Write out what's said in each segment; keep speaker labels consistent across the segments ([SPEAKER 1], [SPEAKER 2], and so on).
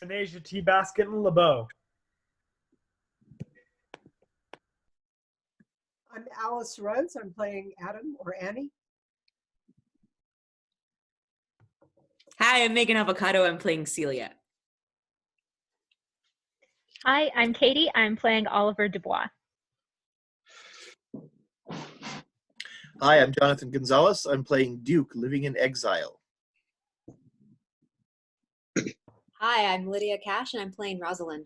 [SPEAKER 1] Panasia Tea Basket and LeBeau.
[SPEAKER 2] I'm Alice Rhodes. I'm playing Adam or Annie.
[SPEAKER 3] Hi, I'm Megan Avocado. I'm playing Celia.
[SPEAKER 4] Hi, I'm Katie. I'm playing Oliver Dubois.
[SPEAKER 5] Hi, I'm Jonathan Gonzalez. I'm playing Duke, living in exile.
[SPEAKER 6] Hi, I'm Lydia Cash, and I'm playing Rosalind.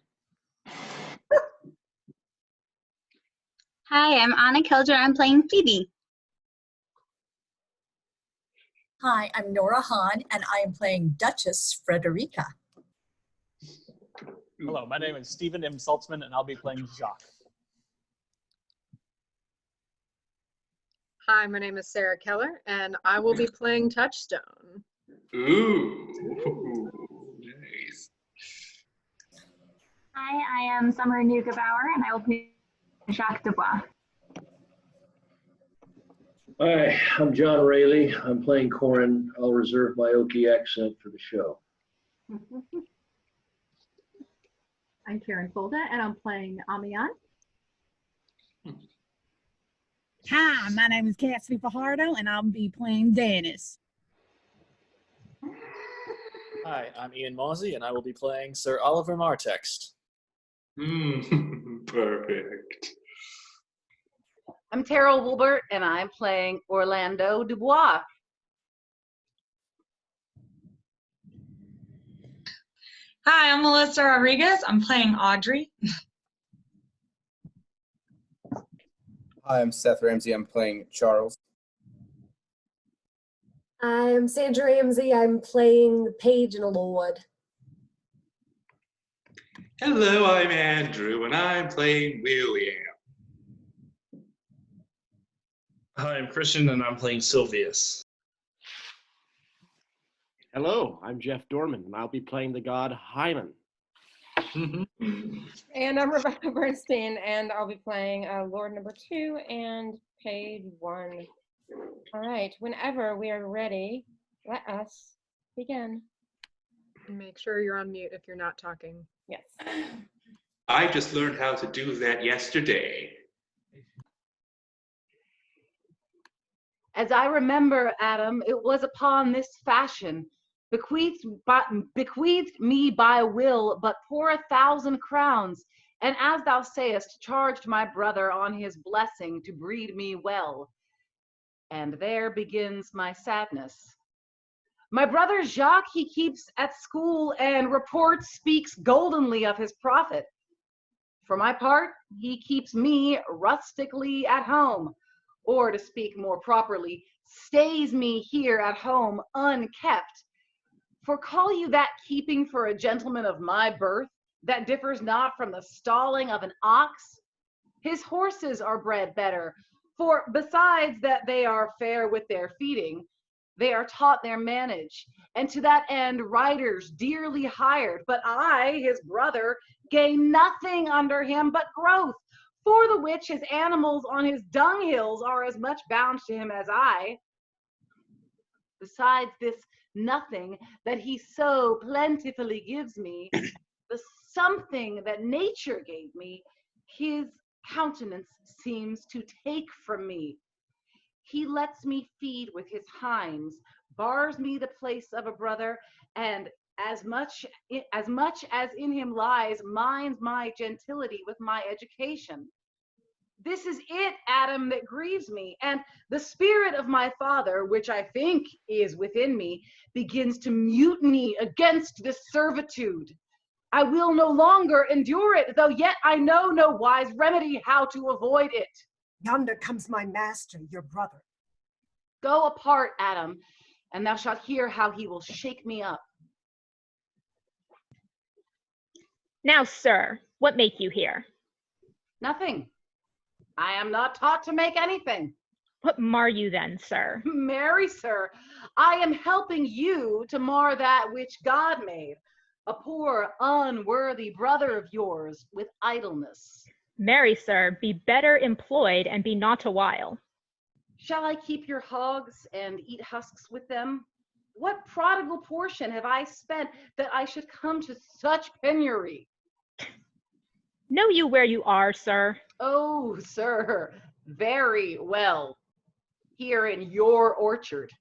[SPEAKER 7] Hi, I'm Anna Kilger. I'm playing Phoebe.
[SPEAKER 8] Hi, I'm Nora Hahn, and I am playing Duchess Frederica.
[SPEAKER 9] Hello, my name is Stephen M. Saltzman, and I'll be playing Jacques.
[SPEAKER 10] Hi, my name is Sarah Keller, and I will be playing Touchstone.
[SPEAKER 11] Ooh, nice.
[SPEAKER 7] Hi, I am Summer Neugebauer, and I will play Jacques Dubois.
[SPEAKER 12] Hi, I'm John Rayleigh. I'm playing Corin. I'll reserve my Okie accent for the show.
[SPEAKER 13] I'm Karen Folda, and I'm playing Amian.
[SPEAKER 14] Hi, my name is Cassidy Fajardo, and I'll be playing Dennis.
[SPEAKER 15] Hi, I'm Ian Mosey, and I will be playing Sir Oliver Martext.
[SPEAKER 11] Perfect.
[SPEAKER 16] I'm Terrell Wilbert, and I'm playing Orlando Dubois.
[SPEAKER 17] Hi, I'm Melissa Rodriguez. I'm playing Audrey.
[SPEAKER 18] Hi, I'm Seth Ramsey. I'm playing Charles.
[SPEAKER 19] I'm Sandra Ramsey. I'm playing Paige and Lord.
[SPEAKER 11] Hello, I'm Andrew, and I'm playing William.
[SPEAKER 20] Hi, I'm Christian, and I'm playing Sylvius.
[SPEAKER 5] Hello, I'm Jeff Dorman, and I'll be playing the god Hyman.
[SPEAKER 3] And I'm Rebecca Bernstein, and I'll be playing Lord number 2 and Page 1. All right, whenever we are ready, let us begin.
[SPEAKER 10] Make sure you're on mute if you're not talking.
[SPEAKER 3] Yes.
[SPEAKER 11] I just learned how to do that yesterday.
[SPEAKER 16] As I remember, Adam, it was upon this fashion, bequeathed me by will but poor 1,000 crowns, and as thou sayest, charged my brother on his blessing to breed me well. And there begins my sadness. My brother Jacques he keeps at school, and report speaks goldenly of his profit. For my part, he keeps me rustically at home, or to speak more properly, stays me here at home unkept. For call you that keeping for a gentleman of my birth, that differs not from the stalling of an ox? His horses are bred better, for besides that they are fair with their feeding, they are taught their manage, and to that end riders dearly hired. But I, his brother, gain nothing under him but growth, for the which his animals on his dunghills are as much bound to him as I. Besides this nothing that he so plentifully gives me, the something that nature gave me, his countenance seems to take from me. He lets me feed with his hinds, bars me the place of a brother, and as much as in him lies, minds my gentility with my education. This is it, Adam, that grieves me, and the spirit of my father, which I think is within me, begins to mutiny against this servitude. I will no longer endure it, though yet I know no wise remedy how to avoid it.
[SPEAKER 2] Yonder comes my master, your brother.
[SPEAKER 16] Go apart, Adam, and thou shalt hear how he will shake me up.
[SPEAKER 4] Now, sir, what make you here?
[SPEAKER 16] Nothing. I am not taught to make anything.
[SPEAKER 4] What mar you then, sir?
[SPEAKER 16] Marry, sir, I am helping you to mar that which God made, a poor, unworthy brother of yours with idleness.
[SPEAKER 4] Marry, sir, be better employed and be not a while.
[SPEAKER 16] Shall I keep your hogs and eat husks with them? What prodigal portion have I spent that I should come to such penury?
[SPEAKER 4] Know you where you are, sir?
[SPEAKER 16] Oh, sir, very well. Here in your orchard.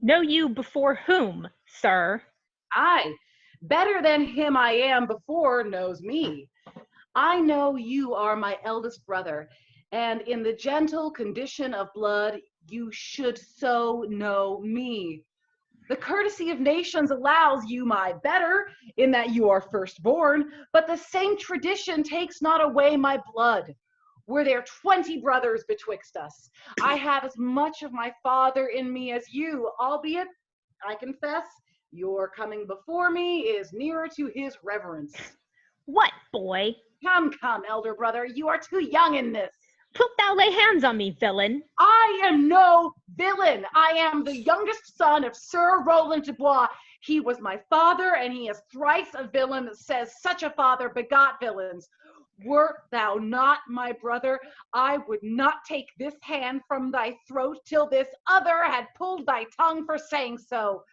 [SPEAKER 4] Know you before whom, sir?
[SPEAKER 16] Aye, better than him I am before knows me. I know you are my eldest brother, and in the gentle condition of blood, you should so know me. The courtesy of nations allows you my better, in that you are firstborn, but the same tradition takes not away my blood. Were there 20 brothers betwixt us, I have as much of my father in me as you, albeit, I confess, your coming before me is nearer to his reverence.
[SPEAKER 4] What, boy?
[SPEAKER 16] Come, elder brother, you are too young in this.
[SPEAKER 4] Wilt thou lay hands on me, villain?
[SPEAKER 16] I am no villain. I am the youngest son of Sir Roland de Bois. He was my father, and he is thrice a villain that says such a father begot villains. Wert thou not my brother, I would not take this hand from thy throat till this other had pulled thy tongue for saying so.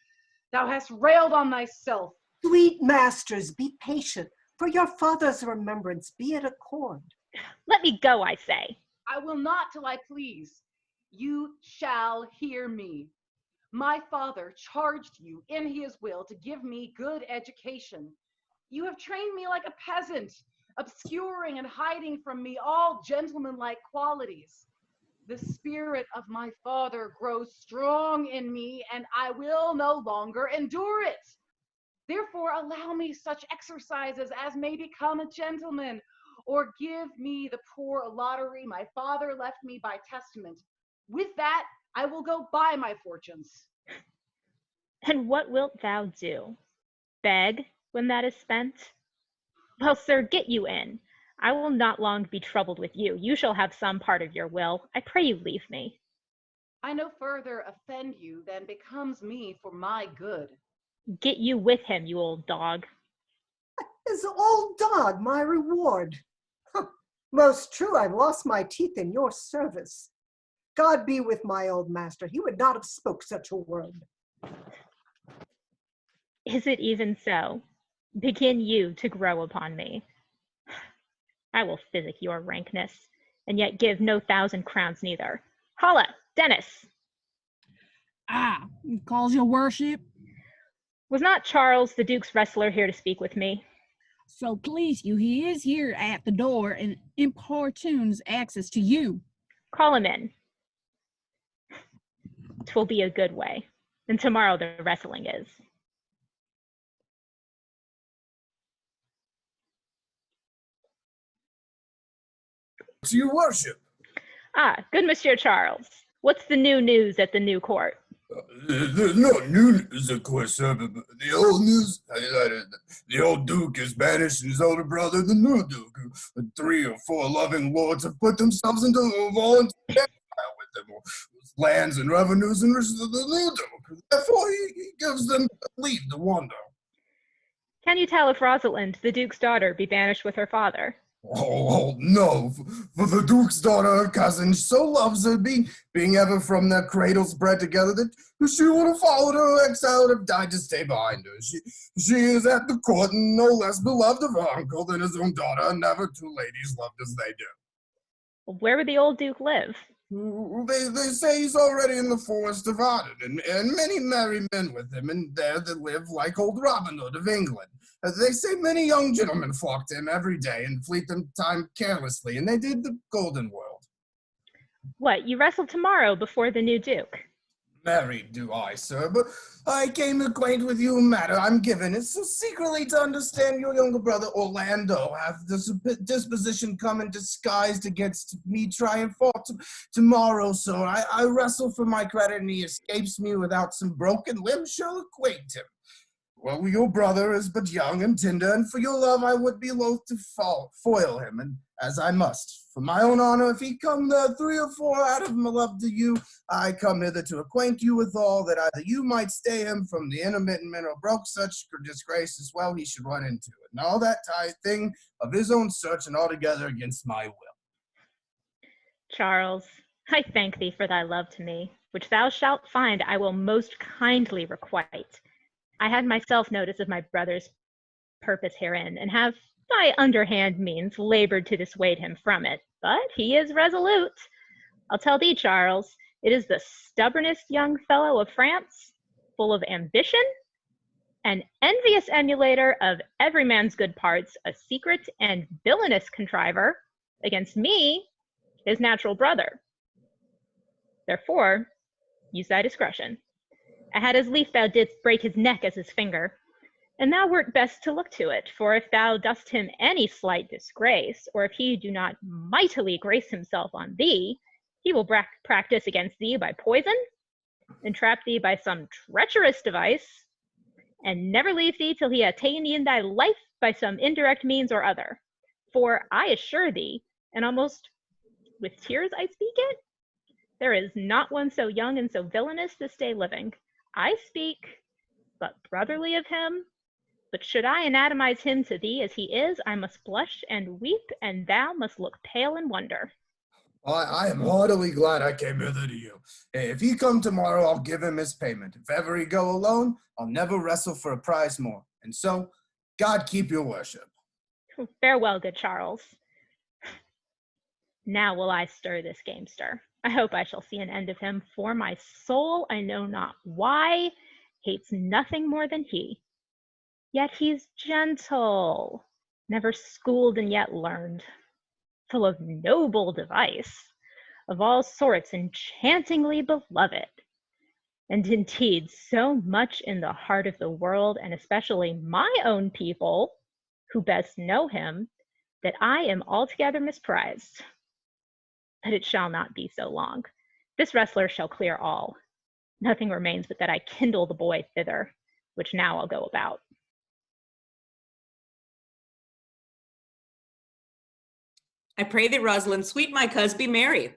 [SPEAKER 16] Thou hast railed on thyself.
[SPEAKER 2] Sweet masters, be patient. For your father's remembrance, be at accord.
[SPEAKER 4] Let me go, I say.
[SPEAKER 16] I will not till I please. You shall hear me. My father charged you in his will to give me good education. You have trained me like a peasant, obscuring and hiding from me all gentlemanlike qualities. The spirit of my father grows strong in me, and I will no longer endure it. Therefore, allow me such exercises as may become a gentleman, or give me the poor lottery my father left me by testament. With that, I will go buy my fortunes.
[SPEAKER 4] And what wilt thou do? Beg when that is spent? Well, sir, get you in. I will not long be troubled with you. You shall have some part of your will. I pray you leave me.
[SPEAKER 16] I no further offend you than becomes me for my good.
[SPEAKER 4] Get you with him, you old dog.
[SPEAKER 2] Is old dog my reward? Most true, I've lost my teeth in your service. God be with my old master. He would not have spoke such a word.
[SPEAKER 4] Is it even so? Begin you to grow upon me. I will physic your rankness, and yet give no 1,000 crowns neither. Holla, Dennis!
[SPEAKER 14] Ah, calls your worship.
[SPEAKER 4] Was not Charles, the Duke's wrestler, here to speak with me?
[SPEAKER 14] So please you, he is here at the door and importunes access to you.
[SPEAKER 4] Call him in. 'Twill be a good way. And tomorrow the wrestling is.
[SPEAKER 21] To your worship.
[SPEAKER 4] Ah, good Monsieur Charles. What's the new news at the new court?
[SPEAKER 21] There's no new news, of course, sir, but the old news, the old Duke is banished and his older brother, the new Duke. 3 or 4 loving lords have put themselves into a volunteer exile with them, lands and revenues and riches of the new Duke. Therefore, he gives them leave to wander.
[SPEAKER 4] Can you tell if Rosalind, the Duke's daughter, be banished with her father?
[SPEAKER 21] Oh, no, for the Duke's daughter, her cousin, so loves her, being ever from their cradles bred together, that she would have followed her exile would have died to stay behind her. She is at the court and no less beloved of her uncle than his own daughter, and never two ladies loved as they do.
[SPEAKER 4] Where would the old Duke live?
[SPEAKER 21] They say he's already in the forest of Arden, and many merry men with him, and there they live like old Robin Hood of England. They say many young gentlemen flock to him every day and fleet them time carelessly, and they did the golden world.
[SPEAKER 4] What, you wrestle tomorrow before the new Duke?
[SPEAKER 21] Marry do I, sir, but I came acquaint with you matter I'm given is so secretly to understand your younger brother Orlando hath this disposition come in disguised against me trying for tomorrow, so I wrestle for my credit and he escapes me without some broken limb shall acquaint him. Well, your brother is but young and tender, and for your love I would be loath to foil him, and as I must. For my own honor, if he come there 3 or 4 out of my love to you, I come hither to acquaint you with all, that either you might stay him from the intermittent or broke such disgrace as well he should run into it, and all that thing of his own search and altogether against my will.
[SPEAKER 4] Charles, I thank thee for thy love to me. which thou shalt find I will most kindly requite. I had myself notice of my brother's purpose herein, and have by underhand means labored to dissuade him from it. But he is resolute. I'll tell thee, Charles, it is the stubbornest young fellow of France, full of ambition, an envious emulator of every man's good parts, a secret and villainous contriver against me, his natural brother. Therefore, use thy discretion. I had as lief thou didst break his neck as his finger, and thou wert best to look to it, for if thou dost him any slight disgrace, or if he do not mightily grace himself on thee, he will practice against thee by poison, entrap thee by some treacherous device, and never leave thee till he attain in thy life by some indirect means or other. For I assure thee, and almost with tears I speak it, there is not one so young and so villainous this day living. I speak but brotherly of him, but should I anatomize him to thee as he is, I must blush and weep, and thou must look pale in wonder.
[SPEAKER 21] I am heartily glad I came hither to you. If he come tomorrow, I'll give him his payment. If ever he go alone, I'll never wrestle for a prize more. And so, God keep your worship.
[SPEAKER 4] Farewell, good Charles. Now will I stir this gamester. I hope I shall see an end of him, for my soul, I know not why, hates nothing more than he. Yet he's gentle, never schooled and yet learned, full of noble device, of all sorts enchantingly beloved, and indeed so much in the heart of the world, and especially my own people, who best know him, that I am altogether misprized. But it shall not be so long. This wrestler shall clear all. Nothing remains but that I kindle the boy thither, which now I'll go about.
[SPEAKER 1] I pray thee, Rosalind, sweet my coz, be merry.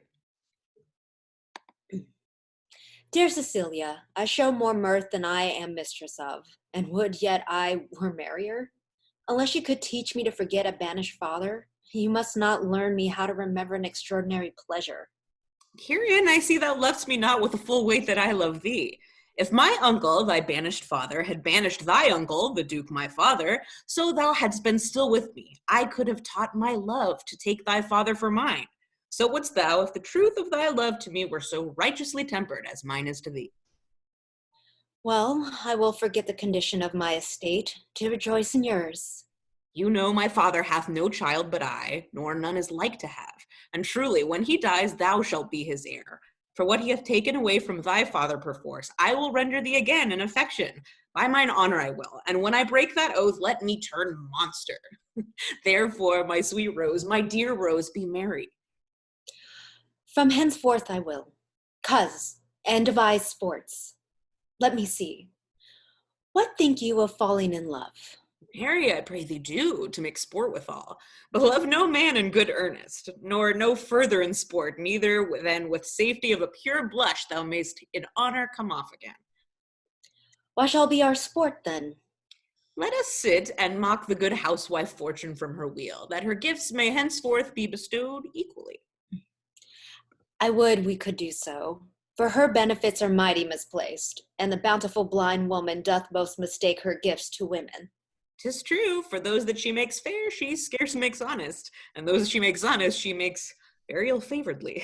[SPEAKER 6] Dear Cecilia, I show more mirth than I am mistress of, and would yet I were merrier. Unless you could teach me to forget a banished father, you must not learn me how to remember an extraordinary pleasure.
[SPEAKER 1] Herein I see thou lovest me not with the full weight that I love thee. If my uncle, thy banished father, had banished thy uncle, the duke my father, so thou hadst been still with me, I could have taught my love to take thy father for mine. So wouldst thou, if the truth of thy love to me were so righteously tempered as mine is to thee.
[SPEAKER 6] Well, I will forget the condition of my estate to rejoice in yours.
[SPEAKER 1] You know my father hath no child but I, nor none is like to have. And truly, when he dies, thou shalt be his heir. For what he hath taken away from thy father perforce, I will render thee again in affection. By mine honor I will, and when I break that oath, let me turn monster. Therefore, my sweet Rose, my dear Rose, be merry.
[SPEAKER 6] From henceforth I will, coz, and devise sports. Let me see. What think you of falling in love?
[SPEAKER 1] Marry, I pray thee do, to make sport withal. But love no man in good earnest, nor no further in sport, neither than with safety of a pure blush thou mayst in honor come off again.
[SPEAKER 6] What shall be our sport then?
[SPEAKER 1] Let us sit and mock the good housewife Fortune from her wheel, that her gifts may henceforth be bestowed equally.
[SPEAKER 6] I would we could do so, for her benefits are mighty misplaced, and the bountiful blind woman doth most mistake her gifts to women.
[SPEAKER 1] 'Tis true, for those that she makes fair, she scarce makes honest, and those she makes honest, she makes very ill-favoredly.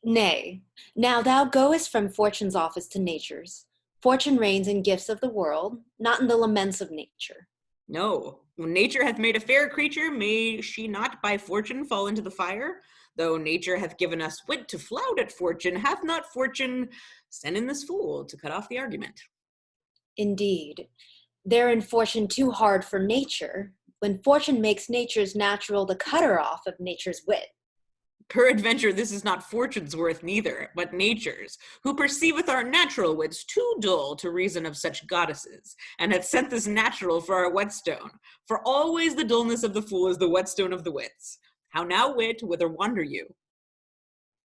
[SPEAKER 6] Nay, now thou goest from Fortune's office to Nature's. Fortune reigns in gifts of the world, not in the laments of nature.
[SPEAKER 1] No, when nature hath made a fair creature, may she not by Fortune fall into the fire? Though nature hath given us wit to flout at Fortune, hath not Fortune sent in this fool to cut off the argument?
[SPEAKER 6] Indeed, therein Fortune too hard for nature, when Fortune makes nature's natural the cutter off of nature's wit.
[SPEAKER 1] Peradventure this is not Fortune's worth neither, but nature's, who perceiveth our natural wits too dull to reason of such goddesses, and hath sent this natural for our whetstone. For always the dullness of the fool is the whetstone of the wits. How now, wit, whither wander you?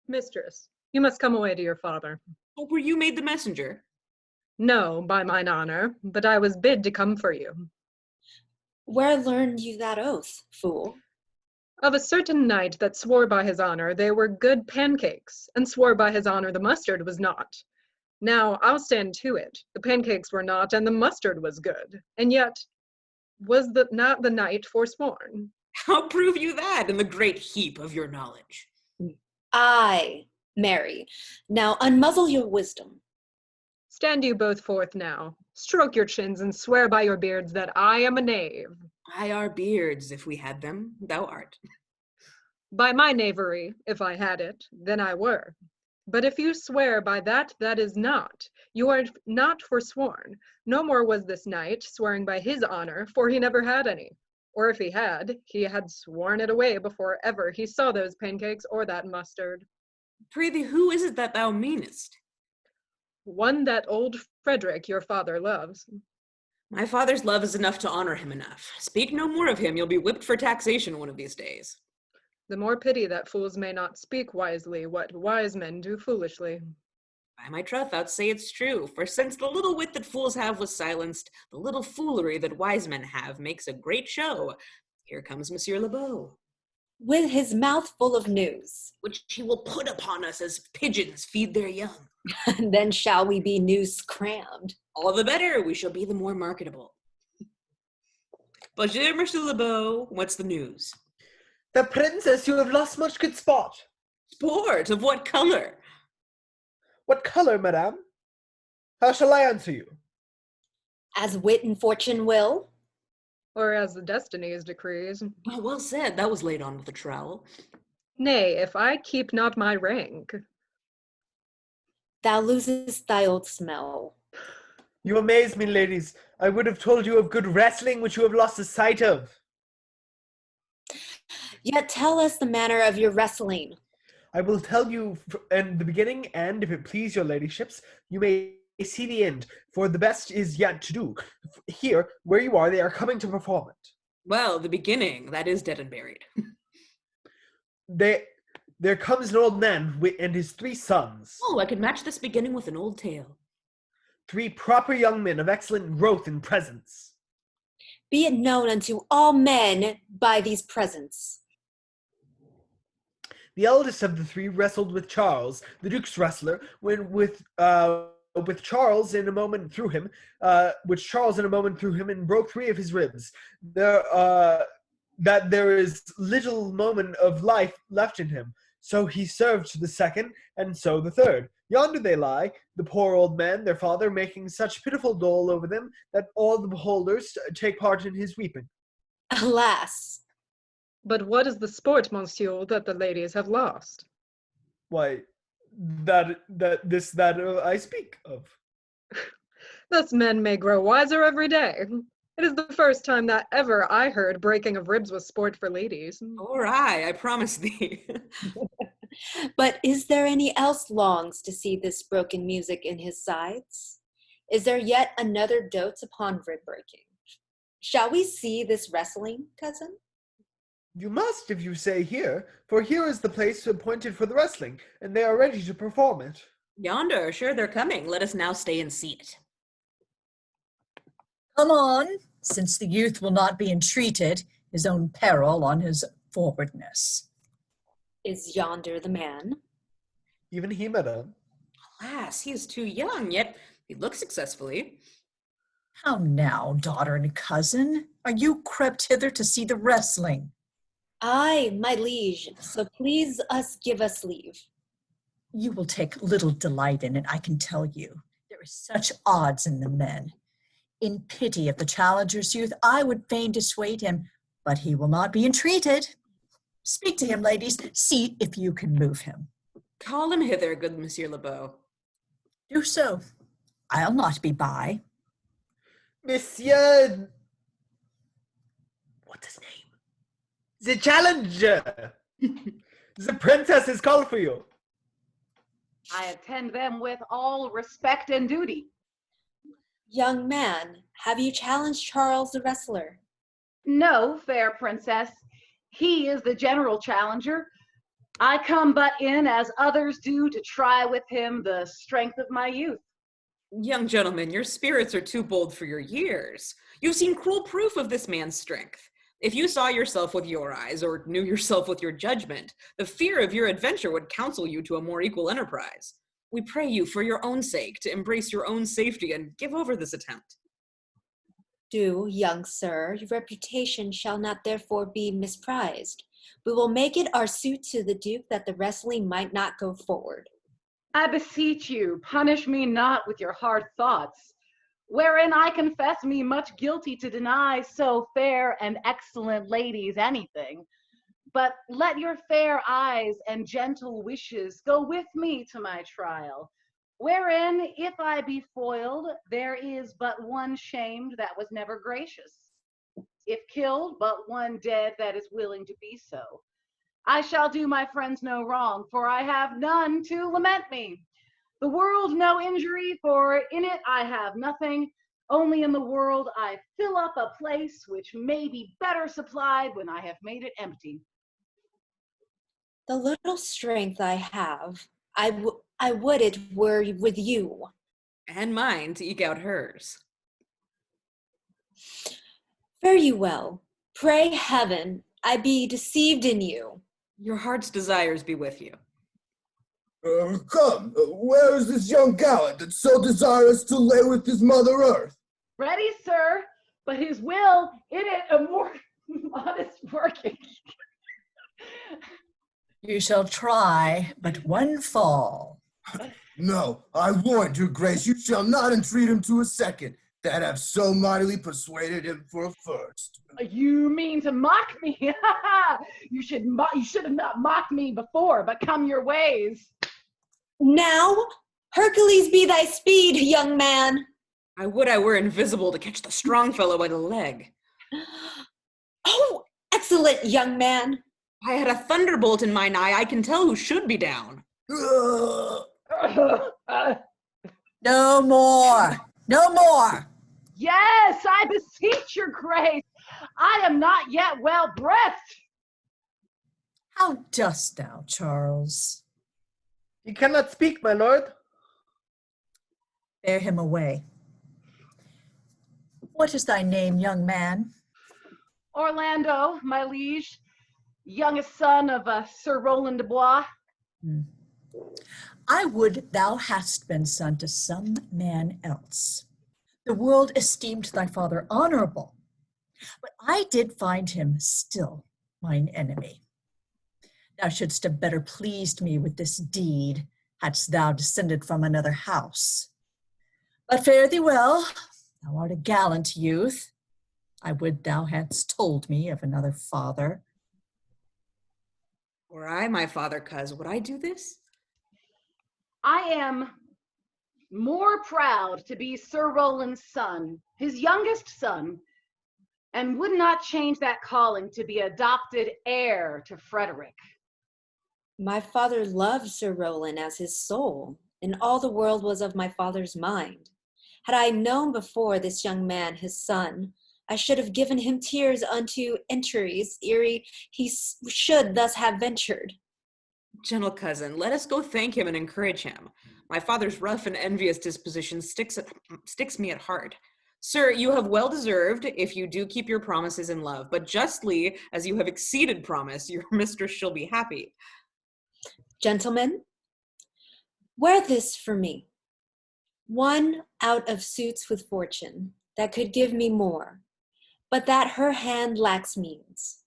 [SPEAKER 10] Mistress, you must come away to your father.
[SPEAKER 1] Oh, were you made the messenger?
[SPEAKER 10] No, by mine honor, but I was bid to come for you.
[SPEAKER 6] Where learned you that oath, fool?
[SPEAKER 10] Of a certain knight that swore by his honor they were good pancakes, and swore by his honor the mustard was not. Now, I'll stand to it. The pancakes were not, and the mustard was good. And yet, was not the knight forsworn?
[SPEAKER 1] How prove you that in the great heap of your knowledge?
[SPEAKER 6] Aye, marry. Now unmuzzle your wisdom.
[SPEAKER 10] Stand you both forth now. Stroke your chins and swear by your beards that I am a knave.
[SPEAKER 1] By our beards, if we had them, thou art.
[SPEAKER 10] By my knavery, if I had it, then I were. But if you swear by that that is not, you are not forsworn. No more was this knight swearing by his honor, for he never had any. Or if he had sworn it away before ever he saw those pancakes or that mustard.
[SPEAKER 1] Prithee, who is it that thou meanest?
[SPEAKER 10] One that old Frederick your father loves.
[SPEAKER 1] My father's love is enough to honor him enough. Speak no more of him, you'll be whipped for taxation one of these days.
[SPEAKER 10] The more pity that fools may not speak wisely what wise men do foolishly.
[SPEAKER 1] By my troth, I'd say it's true, for since the little wit that fools have was silenced, the little foolery that wise men have makes a great show. Here comes Monsieur Lebeau.
[SPEAKER 6] With his mouth full of news.
[SPEAKER 1] Which he will put upon us as pigeons feed their young.
[SPEAKER 6] Then shall we be news crammed.
[SPEAKER 1] All the better, we shall be the more marketable. Bonjour, Monsieur Lebeau, what's the news?
[SPEAKER 8] The princess, you have lost much good sport.
[SPEAKER 1] Sport? Of what color?
[SPEAKER 8] What color, madame? How shall I answer you?
[SPEAKER 6] As wit and fortune will.
[SPEAKER 10] Or as the destinies decrees.
[SPEAKER 1] Oh, well said, that was laid on with a trowel.
[SPEAKER 10] Nay, if I keep not my rank.
[SPEAKER 6] Thou losest thy old smell.
[SPEAKER 8] You amaze me, ladies. I would have told you of good wrestling, which you have lost the sight of.
[SPEAKER 6] Yet tell us the manner of your wrestling.
[SPEAKER 8] I will tell you in the beginning, and if it please your ladyships, you may see the end, for the best is yet to do. Here, where you are, they are coming to perform it.
[SPEAKER 1] Well, the beginning, that is dead and buried.
[SPEAKER 8] There comes an old man and his 3 sons.
[SPEAKER 1] Oh, I could match this beginning with an old tale.
[SPEAKER 8] 3 proper young men of excellent growth and presence.
[SPEAKER 6] Be it known unto all men by these presents.
[SPEAKER 8] The eldest of the 3 wrestled with Charles, the Duke's wrestler, with Charles in a moment threw him, and broke 3 of his ribs. That there is little moment of life left in him. So he served to the second, and so the third. Yonder they lie, the poor old man, their father, making such pitiful dole over them that all the beholders take part in his weeping.
[SPEAKER 6] Alas!
[SPEAKER 10] But what is the sport, monsieur, that the ladies have lost?
[SPEAKER 8] Why, that I speak of.
[SPEAKER 10] Thus men may grow wiser every day. It is the first time that ever I heard breaking of ribs was sport for ladies.
[SPEAKER 1] Or I promise thee.
[SPEAKER 6] But is there any else longs to see this broken music in his sides? Is there yet another dotes upon rib breaking? Shall we see this wrestling, cousin?
[SPEAKER 8] You must, if you say here, for here is the place appointed for the wrestling, and they are ready to perform it.
[SPEAKER 1] Yonder, sure they're coming. Let us now stay and see it.
[SPEAKER 22] Come on, since the youth will not be entreated, his own peril on his forwardness.
[SPEAKER 6] Is yonder the man?
[SPEAKER 8] Even he, madame.
[SPEAKER 1] Alas, he is too young, yet he looks successfully.
[SPEAKER 22] How now, daughter and cousin? Are you crept hither to see the wrestling?
[SPEAKER 6] Aye, my liege, so please us give us leave.
[SPEAKER 22] You will take little delight in it, I can tell you. There is such odds in the men. In pity of the challenger's youth, I would fain dissuade him, but he will not be entreated. Speak to him, ladies. See if you can move him.
[SPEAKER 1] Call him hither, good Monsieur Lebeau.
[SPEAKER 22] Do so. I'll not be by.
[SPEAKER 8] Monsieur... What's his name? The challenger! The princess is called for you.
[SPEAKER 16] I attend them with all respect and duty.
[SPEAKER 6] Young man, have you challenged Charles the wrestler?
[SPEAKER 16] No, fair princess. He is the general challenger. I come but in as others do to try with him the strength of my youth.
[SPEAKER 1] Young gentleman, your spirits are too bold for your years. You've seen cruel proof of this man's strength. If you saw yourself with your eyes or knew yourself with your judgment, the fear of your adventure would counsel you to a more equal enterprise. We pray you, for your own sake, to embrace your own safety and give over this attempt.
[SPEAKER 6] Do, young sir, your reputation shall not therefore be misprized. We will make it our suit to the Duke that the wrestling might not go forward.
[SPEAKER 16] I beseech you, punish me not with your hard thoughts, wherein I confess me much guilty to deny so fair and excellent ladies anything. But let your fair eyes and gentle wishes go with me to my trial, wherein if I be foiled, there is but one shamed that was never gracious. If killed, but one dead that is willing to be so. I shall do my friends no wrong, for I have none to lament me. The world no injury, for in it I have nothing. Only in the world I fill up a place which may be better supplied when I have made it empty.
[SPEAKER 6] The little strength I have, I would it were with you.
[SPEAKER 1] And mine to eke out hers.
[SPEAKER 6] Fare you well. Pray heaven I be deceived in you.
[SPEAKER 1] Your heart's desires be with you.
[SPEAKER 21] Come, where is this young gallant that's so desirous to lay with his mother earth?
[SPEAKER 16] Ready, sir, but his will in it a more modest working.
[SPEAKER 22] You shall try but one fall.
[SPEAKER 21] No, I warrant your grace, you shall not entreat him to a second, that have so mightily persuaded him for a first.
[SPEAKER 16] You mean to mock me? You should have not mocked me before, but come your ways.
[SPEAKER 6] Now, Hercules be thy speed, young man.
[SPEAKER 1] I would I were invisible to catch the strong fellow by the leg.
[SPEAKER 6] Oh, excellent young man.
[SPEAKER 1] I had a thunderbolt in mine eye. I can tell who should be down.
[SPEAKER 22] No more. No more.
[SPEAKER 16] Yes, I beseech your grace. I am not yet well breathed.
[SPEAKER 22] How dost thou, Charles?
[SPEAKER 8] He cannot speak, my lord.
[SPEAKER 22] Bear him away. What is thy name, young man?
[SPEAKER 16] Orlando, my liege, youngest son of Sir Roland de Bois.
[SPEAKER 22] I would thou hadst been son to some man else. The world esteemed thy father honorable, but I did find him still mine enemy. Thou shouldst have better pleased me with this deed, hadst thou descended from another house. But fare thee well, thou art a gallant youth. I would thou hadst told me of another father.
[SPEAKER 1] Were I my father, cuz, would I do this?
[SPEAKER 16] I am more proud to be Sir Roland's son, his youngest son, and would not change that calling to be adopted heir to Frederick.
[SPEAKER 6] My father loved Sir Roland as his soul, and all the world was of my father's mind. Had I known before this young man, his son, I should have given him tears unto entries, ere he should thus have ventured.
[SPEAKER 1] Gentle cousin, let us go thank him and encourage him. My father's rough and envious disposition sticks me at heart. Sir, you have well deserved if you do keep your promises in love, but justly, as you have exceeded promise, your mistress shall be happy.
[SPEAKER 6] Gentlemen, wear this for me. One out of suits with fortune that could give me more, but that her hand lacks means.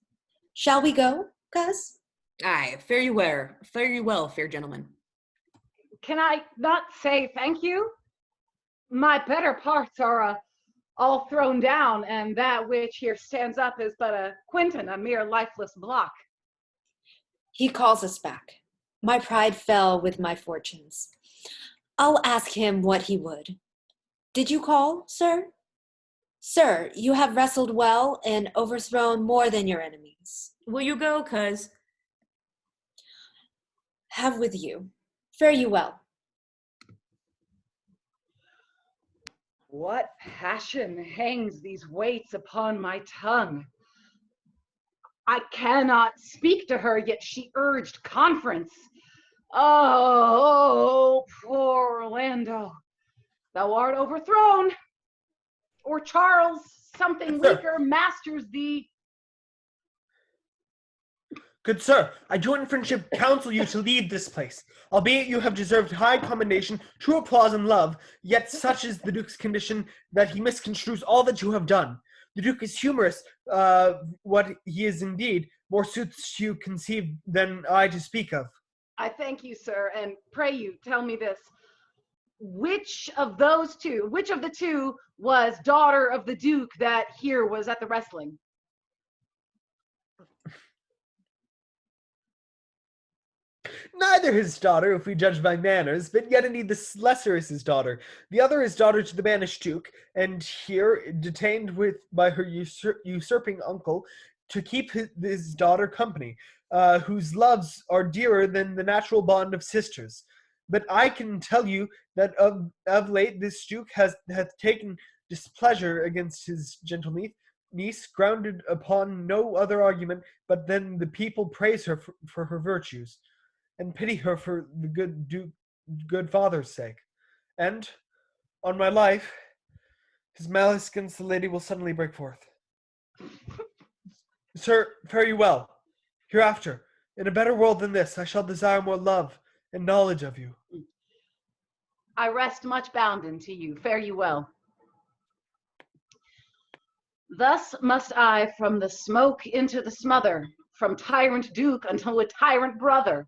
[SPEAKER 6] Shall we go, cuz?
[SPEAKER 1] Aye, fare you well, fair gentlemen.
[SPEAKER 16] Can I not say thank you? My better parts are all thrown down, and that which here stands up is but a Quinton, a mere lifeless block.
[SPEAKER 6] He calls us back. My pride fell with my fortunes. I'll ask him what he would. Did you call, sir? Sir, you have wrestled well and overthrown more than your enemies.
[SPEAKER 1] Will you go, cuz?
[SPEAKER 6] Have with you. Fare you well.
[SPEAKER 16] What passion hangs these weights upon my tongue? I cannot speak to her, yet she urged conference. Oh, poor Orlando, thou art overthrown. Or Charles, something weaker masters thee.
[SPEAKER 8] Good sir, I join in friendship counsel you to leave this place. Albeit you have deserved high commendation, true applause, and love, yet such is the Duke's condition that he misconstrues all that you have done. The Duke is humorous, what he is indeed, more suits you conceive than I to speak of.
[SPEAKER 16] I thank you, sir, and pray you tell me this. Which of the two was daughter of the Duke that here was at the wrestling?
[SPEAKER 8] Neither his daughter, if we judge by manners, but yet indeed the lesser is his daughter. The other is daughter to the banished duke, and here detained by her usurping uncle to keep his daughter company, whose loves are dearer than the natural bond of sisters. But I can tell you that of late this duke hath taken displeasure against his gentle niece, grounded upon no other argument but then the people praise her for her virtues and pity her for the good father's sake. And, on my life, his malice against the lady will suddenly break forth. Sir, fare you well. Hereafter, in a better world than this, I shall desire more love and knowledge of you.
[SPEAKER 16] I rest much bounden to you. Fare you well. Thus must I from the smoke into the smother, from tyrant duke until a tyrant brother.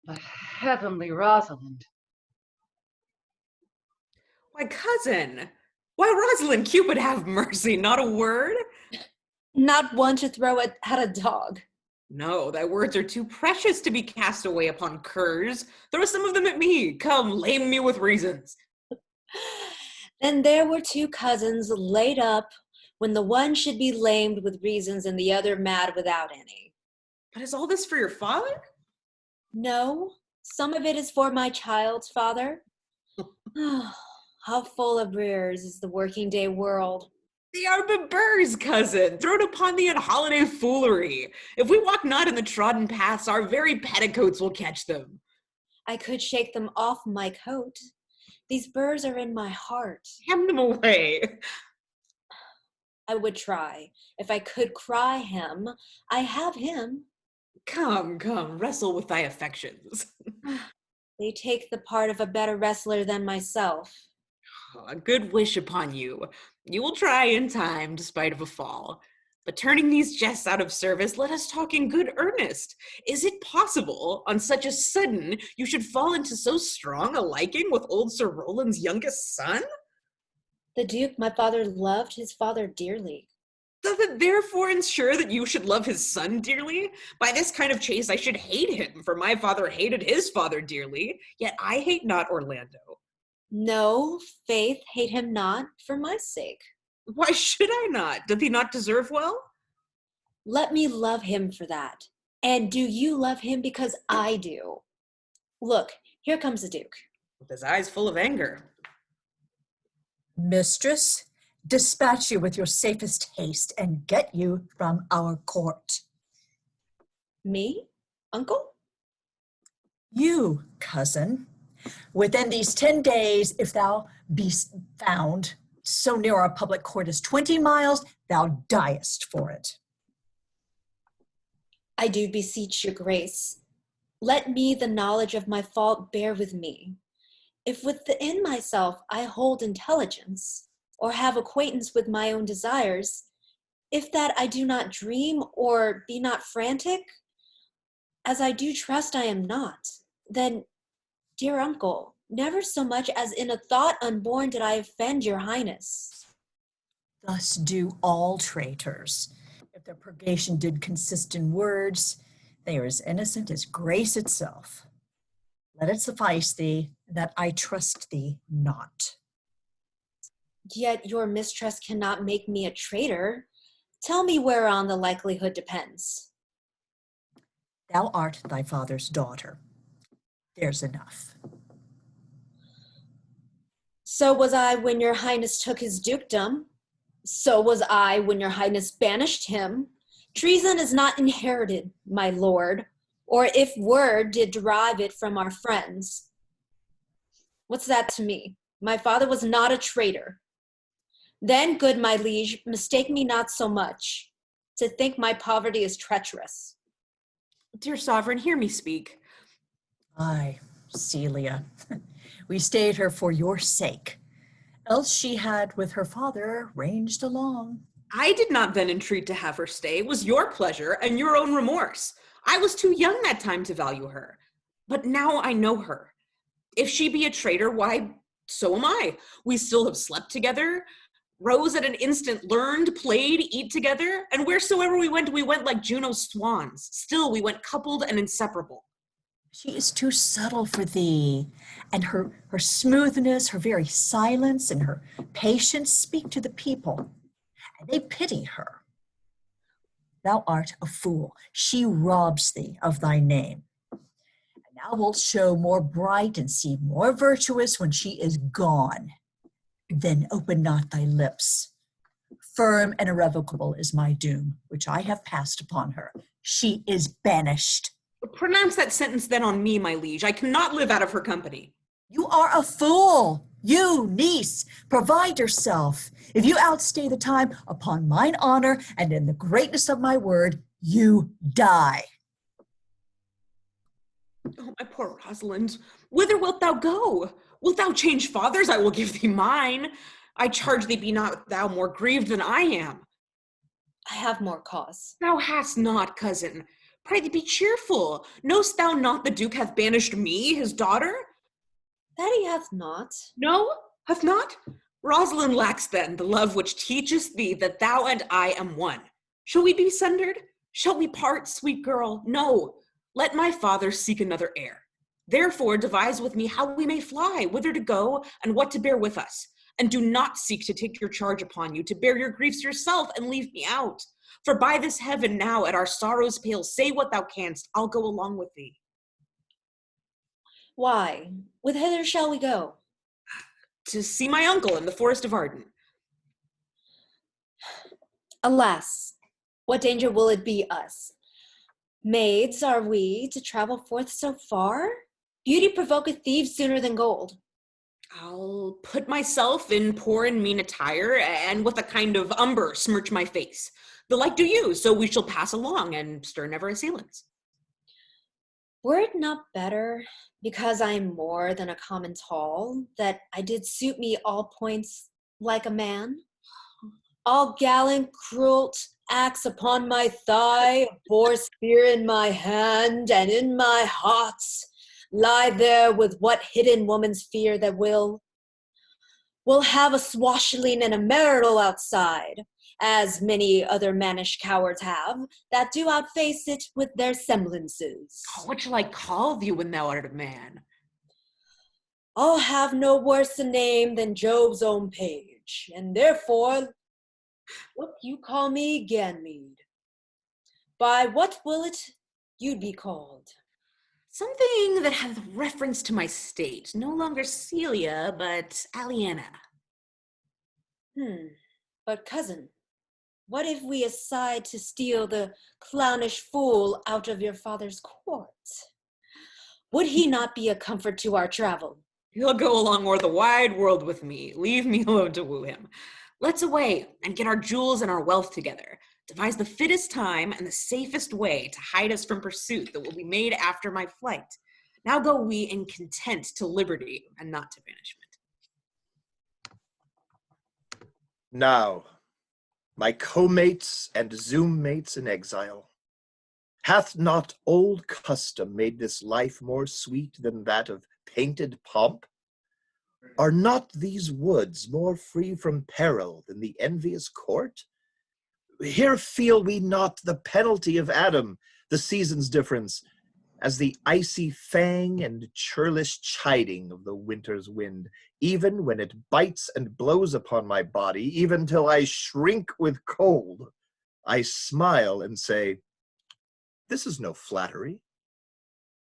[SPEAKER 16] But heavenly Rosalind.
[SPEAKER 1] My cousin! Why, Rosalind, Cupid have mercy, not a word?
[SPEAKER 6] Not one to throw at a dog.
[SPEAKER 1] No, thy words are too precious to be cast away upon curs. Throw some of them at me. Come, lame me with reasons.
[SPEAKER 6] Then there were two cousins laid up when the one should be lamed with reasons and the other mad without any.
[SPEAKER 1] But is all this for your father?
[SPEAKER 6] No, some of it is for my child's father. How full of rears is the working day world.
[SPEAKER 1] They are but burrs, cousin, thrown upon thee in holiday foolery. If we walk not in the trodden paths, our very petticoats will catch them.
[SPEAKER 6] I could shake them off my coat. These burrs are in my heart.
[SPEAKER 1] Hem them away.
[SPEAKER 6] I would try. If I could cry him, I have him.
[SPEAKER 1] Come, wrestle with thy affections.
[SPEAKER 6] They take the part of a better wrestler than myself.
[SPEAKER 1] A good wish upon you. You will try in time, despite of a fall. But turning these jests out of service, let us talk in good earnest. Is it possible, on such a sudden, you should fall into so strong a liking with old Sir Roland's youngest son?
[SPEAKER 6] The Duke, my father, loved his father dearly.
[SPEAKER 1] Doth it therefore ensure that you should love his son dearly? By this kind of chase I should hate him, for my father hated his father dearly, yet I hate not Orlando.
[SPEAKER 6] No, faith, hate him not, for my sake.
[SPEAKER 1] Why should I not? Doth he not deserve well?
[SPEAKER 6] Let me love him for that. And do you love him because I do? Look, here comes the Duke.
[SPEAKER 1] With his eyes full of anger.
[SPEAKER 22] Mistress, dispatch you with your safest haste and get you from our court.
[SPEAKER 6] Me? Uncle?
[SPEAKER 22] You, cousin. Within these 10 days, if thou be found so near our public court as 20 miles, thou diest for it.
[SPEAKER 6] I do beseech your grace. Let me the knowledge of my fault bear with me. If within myself I hold intelligence, or have acquaintance with my own desires, if that I do not dream or be not frantic, as I do trust I am not, then, dear uncle, never so much as in a thought unborn did I offend your highness.
[SPEAKER 22] Thus do all traitors. If their purgation did consist in words, they are as innocent as grace itself. Let it suffice thee that I trust thee not.
[SPEAKER 6] Yet your mistrust cannot make me a traitor. Tell me whereon the likelihood depends.
[SPEAKER 22] Thou art thy father's daughter. There's enough.
[SPEAKER 6] So was I when your highness took his dukedom. So was I when your highness banished him. Treason is not inherited, my lord, or if word did derive it from our friends. What's that to me? My father was not a traitor. Then, good my liege, mistake me not so much, to think my poverty is treacherous.
[SPEAKER 1] Dear sovereign, hear me speak.
[SPEAKER 22] Aye, Celia, we stayed her for your sake. Else she had with her father ranged along.
[SPEAKER 1] I did not then entreat to have her stay. It was your pleasure and your own remorse. I was too young that time to value her. But now I know her. If she be a traitor, why, so am I. We still have slept together, rose at an instant, learned, played, eat together, and wheresoever we went like Juno's swans. Still we went coupled and inseparable.
[SPEAKER 22] She is too subtle for thee, and her smoothness, her very silence, and her patience speak to the people, and they pity her. Thou art a fool. She robs thee of thy name. And thou wilt show more bright and seem more virtuous when she is gone. Then open not thy lips. Firm and irrevocable is my doom, which I have passed upon her. She is banished.
[SPEAKER 1] Pronounce that sentence then on me, my liege. I cannot live out of her company.
[SPEAKER 22] You are a fool. You, niece, provide yourself. If you outstay the time, upon mine honor and in the greatness of my word, you die.
[SPEAKER 1] Oh, my poor Rosalind, whither wilt thou go? Wilt thou change fathers? I will give thee mine. I charge thee, be not thou more grieved than I am.
[SPEAKER 6] I have more cause.
[SPEAKER 1] Thou hast not, cousin. Pray thee be cheerful. Knowst thou not the Duke hath banished me, his daughter?
[SPEAKER 6] That he hath not.
[SPEAKER 1] No, hath not? Rosalind lacks then the love which teacheth thee that thou and I am one. Shall we be sundered? Shall we part, sweet girl? No. Let my father seek another heir. Therefore devise with me how we may fly, whither to go, and what to bear with us. And do not seek to take your charge upon you, to bear your griefs yourself and leave me out. For by this heaven now at our sorrow's pale, say what thou canst, I'll go along with thee.
[SPEAKER 6] Why, whither shall we go?
[SPEAKER 1] To see my uncle in the forest of Arden.
[SPEAKER 6] Alas, what danger will it be us? Maids are we to travel forth so far? Beauty provoketh thieves sooner than gold.
[SPEAKER 1] I'll put myself in poor and mean attire, and with a kind of umber smirch my face. The like do you, so we shall pass along, and stir never assailants.
[SPEAKER 6] Were it not better, because I am more than a common tall, that I did suit me all points like a man? All gallant cruelt, axe upon my thigh, boar spear in my hand, and in my heart lie there with what hidden woman's fear that will have a swashling and a marital outside, as many other mannish cowards have, that do outface it with their semblances.
[SPEAKER 1] Oh, what shall I call thee when thou art a man?
[SPEAKER 6] I'll have no worse a name than Job's own page, and therefore what you call me Ganymede. By what will it you'd be called?
[SPEAKER 1] Something that hath reference to my state. No longer Celia, but Aliena.
[SPEAKER 6] But cousin, what if we aside to steal the clownish fool out of your father's court? Would he not be a comfort to our travel?
[SPEAKER 1] He'll go along o'er the wide world with me. Leave me alone to woo him. Let's away and get our jewels and our wealth together. Devise the fittest time and the safest way to hide us from pursuit that will be made after my flight. Now go we in content to liberty and not to banishment.
[SPEAKER 5] Now, my co-mates and Zoom-mates in exile, hath not old custom made this life more sweet than that of painted pomp? Are not these woods more free from peril than the envious court? Here feel we not the penalty of Adam, the season's difference, as the icy fang and churlish chiding of the winter's wind, even when it bites and blows upon my body, even till I shrink with cold. I smile and say, this is no flattery.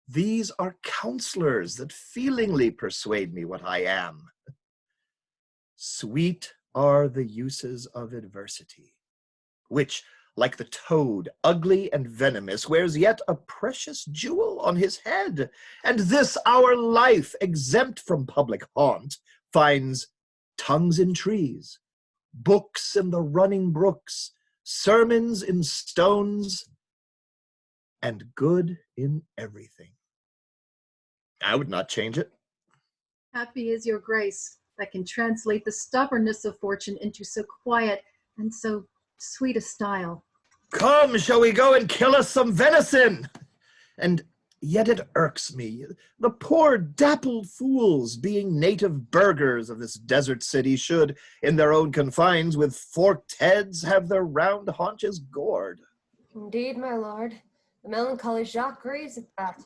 [SPEAKER 5] These are counselors that feelingly persuade me what I am. Sweet are the uses of adversity, which, like the toad, ugly and venomous, wears yet a precious jewel on his head. And this our life, exempt from public haunt, finds tongues in trees, books in the running brooks, sermons in stones, and good in everything. I would not change it.
[SPEAKER 13] Happy is your grace that can translate the stubbornness of fortune into so quiet and so sweet a style.
[SPEAKER 5] Come, shall we go and kill us some venison? And yet it irks me, the poor dappled fools, being native burghers of this desert city, should, in their own confines, with forked heads, have their round haunches gored.
[SPEAKER 7] Indeed, my lord, the melancholy Jacques grieves at that,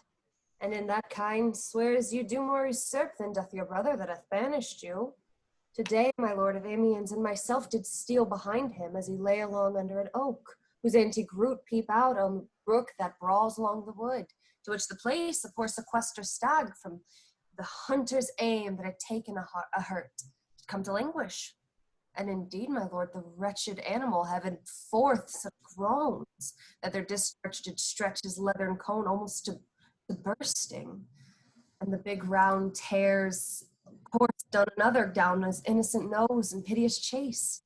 [SPEAKER 7] and in that kind swears you do more usurp than doth your brother that hath banished you. Today, my lord of Amiens and myself did steal behind him as he lay along under an oak, whose antique root peep out on the brook that brawls along the wood, to which the place a poor sequester stag from the hunter's aim that had taken a hurt, did come to languish. And indeed, my lord, the wretched animal having forth such groans that their discharge did stretch his leathern cone almost to bursting, and the big round tears coursed down another down his innocent nose in piteous chase.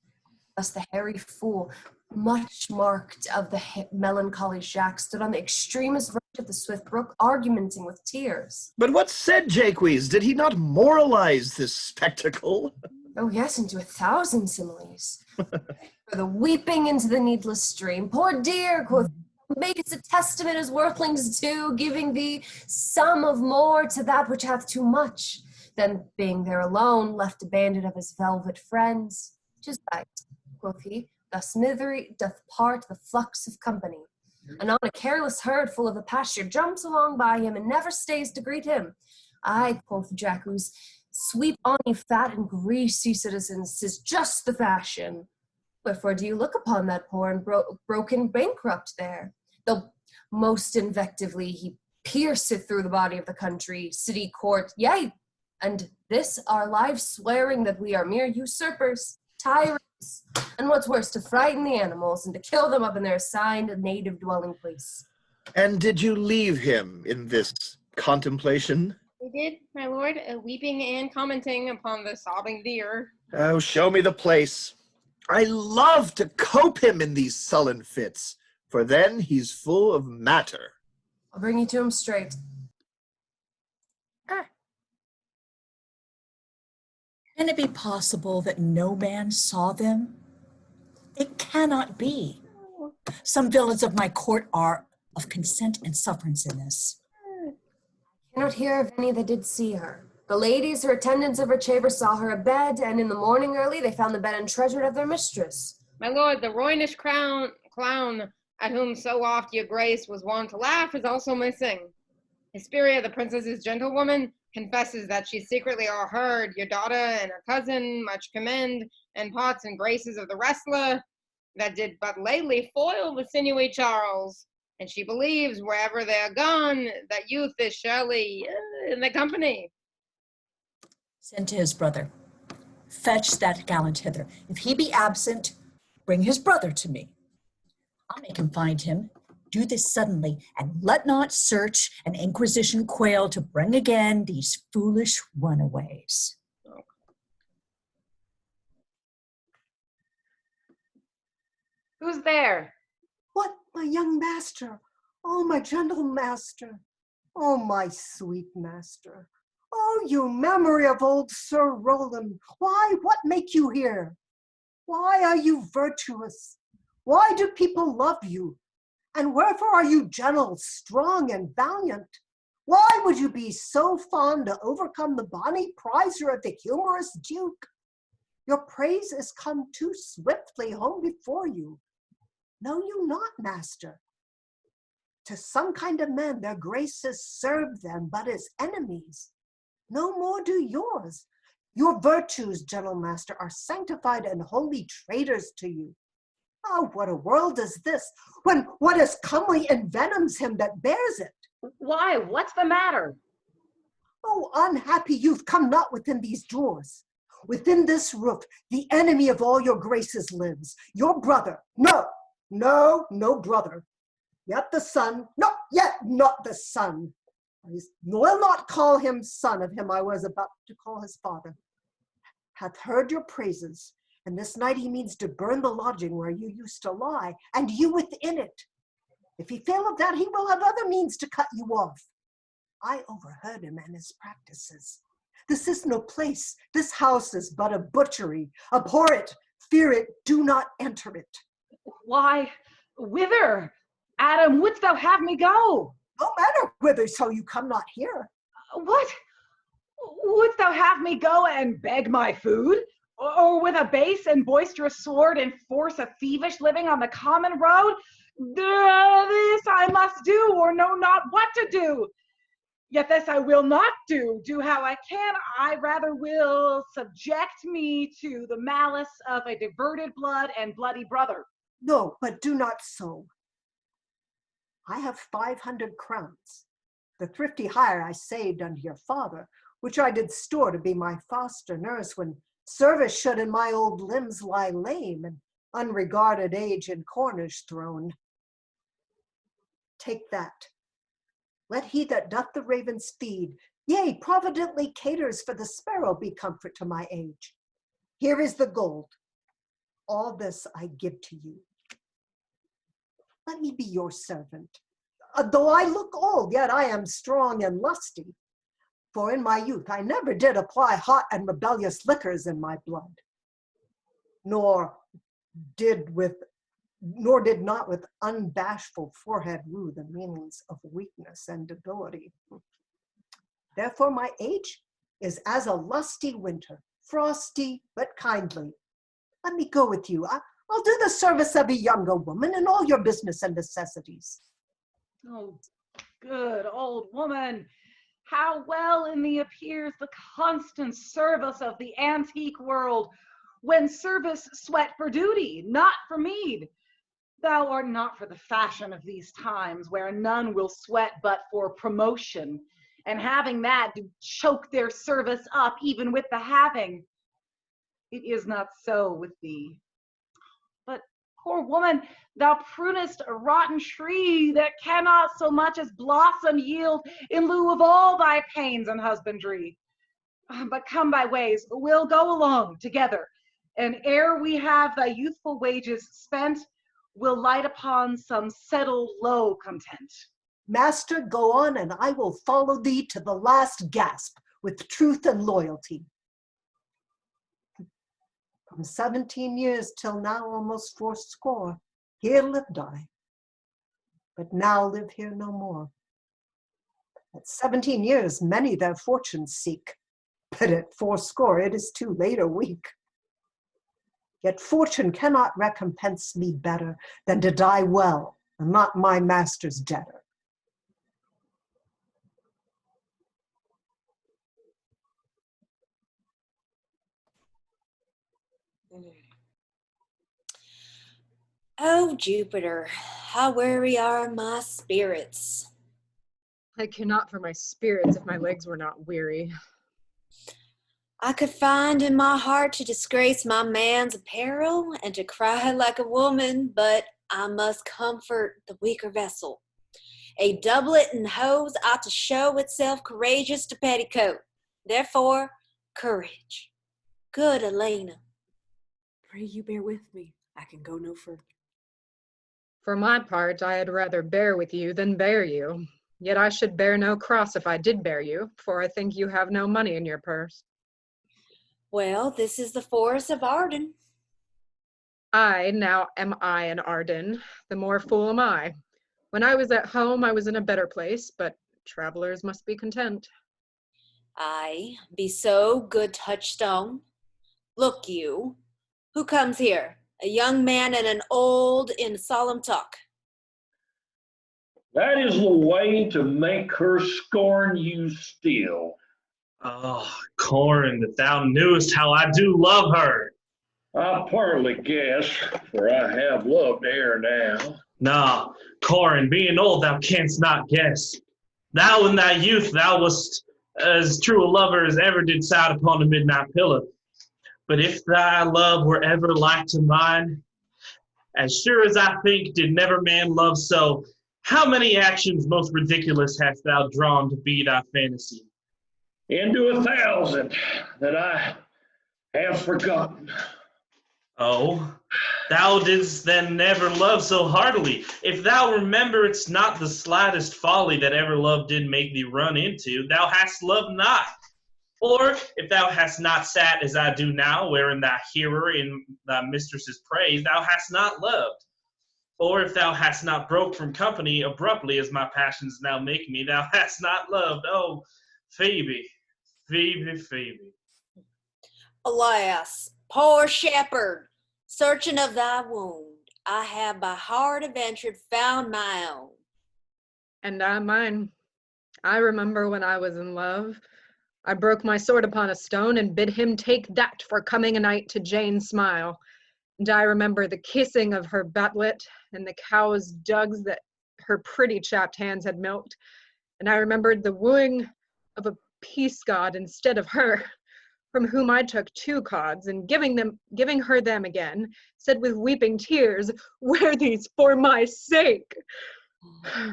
[SPEAKER 7] Thus the hairy fool, much marked of the melancholy Jacques, stood on the extremest verge of the swift brook, argumenting with tears.
[SPEAKER 5] But what said Jacques? Did he not moralize this spectacle?
[SPEAKER 7] Oh yes, into 1,000 similes. For the weeping into the needless stream. Poor dear, quoth, makest a testament as worthlings do, giving thee some of more to that which hath too much, than being there alone, left abandoned of his velvet friends. 'Tis right, quoth he, thus misery doth part the flux of company. And on a careless herd full of the pasture jumps along by him and never stays to greet him. Ay, quoth Jacques, sweep on, ye fat and greasy citizens, 'tis just the fashion. Wherefore do you look upon that poor and broken bankrupt there? Though most invectively he pierceth through the body of the country, city, court, yea, and this our lives swearing that we are mere usurpers, tyrants, and what's worse, to frighten the animals and to kill them up in their assigned native dwelling place.
[SPEAKER 5] And did you leave him in this contemplation?
[SPEAKER 3] We did, my lord, weeping and commenting upon the sobbing deer.
[SPEAKER 5] Oh, show me the place. I love to cope him in these sullen fits, for then he's full of matter.
[SPEAKER 7] I'll bring you to him straight.
[SPEAKER 22] Can it be possible that no man saw them? It cannot be. Some villains of my court are of consent and sufferance in this.
[SPEAKER 7] I cannot hear of any that did see her. The ladies, her attendants of her chamber, saw her abed, and in the morning early they found the bed untreasured of their mistress.
[SPEAKER 3] My lord, the roynish clown at whom so oft your grace was wont to laugh is also missing. Hesperia, the princess's gentlewoman, confesses that she secretly o'erheard your daughter and her cousin much commend and parts and graces of the wrestler that did but lately foil the sinewy Charles. And she believes wherever they are gone, that youth is surely in the company.
[SPEAKER 22] Send to his brother. Fetch that gallant hither. If he be absent, bring his brother to me. I'll make him find him. Do this suddenly, and let not search and inquisition quail to bring again these foolish runaways.
[SPEAKER 16] Who's there?
[SPEAKER 2] What, my young master? Oh, my gentle master. Oh, my sweet master. Oh, you memory of old Sir Roland. Why, what make you here? Why are you virtuous? Why do people love you? And wherefore are you gentle, strong, and valiant? Why would you be so fond to overcome the bonny prizer of the humorous duke? Your praise is come too swiftly home before you. Know you not, master? To some kind of men their graces serve them but as enemies. No more do yours. Your virtues, gentle master, are sanctified and holy traitors to you. Oh, what a world is this, when what is comely envenoms him that bears it.
[SPEAKER 16] Why, what's the matter?
[SPEAKER 2] Oh, unhappy youth, come not within these doors. Within this roof, the enemy of all your graces lives, your brother. No brother. Yet the son, no, yet not the son. I will not call him son of him I was about to call his father. Hath heard your praises, and this night he means to burn the lodging where you used to lie, and you within it. If he fail of that, he will have other means to cut you off. I overheard him and his practices. This is no place. This house is but a butchery. Abhor it, fear it, do not enter it.
[SPEAKER 16] Why, whither, Adam, wouldst thou have me go?
[SPEAKER 2] No matter whither, so you come not here.
[SPEAKER 16] What? Wouldst thou have me go and beg my food? Or with a base and boisterous sword enforce a thievish living on the common road? This I must do, or know not what to do. Yet this I will not do how I can. I rather will subject me to the malice of a diverted blood and bloody brother.
[SPEAKER 2] No, but do not so. I have 500 crowns, the thrifty hire I saved unto your father, which I did store to be my foster nurse when service should in my old limbs lie lame and unregarded age in corners thrown. Take that. Let he that doth the ravens feed, yea, providently caters for the sparrow, be comfort to my age. Here is the gold. All this I give to you. Let me be your servant. Though I look old, yet I am strong and lusty. For in my youth I never did apply hot and rebellious liquors in my blood, nor did not with unbashful forehead woo the meanings of weakness and debility. Therefore my age is as a lusty winter, frosty but kindly. Let me go with you. I'll do the service of a younger woman in all your business and necessities.
[SPEAKER 16] Oh, good old woman. How well in thee appears the constant service of the antique world, when service sweat for duty, not for meed. Thou art not for the fashion of these times, where none will sweat but for promotion, and having that do choke their service up even with the having. It is not so with thee. But, poor woman, thou prunest a rotten tree that cannot so much as blossom yield in lieu of all thy pains and husbandry. But come by ways, we'll go along together, and ere we have thy youthful wages spent, we'll light upon some settled low content.
[SPEAKER 2] Master, go on, and I will follow thee to the last gasp with truth and loyalty. From 17 years till now almost 80, here lived I, but now live here no more. At 17 years many their fortunes seek, but at 80 it is too late a week. Yet fortune cannot recompense me better than to die well and not my master's debtor.
[SPEAKER 6] Oh, Jupiter, how weary are my spirits.
[SPEAKER 10] I cannot for my spirits if my legs were not weary.
[SPEAKER 6] I could find in my heart to disgrace my man's apparel and to cry like a woman, but I must comfort the weaker vessel. A doublet and hose ought to show itself courageous to petticoat. Therefore, courage. Good Elena.
[SPEAKER 1] Pray you bear with me. I can go no further.
[SPEAKER 10] For my part, I had rather bear with you than bear you. Yet I should bear no cross if I did bear you, for I think you have no money in your purse.
[SPEAKER 6] Well, this is the forest of Arden.
[SPEAKER 10] Now am I an Arden, the more fool am I. When I was at home, I was in a better place, but travelers must be content.
[SPEAKER 6] Aye, be so, good touchstone. Look you, who comes here? A young man and an old in solemn talk.
[SPEAKER 9] That is the way to make her scorn you still.
[SPEAKER 20] Oh, Corin, that thou knewest how I do love her.
[SPEAKER 9] I partly guess, for I have loved ere now.
[SPEAKER 20] Nah, Corin, being old, thou canst not guess. Thou in thy youth, thou wast as true a lover as ever did sat upon a midnight pillow. But if thy love were ever like to mine, as sure as I think did never man love so, how many actions most ridiculous hast thou drawn to be thy fantasy?
[SPEAKER 9] Into 1,000 that I have forgotten.
[SPEAKER 20] Oh, thou didst then never love so heartily. If thou remember it's not the slightest folly that ever love did make thee run into, thou hast loved not. Or if thou hast not sat as I do now, wherein thou hearer in thy mistress's praise, thou hast not loved. Or if thou hast not broke from company abruptly, as my passions now make me, thou hast not loved. Oh, Phoebe, Phoebe, Phoebe.
[SPEAKER 6] Alas, poor shepherd, searching of thy wound, I have by hard adventure found my own.
[SPEAKER 10] And I mine. I remember when I was in love. I broke my sword upon a stone and bid him take that for coming a night to Jane's smile. And I remember the kissing of her batlet and the cow's dugs that her pretty chapped hands had milked. And I remembered the wooing of a peace god instead of her, from whom I took 2 cods, and giving her them again, said with weeping tears, "Wear these for my sake."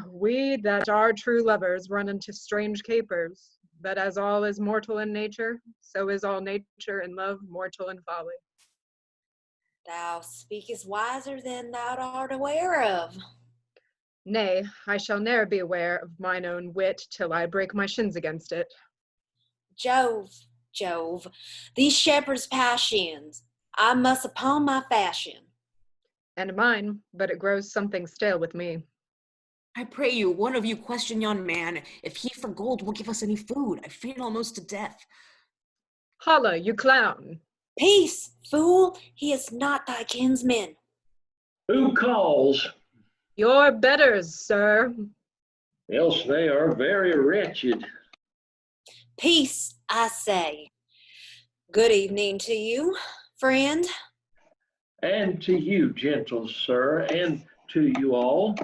[SPEAKER 10] We that are true lovers run into strange capers, but as all is mortal in nature, so is all nature and love mortal in folly.
[SPEAKER 6] Thou speakest wiser than thou art aware of.
[SPEAKER 10] Nay, I shall ne'er be aware of mine own wit till I break my shins against it.
[SPEAKER 6] Jove, Jove, these shepherds' passions, I must upon my fashion.
[SPEAKER 10] And mine, but it grows something stale with me.
[SPEAKER 1] I pray you, one of you question yon man, if he for gold will give us any food. I faint almost to death.
[SPEAKER 10] Holla, you clown!
[SPEAKER 6] Peace, fool, he is not thy kinsman.
[SPEAKER 9] Who calls?
[SPEAKER 10] Your betters, sir.
[SPEAKER 9] Else they are very wretched.
[SPEAKER 6] Peace, I say. Good evening to you, friend.
[SPEAKER 9] And to you, gentle sir, and to you all.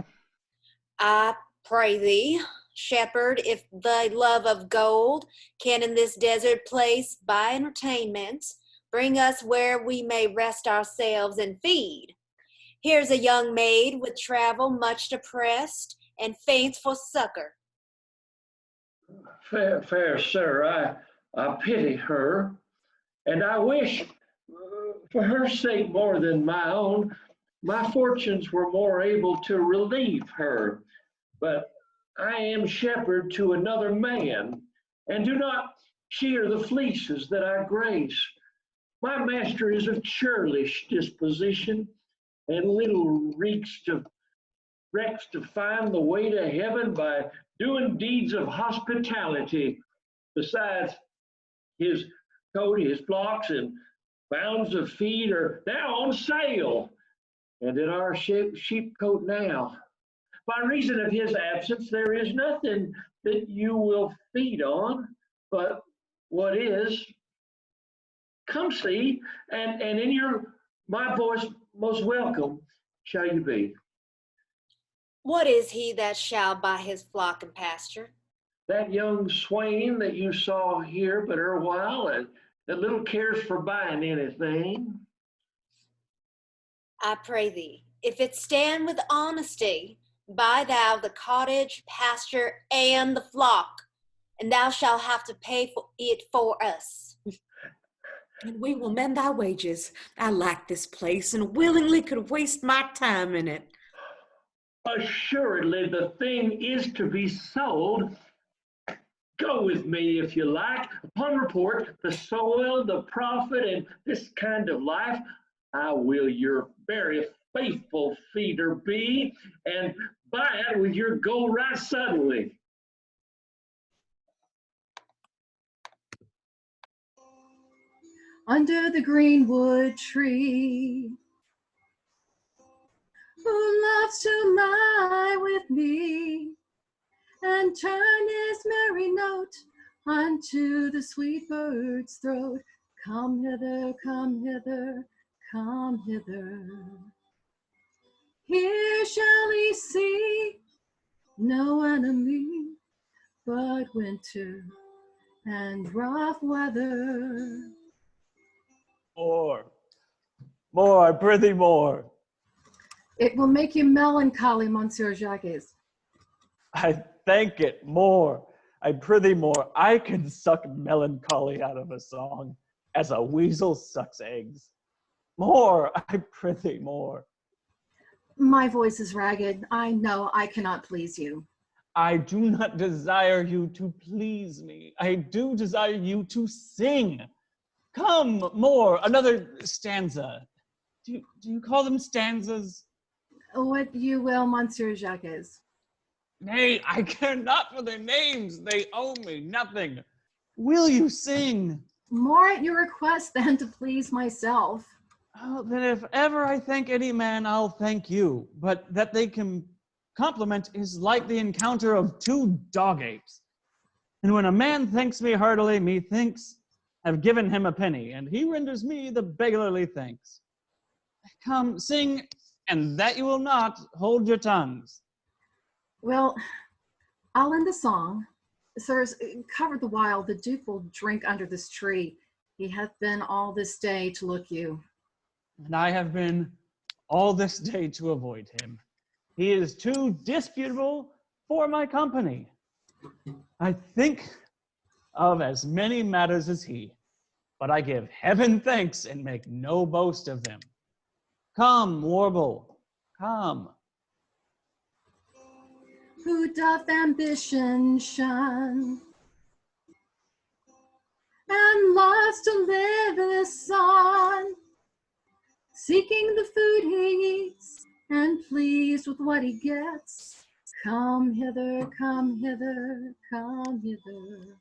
[SPEAKER 6] I pray thee, shepherd, if thy love of gold can in this desert place by entertainments bring us where we may rest ourselves and feed. Here's a young maid with travel much depressed and faints for succor.
[SPEAKER 9] Fair sir, I pity her, and I wish, for her sake more than my own, my fortunes were more able to relieve her. But I am shepherd to another man, and do not shear the fleeces that I grace. My master is of churlish disposition, and little recks to find the way to heaven by doing deeds of hospitality. Besides, his coat, his flocks, and bounds of feed are now on sale, and in our sheepcote now. By reason of his absence, there is nothing that you will feed on, but what is. Come see, and in my voice most welcome shall you be.
[SPEAKER 6] What is he that shall buy his flock and pasture?
[SPEAKER 9] That young swain that you saw here but erewhile, that little cares for buying anything.
[SPEAKER 6] I pray thee, if it stand with honesty, buy thou the cottage, pasture, and the flock, and thou shalt have to pay for it for us.
[SPEAKER 1] And we will mend thy wages. I like this place, and willingly could waste my time in it.
[SPEAKER 9] Assuredly, the thing is to be sold. Go with me if you like. Upon report, the soil, the profit, and this kind of life, I will your very faithful feeder be, and buy it with your gold right suddenly.
[SPEAKER 13] Under the greenwood tree, who loves to lie with me and turn his merry note unto the sweet bird's throat. Come hither, come hither, come hither. Here shall he see no enemy but winter and rough weather.
[SPEAKER 12] More, I prithee more.
[SPEAKER 13] It will make you melancholy, Monsieur Jacques.
[SPEAKER 12] I thank it more. I prithee more. I can suck melancholy out of a song as a weasel sucks eggs. More, I prithee, more.
[SPEAKER 13] My voice is ragged. I know I cannot please you.
[SPEAKER 12] I do not desire you to please me. I do desire you to sing. Come, more, another stanza. Do you call them stanzas?
[SPEAKER 13] What you will, Monsieur Jacques.
[SPEAKER 12] Nay, I care not for their names. They owe me nothing. Will you sing?
[SPEAKER 13] More at your request than to please myself.
[SPEAKER 12] Oh, then if ever I thank any man, I'll thank you. But that they can compliment is like the encounter of two dog apes. And when a man thanks me heartily, methinks I've given him a penny, and he renders me the beggarly thanks. Come, sing, and that you will not hold your tongues.
[SPEAKER 13] Well, I'll end the song. Sirs, cover the while the Duke will drink under this tree. He hath been all this day to look you.
[SPEAKER 12] And I have been all this day to avoid him. He is too disputable for my company. I think of as many matters as he, but I give heaven thanks and make no boast of them. Come, warble, come.
[SPEAKER 13] Who doth ambition shun and loves to live in the sun, seeking the food he eats and pleased with what he gets. Come hither, come hither, come hither.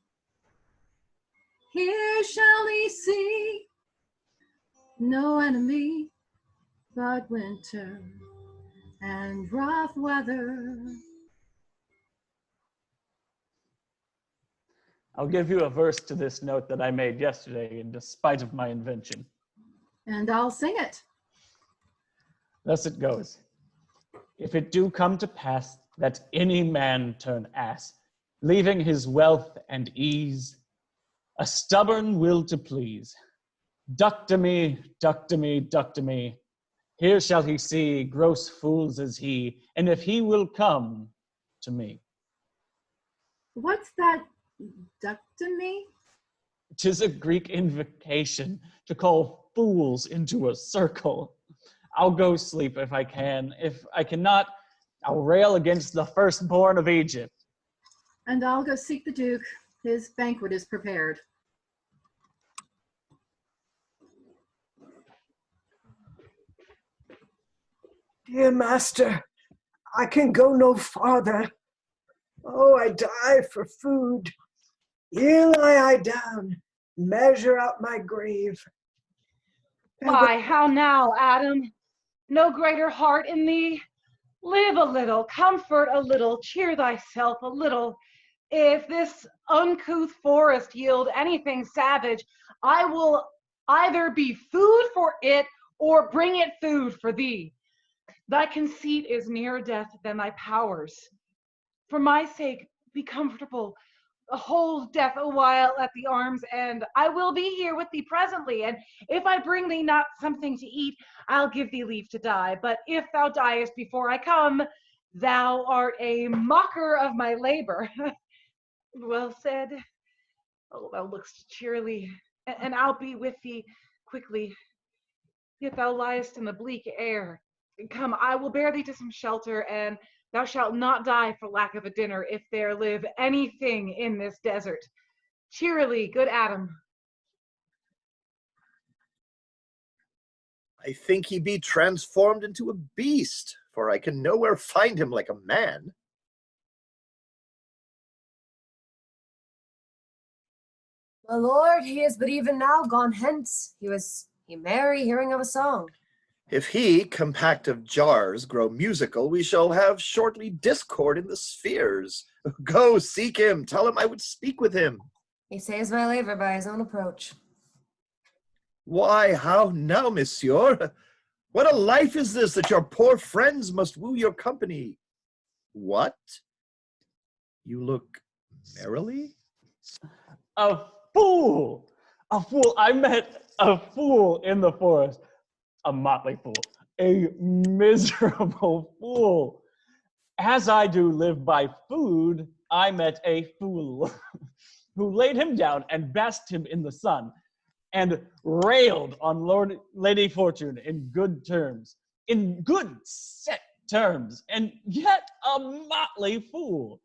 [SPEAKER 13] Here shall he see no enemy but winter and rough weather.
[SPEAKER 12] I'll give you a verse to this note that I made yesterday in despite of my invention.
[SPEAKER 13] And I'll sing it.
[SPEAKER 12] Thus it goes. If it do come to pass that any man turn ass, leaving his wealth and ease, a stubborn will to please, duck to me, duck to me, duck to me. Here shall he see gross fools as he, and if he will come to me.
[SPEAKER 13] What's that ductomy?
[SPEAKER 12] 'Tis a Greek invocation to call fools into a circle. I'll go sleep if I can. If I cannot, I'll rail against the firstborn of Egypt.
[SPEAKER 13] And I'll go seek the Duke. His banquet is prepared.
[SPEAKER 2] Dear master, I can go no farther. Oh, I die for food. Here lie I down, measure out my grave.
[SPEAKER 16] Why, how now, Adam? No greater heart in thee? Live a little, comfort a little, cheer thyself a little. If this uncouth forest yield anything savage, I will either be food for it or bring it food for thee. Thy conceit is nearer death than thy powers. For my sake, be comfortable. Hold death a while at the arm's end. I will be here with thee presently, and if I bring thee not something to eat, I'll give thee leave to die. But if thou diest before I come, thou art a mocker of my labor. Well said. Oh, thou look'st cheerly, and I'll be with thee quickly. Yet thou liest in the bleak air. Come, I will bear thee to some shelter, and thou shalt not die for lack of a dinner if there live anything in this desert. Cheerily, good Adam.
[SPEAKER 5] I think he be transformed into a beast, for I can nowhere find him like a man.
[SPEAKER 7] My lord, he is but even now gone hence. He merry hearing of a song.
[SPEAKER 5] If he, compact of jars, grow musical, we shall have shortly discord in the spheres. Go, seek him, tell him I would speak with him.
[SPEAKER 7] He saves my labor by his own approach.
[SPEAKER 5] Why, how now, monsieur? What a life is this that your poor friends must woo your company? What? You look merrily?
[SPEAKER 12] A fool! A fool! I met a fool in the forest. A motley fool. A miserable fool. As I do live by food, I met a fool who laid him down and basked him in the sun. and railed on Lady Fortune in good terms, in good set terms, and yet a motley fool.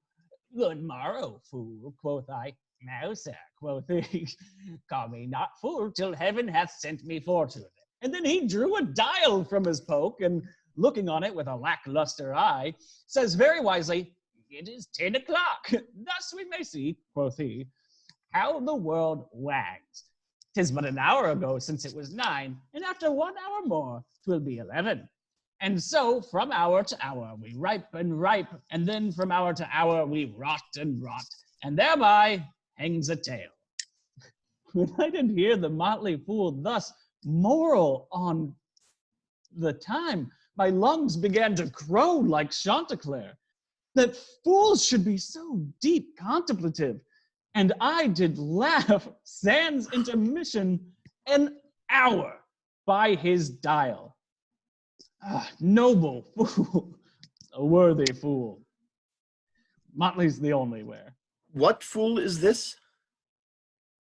[SPEAKER 12] Good morrow, fool, quoth I. No, sir, quoth he, call me not fool till heaven hath sent me fortune. And then he drew a dial from his poke, and looking on it with a lackluster eye, says very wisely, it is 10 o'clock. Thus we may see, quoth he, how the world wags. 'Tis but an hour ago since it was 9, and after 1 hour more 'twill be 11. And so from hour to hour we ripe and ripe, and then from hour to hour we rot and rot, and thereby hangs a tale. When I did hear the motley fool thus moral on the time, my lungs began to crow like Chanticleer, that fools should be so deep contemplative, and I did laugh sans intermission an hour by his dial. Ah, noble fool, a worthy fool. Motley's the only wear.
[SPEAKER 5] What fool is this?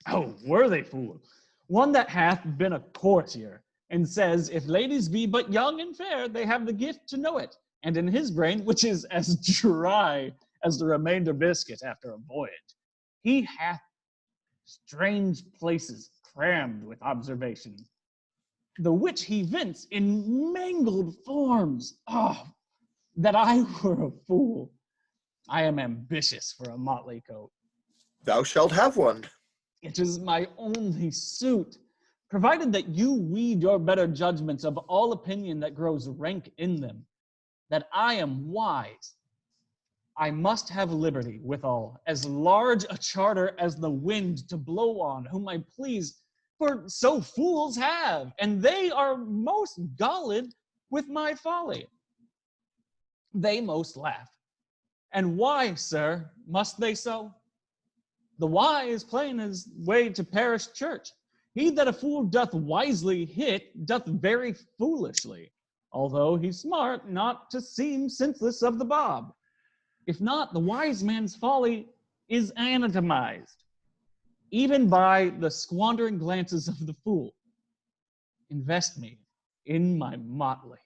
[SPEAKER 12] Oh, worthy fool, one that hath been a courtier, and says, if ladies be but young and fair, they have the gift to know it, and in his brain, which is as dry as the remainder biscuit after a voyage, he hath strange places crammed with observation, the which he vents in mangled forms. Oh, that I were a fool. I am ambitious for a motley coat.
[SPEAKER 5] Thou shalt have one.
[SPEAKER 12] It is my only suit, provided that you weed your better judgments of all opinion that grows rank in them, that I am wise. I must have liberty withal, as large a charter as the wind to blow on whom I please, for so fools have, and they are most gulled with my folly. They most laugh. And why, sir, must they so? The why is plain as way to parish church. He that a fool doth wisely hit, doth very foolishly, although he's smart not to seem senseless of the bob. If not, the wise man's folly is anatomized, even by the squandering glances of the fool. Invest me in my motley.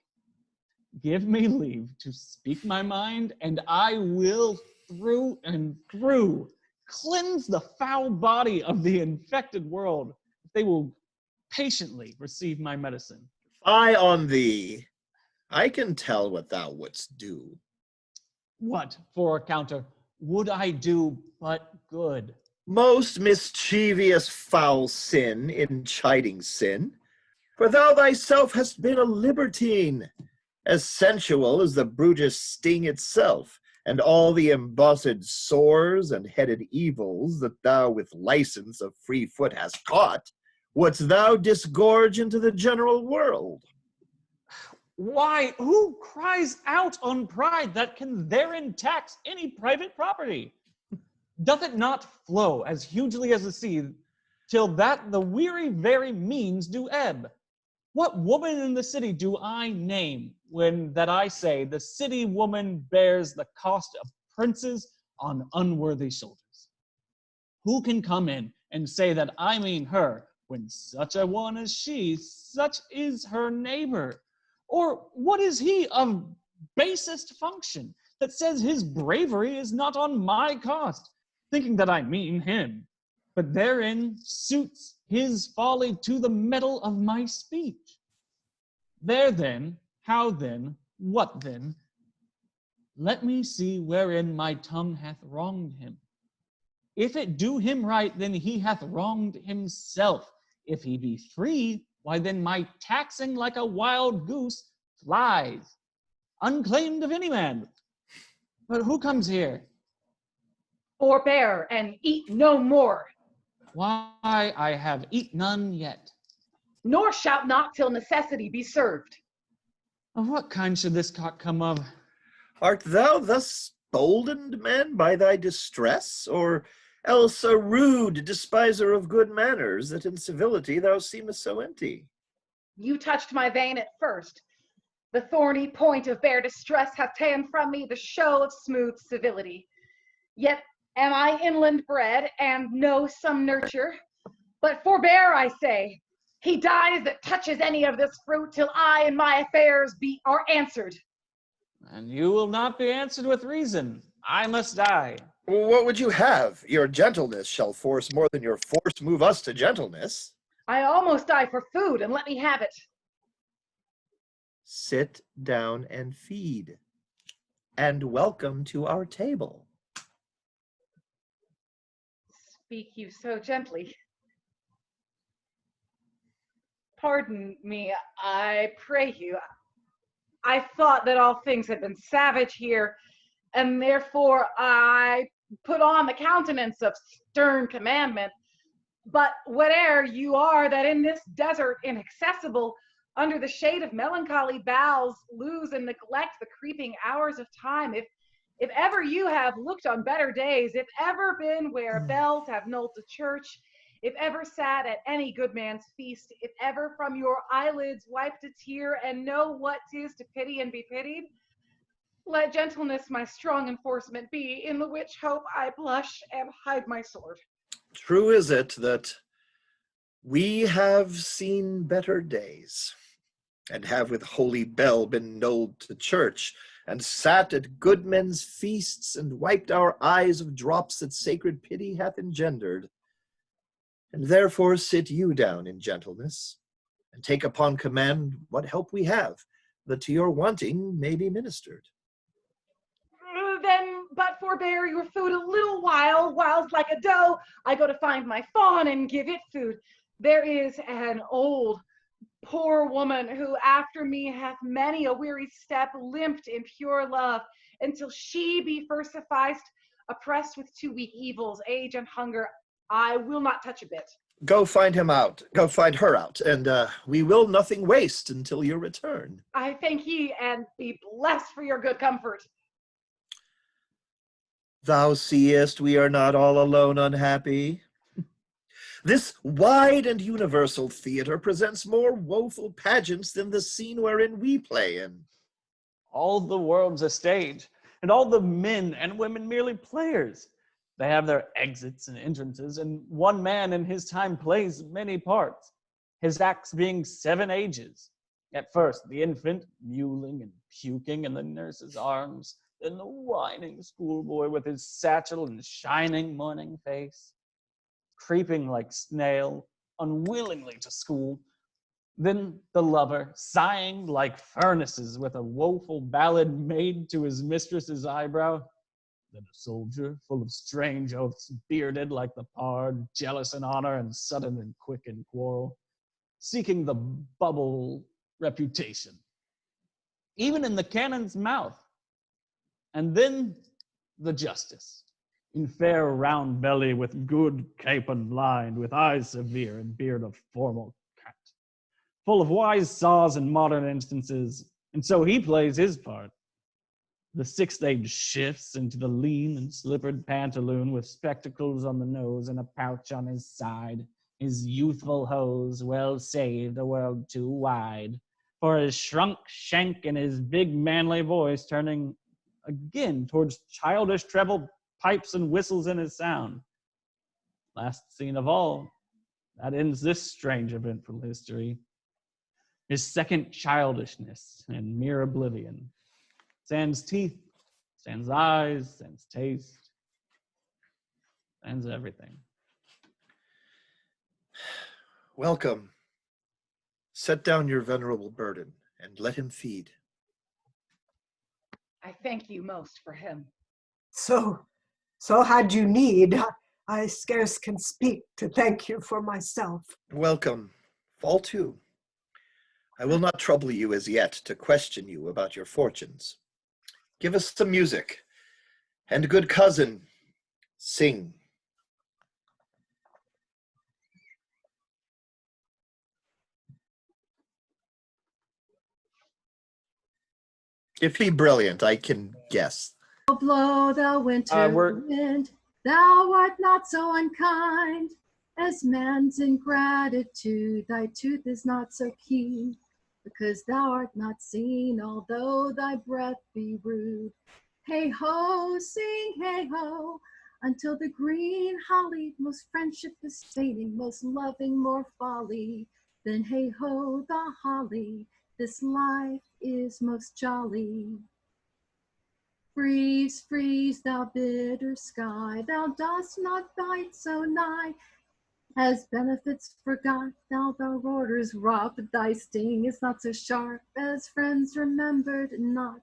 [SPEAKER 12] Give me leave to speak my mind, and I will through and through cleanse the foul body of the infected world, if they will patiently receive my medicine.
[SPEAKER 5] Fie on thee. I can tell what thou wouldst do.
[SPEAKER 12] What, for a counter, would I do but good?
[SPEAKER 5] Most mischievous foul sin in chiding sin, for thou thyself hast been a libertine, as sensual as the brutish sting itself, and all the embossed sores and headed evils that thou with license of free foot hast caught, wouldst thou disgorge into the general world.
[SPEAKER 12] Why, who cries out on pride that can therein tax any private property? Doth it not flow as hugely as the sea, till that the weary very means do ebb? What woman in the city do I name, when that I say the city woman bears the cost of princes on unworthy shoulders? Who can come in and say that I mean her, when such a one as she, such is her neighbor? Or what is he of basest function, that says his bravery is not on my cost, thinking that I mean him, but therein suits his folly to the metal of my speech? There then, how then, what then? Let me see wherein my tongue hath wronged him. If it do him right, then he hath wronged himself. If he be free, why then my taxing like a wild goose flies, unclaimed of any man. But who comes here?
[SPEAKER 16] Forbear and eat no more.
[SPEAKER 12] Why, I have eat none yet.
[SPEAKER 16] Nor shalt not till necessity be served.
[SPEAKER 12] Of what kind should this cock come of?
[SPEAKER 5] Art thou thus boldened, man, by thy distress, or else a rude despiser of good manners, that in civility thou seemest so empty?
[SPEAKER 16] You touched my vein at first. The thorny point of bare distress hath ta'en from me the show of smooth civility. Yet am I inland bred, and know some nurture. But forbear, I say. He dies that touches any of this fruit till I and my affairs are answered.
[SPEAKER 12] And you will not be answered with reason. I must die.
[SPEAKER 5] What would you have? Your gentleness shall force more than your force move us to gentleness.
[SPEAKER 16] I almost die for food, and let me have it.
[SPEAKER 5] Sit down and feed, and welcome to our table.
[SPEAKER 16] Speak you so gently. Pardon me, I pray you. I thought that all things had been savage here, and therefore I put on the countenance of stern commandment. But whate'er you are that in this desert inaccessible, under the shade of melancholy boughs, lose and neglect the creeping hours of time, if ever you have looked on better days, if ever been where bells have knolled to church, if ever sat at any good man's feast, if ever from your eyelids wiped a tear and know what 'tis to pity and be pitied, let gentleness my strong enforcement be, in the which hope I blush and hide my sword.
[SPEAKER 5] True is it that we have seen better days, and have with holy bell been knolled to church, and sat at good men's feasts, and wiped our eyes of drops that sacred pity hath engendered. And therefore sit you down in gentleness, and take upon command what help we have, that to your wanting may be ministered.
[SPEAKER 16] Then but forbear your food a little while, whilst like a doe I go to find my fawn and give it food. There is an old poor woman who after me hath many a weary step limped in pure love, until she be first sufficed, oppressed with two weak evils, age and hunger. I will not touch a bit.
[SPEAKER 5] Go find him out, go find her out, and we will nothing waste until your return.
[SPEAKER 16] I thank ye, and be blessed for your good comfort.
[SPEAKER 5] Thou seest we are not all alone unhappy. This wide and universal theater presents more woeful pageants than the scene wherein we play in.
[SPEAKER 12] All the world's a stage, and all the men and women merely players. They have their exits and entrances, and one man in his time plays many parts, his acts being 7 ages. At first, the infant, mewling and puking in the nurse's arms, then the whining schoolboy with his satchel and shining morning face, creeping like snail, unwillingly to school, then the lover, sighing like furnaces with a woeful ballad made to his mistress's eyebrow, then a soldier full of strange oaths, bearded like the pard, jealous in honor and sudden and quick in quarrel, seeking the bubble reputation, even in the cannon's mouth. And then the justice, in fair round belly, with good capon lined, with eyes severe and beard of formal cut, full of wise saws and modern instances, and so he plays his part. The 6th age shifts into the lean and slippered pantaloon, with spectacles on the nose and a pouch on his side, his youthful hose well saved a world too wide, for his shrunk shank and his big manly voice turning again towards childish treble pipes and whistles in his sound. Last scene of all, that ends this strange eventful history. His second childishness and mere oblivion. Sans teeth, sans eyes, sans taste, sans everything.
[SPEAKER 5] Welcome. Set down your venerable burden, and let him feed.
[SPEAKER 16] I thank you most for him.
[SPEAKER 2] So had you need, I scarce can speak to thank you for myself.
[SPEAKER 5] Welcome. Fall to. I will not trouble you as yet to question you about your fortunes. Give us some music, and good cousin, sing. If he brilliant, I can guess.
[SPEAKER 13] Blow the winter wind, thou art not so unkind as man's ingratitude. Thy tooth is not so keen, because thou art not seen, although thy breath be rude. Hey ho, sing hey ho, until the green holly most friendship is feigning, most loving more folly. Then hey ho the holly, this life is most jolly. Freeze, freeze, thou bitter sky, thou dost not bite so nigh. As benefits forgot, thou roarers rot, but thy sting is not so sharp as friends remembered not.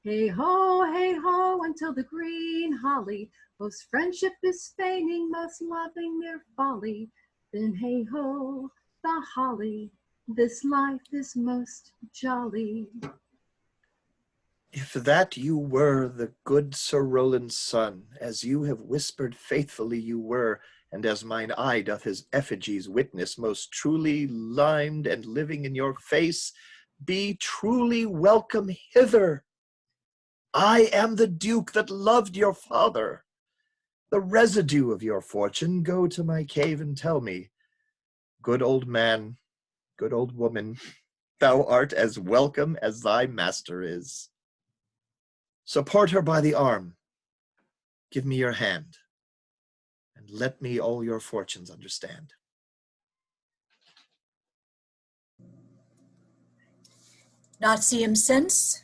[SPEAKER 13] Hey ho, until the green holly, most friendship is feigning, most loving mere folly. Then hey ho, the holly, this life is most jolly.
[SPEAKER 5] If that you were the good Sir Roland's son, as you have whispered faithfully you were, and as mine eye doth his effigies witness, most truly limed and living in your face, be truly welcome hither. I am the Duke that loved your father. The residue of your fortune go to my cave and tell me, good old man, good old woman, thou art as welcome as thy master is. Support her by the arm, give me your hand, and let me all your fortunes understand.
[SPEAKER 22] Not see him since?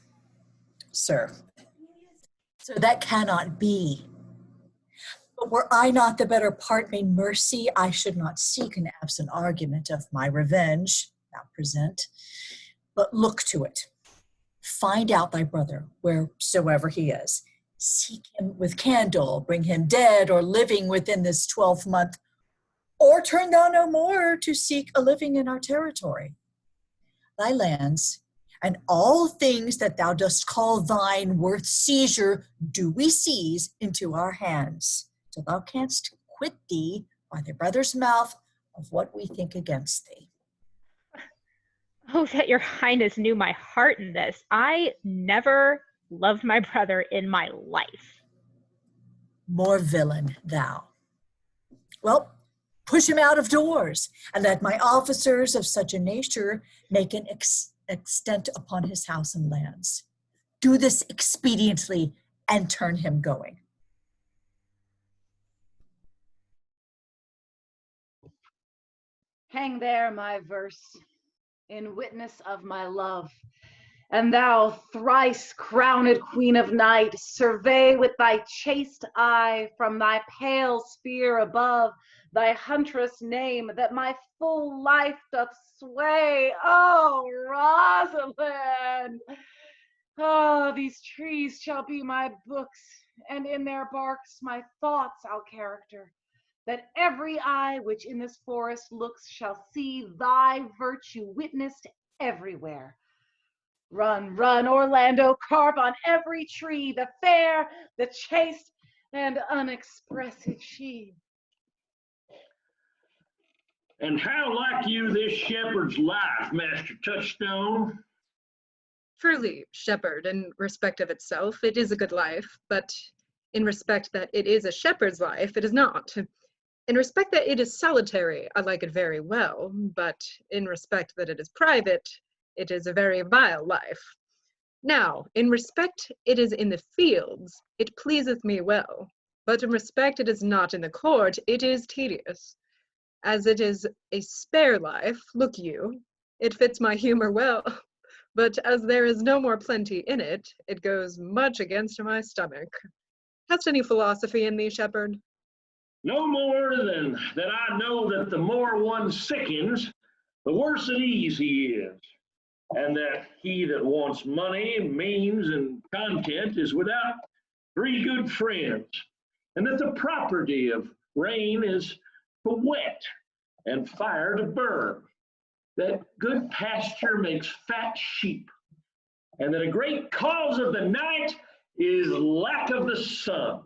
[SPEAKER 22] Sir, that cannot be. But were I not the better part made mercy, I should not seek an absent argument of my revenge, now present, but look to it. Find out thy brother, wheresoever he is. Seek him with candle, bring him dead or living within this 12th month, or turn thou no more to seek a living in our territory. Thy lands, and all things that thou dost call thine worth seizure, do we seize into our hands, till thou canst quit thee by thy brother's mouth of what we think against thee.
[SPEAKER 4] Oh, that your highness knew my heart in this. I never loved my brother in my life.
[SPEAKER 22] More villain thou. Well, push him out of doors, and let my officers of such a nature make an extent upon his house and lands. Do this expediently and turn him going.
[SPEAKER 16] Hang there my verse, in witness of my love. And thou, thrice crowned queen of night, survey with thy chaste eye from thy pale spear above thy huntress name that my full life doth sway. Oh, Rosalind! Oh, these trees shall be my books, and in their barks my thoughts I'll character, that every eye which in this forest looks shall see thy virtue witnessed everywhere. Run, run, Orlando, carve on every tree the fair, the chaste, and unexpressive she.
[SPEAKER 9] And how like you this shepherd's life, Master Touchstone?
[SPEAKER 10] Truly, shepherd, in respect of itself, it is a good life, but in respect that it is a shepherd's life, it is not. In respect that it is solitary, I like it very well, but in respect that it is private, it is a very vile life. Now, in respect it is in the fields, it pleaseth me well, but in respect it is not in the court, it is tedious. As it is a spare life, look you, it fits my humor well, but as there is no more plenty in it, it goes much against my stomach. Hast any philosophy in thee, shepherd?
[SPEAKER 9] No more than that I know that the more one sickens, the worse at ease he is, and that he that wants money, means, and content is without 3 good friends, and that the property of rain is to wet and fire to burn, that good pasture makes fat sheep, and that a great cause of the night is lack of the sun,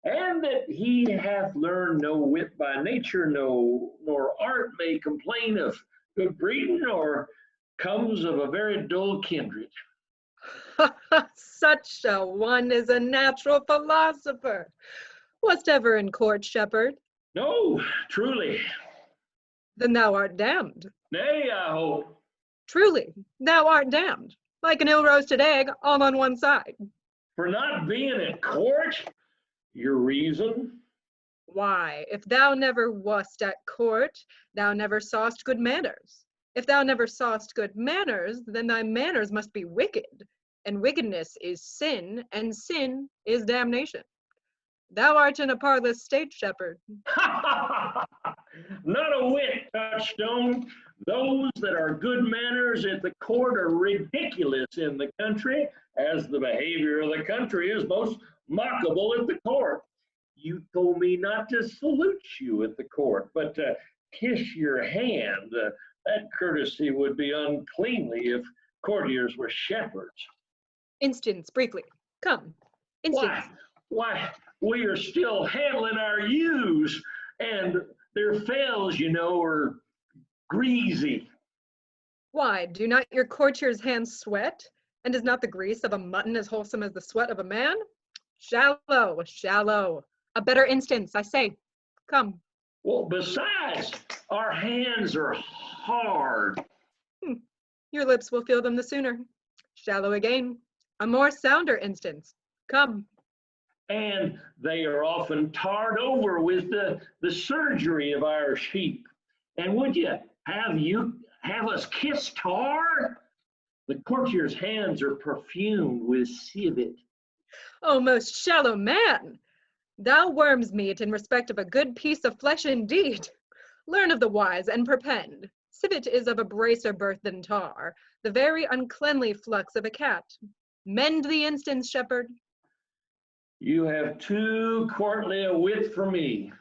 [SPEAKER 9] and that he hath learned no wit by nature, nor art may complain of good breeding, nor comes of a very dull kindred.
[SPEAKER 10] Such a one is a natural philosopher. Wast ever in court, shepherd?
[SPEAKER 9] No, truly.
[SPEAKER 10] Then thou art damned.
[SPEAKER 9] Nay, I hope.
[SPEAKER 10] Truly, thou art damned, like an ill-roasted egg, all on one side.
[SPEAKER 9] For not being at court? Your reason?
[SPEAKER 10] Why, if thou never wast at court, thou never sawest good manners. If thou never sawest good manners, then thy manners must be wicked, and wickedness is sin, and sin is damnation. Thou art in a parlous state, shepherd.
[SPEAKER 9] Not a whit, Touchstone. Those that are good manners at the court are ridiculous in the country, as the behavior of the country is most mockable at the court. You told me not to salute you at the court, but to kiss your hand. That courtesy would be uncleanly if courtiers were shepherds.
[SPEAKER 10] Instance, briefly. Come. Instance.
[SPEAKER 9] Why, we are still handling our ewes, and their fells, you know, are greasy.
[SPEAKER 10] Why, do not your courtiers' hands sweat? And is not the grease of a mutton as wholesome as the sweat of a man? Shallow, shallow. A better instance, I say. Come.
[SPEAKER 9] Well, besides, our hands are hard.
[SPEAKER 10] Your lips will feel them the sooner. Shallow again. A more sounder instance. Come.
[SPEAKER 9] And they are often tarred over with the surgery of our sheep. And would you have us kiss tar? The courtier's hands are perfumed with civet.
[SPEAKER 10] O most shallow man! Thou worms meat in respect of a good piece of flesh indeed. Learn of the wise and perpend. Civet is of a bracer birth than tar, the very uncleanly flux of a cat. Mend the instance, shepherd.
[SPEAKER 9] You have too courtly a wit for me.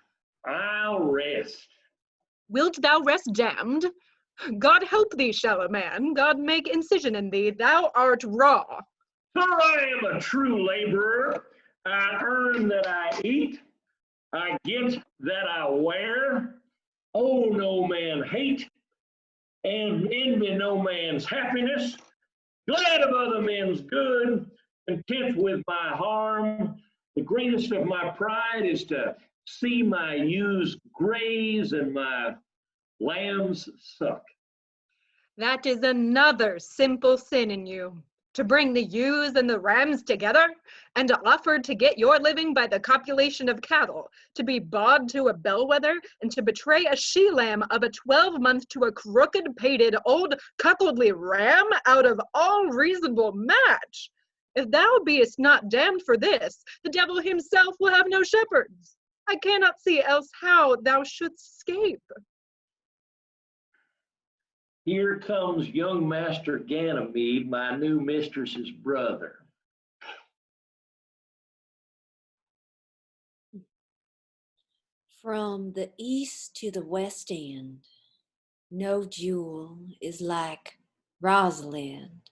[SPEAKER 9] I'll rest.
[SPEAKER 10] Wilt thou rest damned? God help thee, shallow man. God make incision in thee. Thou art raw.
[SPEAKER 9] For I am a true laborer. I earn that I eat. I get that I wear. Owe no man hate, and envy no man's happiness. Glad of other men's good, content with my harm. The greatest of my pride is to see my ewes graze and my lambs suck.
[SPEAKER 10] That is another simple sin in you. To bring the ewes and the rams together, and to offer to get your living by the copulation of cattle, to be bawd to a bellwether, and to betray a she-lamb of a 12-month to a crooked-pated old cuckoldly ram out of all reasonable match. If thou beest not damned for this, the devil himself will have no shepherds. I cannot see else how thou shouldst escape.
[SPEAKER 9] Here comes young Master Ganymede, my new mistress's brother.
[SPEAKER 6] From the east to the west end, no jewel is like Rosalind,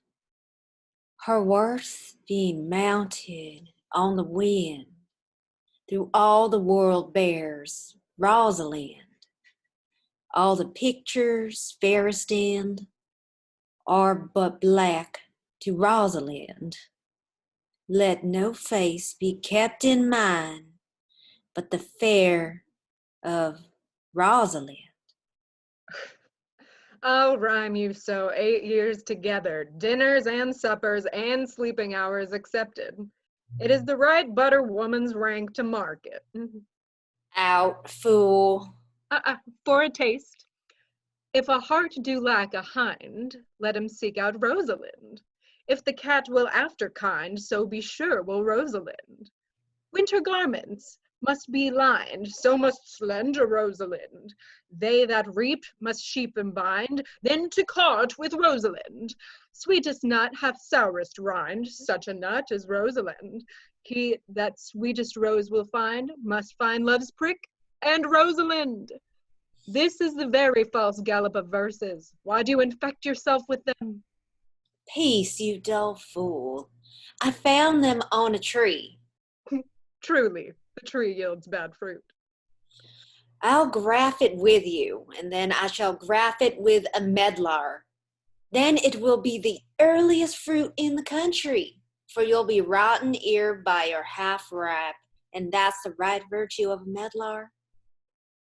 [SPEAKER 6] her worth being mounted on the wind. Through all the world bears Rosalind. All the pictures fairest end are but black to Rosalind. Let no face be kept in mind but the fair of Rosalind.
[SPEAKER 10] I'll rhyme you so 8 years together, dinners and suppers and sleeping hours accepted. It is the right butter woman's rank to mark it.
[SPEAKER 6] Out, fool.
[SPEAKER 10] For a taste. If a heart do lack a hind, let him seek out Rosalind. If the cat will after kind, so be sure will Rosalind. Winter garments must be lined, so must slender Rosalind. They that reap must sheep and bind, then to cart with Rosalind. Sweetest nut hath sourest rind, such a nut is Rosalind. He that sweetest rose will find, must find love's prick and Rosalind. This is the very false gallop of verses. Why do you infect yourself with them?
[SPEAKER 6] Peace, you dull fool. I found them on a tree.
[SPEAKER 10] Truly, the tree yields bad fruit.
[SPEAKER 6] I'll graft it with you, and then I shall graft it with a medlar. Then it will be the earliest fruit in the country, for you'll be rotten ear by your half ripe, and that's the right virtue of a medlar.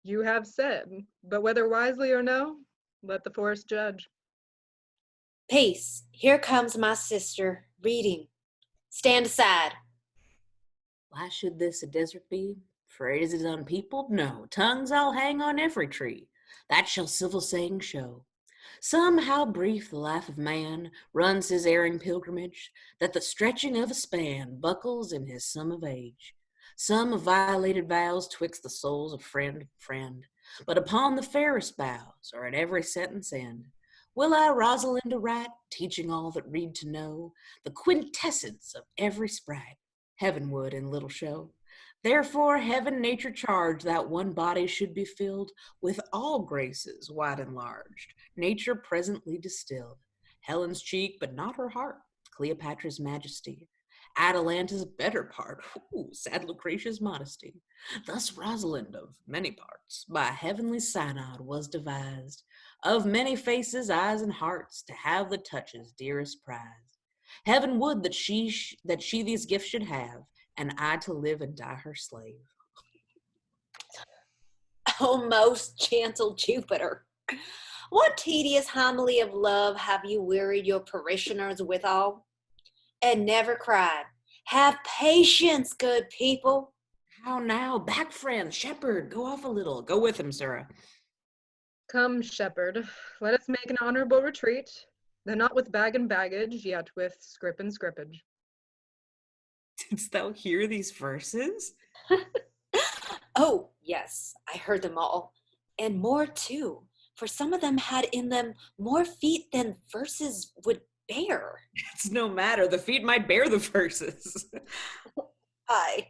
[SPEAKER 10] You have said, but whether wisely or no, let the forest judge.
[SPEAKER 6] Peace, here comes my sister, reading. Stand aside.
[SPEAKER 1] Why should this a desert be? For is it unpeopled? No. Tongues I'll hang on every tree. That shall civil saying show. Some how brief the life of man runs his erring pilgrimage, that the stretching of a span buckles in his sum of age. Some have violated vows twixt the souls of friend and friend, but upon the fairest boughs, or at every sentence end, will I Rosalinda write, teaching all that read to know, the quintessence of every sprite, heavenward in little show. Therefore, heaven nature charged that one body should be filled with all graces wide enlarged, nature presently distilled. Helen's cheek, but not her heart, Cleopatra's majesty, Atalanta's better part, ooh, sad Lucretia's modesty. Thus Rosalind of many parts, by heavenly synod was devised, of many faces, eyes, and hearts, to have the touches dearest prize. Heaven would that she these gifts should have, and I to live and die her slave.
[SPEAKER 6] O most gentle Jupiter, what tedious homily of love have you wearied your parishioners withal? And never cried, have patience, good people.
[SPEAKER 1] How now? Back, friend, shepherd, go off a little. Go with him, Sarah.
[SPEAKER 10] Come, shepherd, let us make an honorable retreat, though not with bag and baggage, yet with scrip and scrippage.
[SPEAKER 1] Didst thou hear these verses?
[SPEAKER 6] Oh, yes, I heard them all, and more too, for some of them had in them more feet than verses would bear.
[SPEAKER 1] It's no matter, the feet might bear the verses.
[SPEAKER 6] Aye,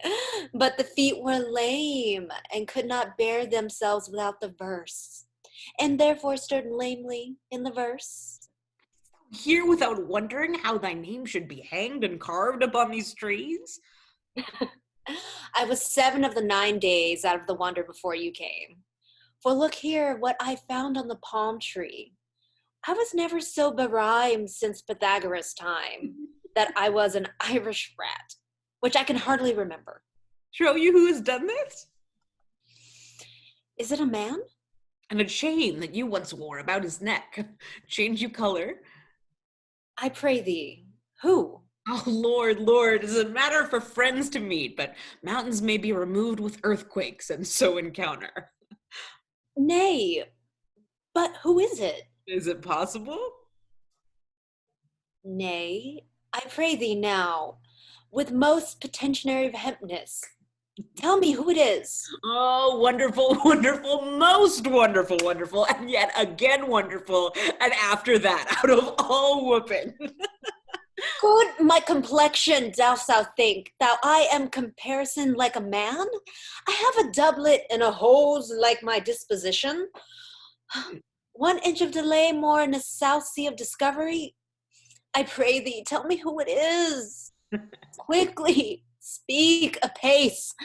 [SPEAKER 6] but the feet were lame and could not bear themselves without the verse, and therefore stood lamely in the verse.
[SPEAKER 1] Here without wondering how thy name should be hanged and carved upon these trees?
[SPEAKER 6] I was 7 of the 9 days out of the wonder before you came. For look here what I found on the palm tree. I was never so berhymed since Pythagoras' time that I was an Irish rat, which I can hardly remember.
[SPEAKER 1] Show you who has done this?
[SPEAKER 6] Is it a man?
[SPEAKER 1] And a chain that you once wore about his neck. Change you color?
[SPEAKER 6] I pray thee, who?
[SPEAKER 1] Oh, Lord, Lord, it is a matter for friends to meet, but mountains may be removed with earthquakes and so encounter.
[SPEAKER 6] Nay, but who is it?
[SPEAKER 1] Is it possible?
[SPEAKER 6] Nay, I pray thee now, with most petitionary vehemence, tell me who it is.
[SPEAKER 1] Oh, wonderful, wonderful, most wonderful, wonderful, and yet again wonderful, and after that, out of all whooping.
[SPEAKER 6] Good my complexion, dost thou think, thou I am comparison like a man? I have a doublet and a hose like my disposition. 1 inch of delay more in the South Sea of discovery. I pray thee, tell me who it is. Quickly, speak apace.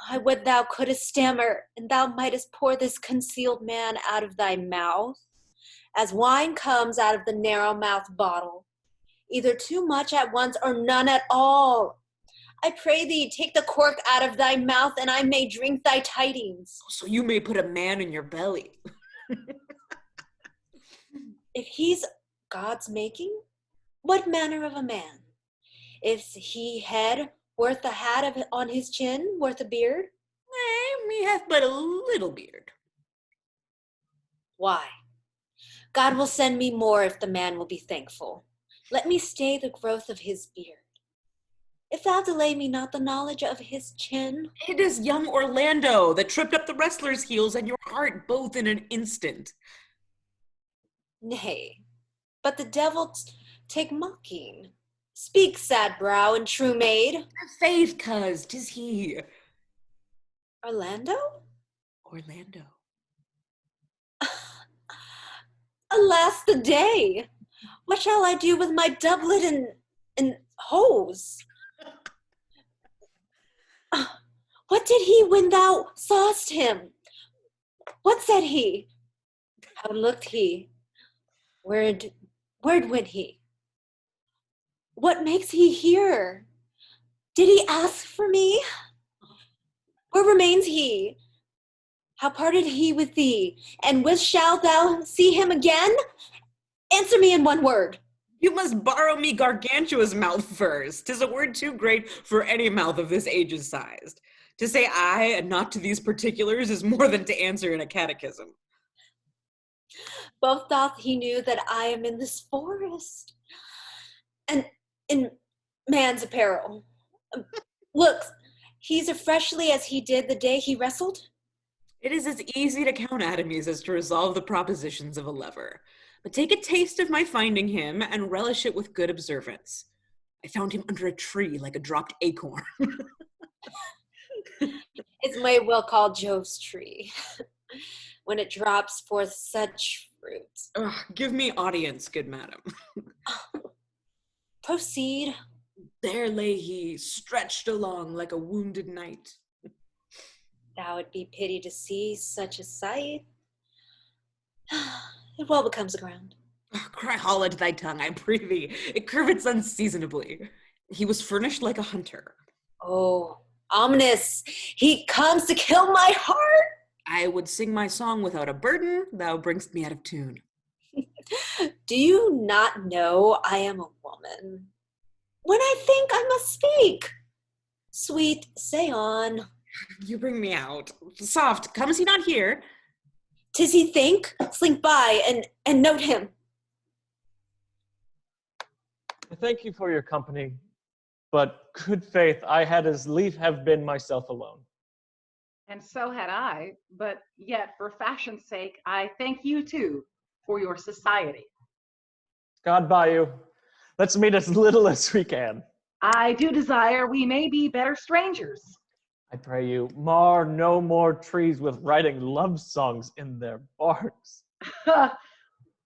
[SPEAKER 6] I would thou couldst stammer, and thou mightest pour this concealed man out of thy mouth, as wine comes out of the narrow-mouthed bottle, either too much at once or none at all. I pray thee, take the cork out of thy mouth, and I may drink thy tidings.
[SPEAKER 1] So you may put a man in your belly.
[SPEAKER 6] If he's God's making, what manner of a man? Is he head worth a hat on his chin, worth a beard?
[SPEAKER 1] He hath but a little beard.
[SPEAKER 6] Why? God will send me more if the man will be thankful. Let me stay the growth of his beard. If thou delay me not the knowledge of his chin.
[SPEAKER 1] It is young Orlando that tripped up the wrestler's heels and your heart both in an instant.
[SPEAKER 6] Nay, but the devil take mocking. Speak, sad brow and true maid.
[SPEAKER 1] Have faith, cuz, 'tis he.
[SPEAKER 6] Orlando?
[SPEAKER 1] Orlando.
[SPEAKER 6] Alas the day! What shall I do with my doublet and hose? What did he when thou sawest him? What said he? How looked he? Where'd went he? What makes he here? Did he ask for me? Where remains he? How parted he with thee? And when shalt thou see him again? Answer me in one word.
[SPEAKER 1] You must borrow me gargantua's mouth first. 'Tis a word too great for any mouth of this age's sized. To say I and not to these particulars is more than to answer in a catechism.
[SPEAKER 6] Both doth he knew that I am in this forest, and in man's apparel. Look, he's as freshly as he did the day he wrestled.
[SPEAKER 1] It is as easy to count atomies as to resolve the propositions of a lever. But take a taste of my finding him and relish it with good observance. I found him under a tree like a dropped acorn.
[SPEAKER 6] It's may well called Jove's tree, when it drops forth such fruit.
[SPEAKER 1] Give me audience, good madam.
[SPEAKER 6] Proceed.
[SPEAKER 1] There lay he, stretched along like a wounded knight.
[SPEAKER 6] Thou would be pity to see such a sight. It well becomes the ground.
[SPEAKER 1] Cry hollow to thy tongue, I prithee. It curvets unseasonably. He was furnished like a hunter.
[SPEAKER 6] Oh, ominous! He comes to kill my heart!
[SPEAKER 1] I would sing my song without a burden. Thou bringst me out of tune.
[SPEAKER 6] Do you not know I am a woman? When I think, I must speak. Sweet, say on.
[SPEAKER 1] You bring me out. Soft, comes he not here?
[SPEAKER 6] 'Tis he think, slink by and note him.
[SPEAKER 12] I thank you for your company, but good faith, I had as lief have been myself alone.
[SPEAKER 16] And so had I, but yet for fashion's sake, I thank you too for your society.
[SPEAKER 12] God by you. Let's meet as little as we can.
[SPEAKER 16] I do desire we may be better strangers.
[SPEAKER 12] I pray you, mar no more trees with writing love songs in their barks.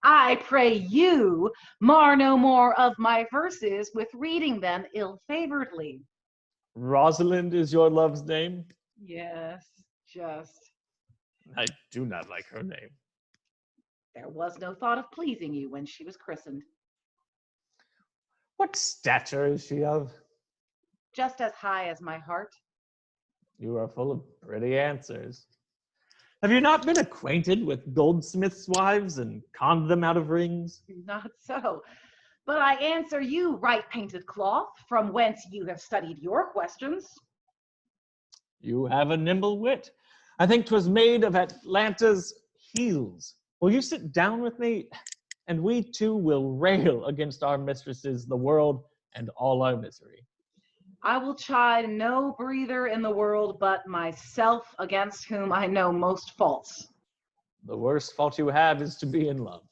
[SPEAKER 16] I pray you mar no more of my verses with reading them ill-favoredly.
[SPEAKER 12] Rosalind is your love's name?
[SPEAKER 16] Yes, just.
[SPEAKER 12] I do not like her name.
[SPEAKER 16] There was no thought of pleasing you when she was christened.
[SPEAKER 12] What stature is she of?
[SPEAKER 16] Just as high as my heart.
[SPEAKER 12] You are full of pretty answers. Have you not been acquainted with goldsmiths' wives and conned them out of rings?
[SPEAKER 16] Not so. But I answer you, right painted cloth, from whence you have studied your questions.
[SPEAKER 12] You have a nimble wit. I think 'twas made of Atlanta's heels. Will you sit down with me? And we too will rail against our mistresses, the world, and all our misery.
[SPEAKER 16] I will chide no breather in the world but myself, against whom I know most faults.
[SPEAKER 12] The worst fault you have is to be in love.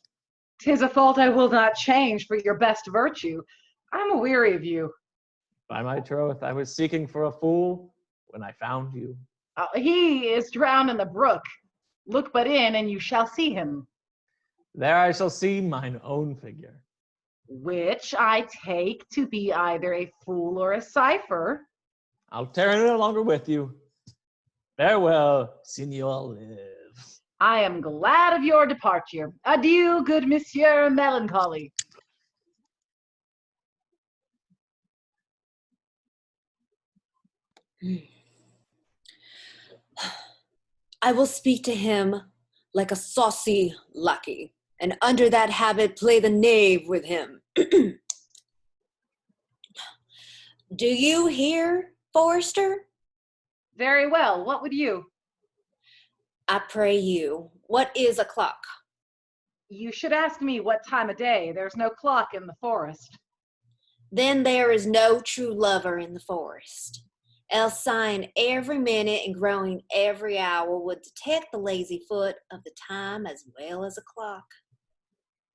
[SPEAKER 16] 'Tis a fault I will not change for your best virtue. I'm aweary of you.
[SPEAKER 12] By my troth, I was seeking for a fool when I found you.
[SPEAKER 16] He is drowned in the brook. Look but in, and you shall see him.
[SPEAKER 12] There I shall see mine own figure.
[SPEAKER 16] Which I take to be either a fool or a cipher.
[SPEAKER 12] I'll tarry no longer with you. Farewell, Signor Live.
[SPEAKER 16] I am glad of your departure. Adieu, good Monsieur Melancholy.
[SPEAKER 6] I will speak to him like a saucy lackey, and under that habit play the knave with him. Do you hear, Forester?
[SPEAKER 16] Very well. What would you?
[SPEAKER 6] I pray you, what is a clock?
[SPEAKER 16] You should ask me what time of day. There's no clock in the forest.
[SPEAKER 6] Then there is no true lover in the forest. Else sighing every minute and growing every hour would detect the lazy foot of the time as well as a clock.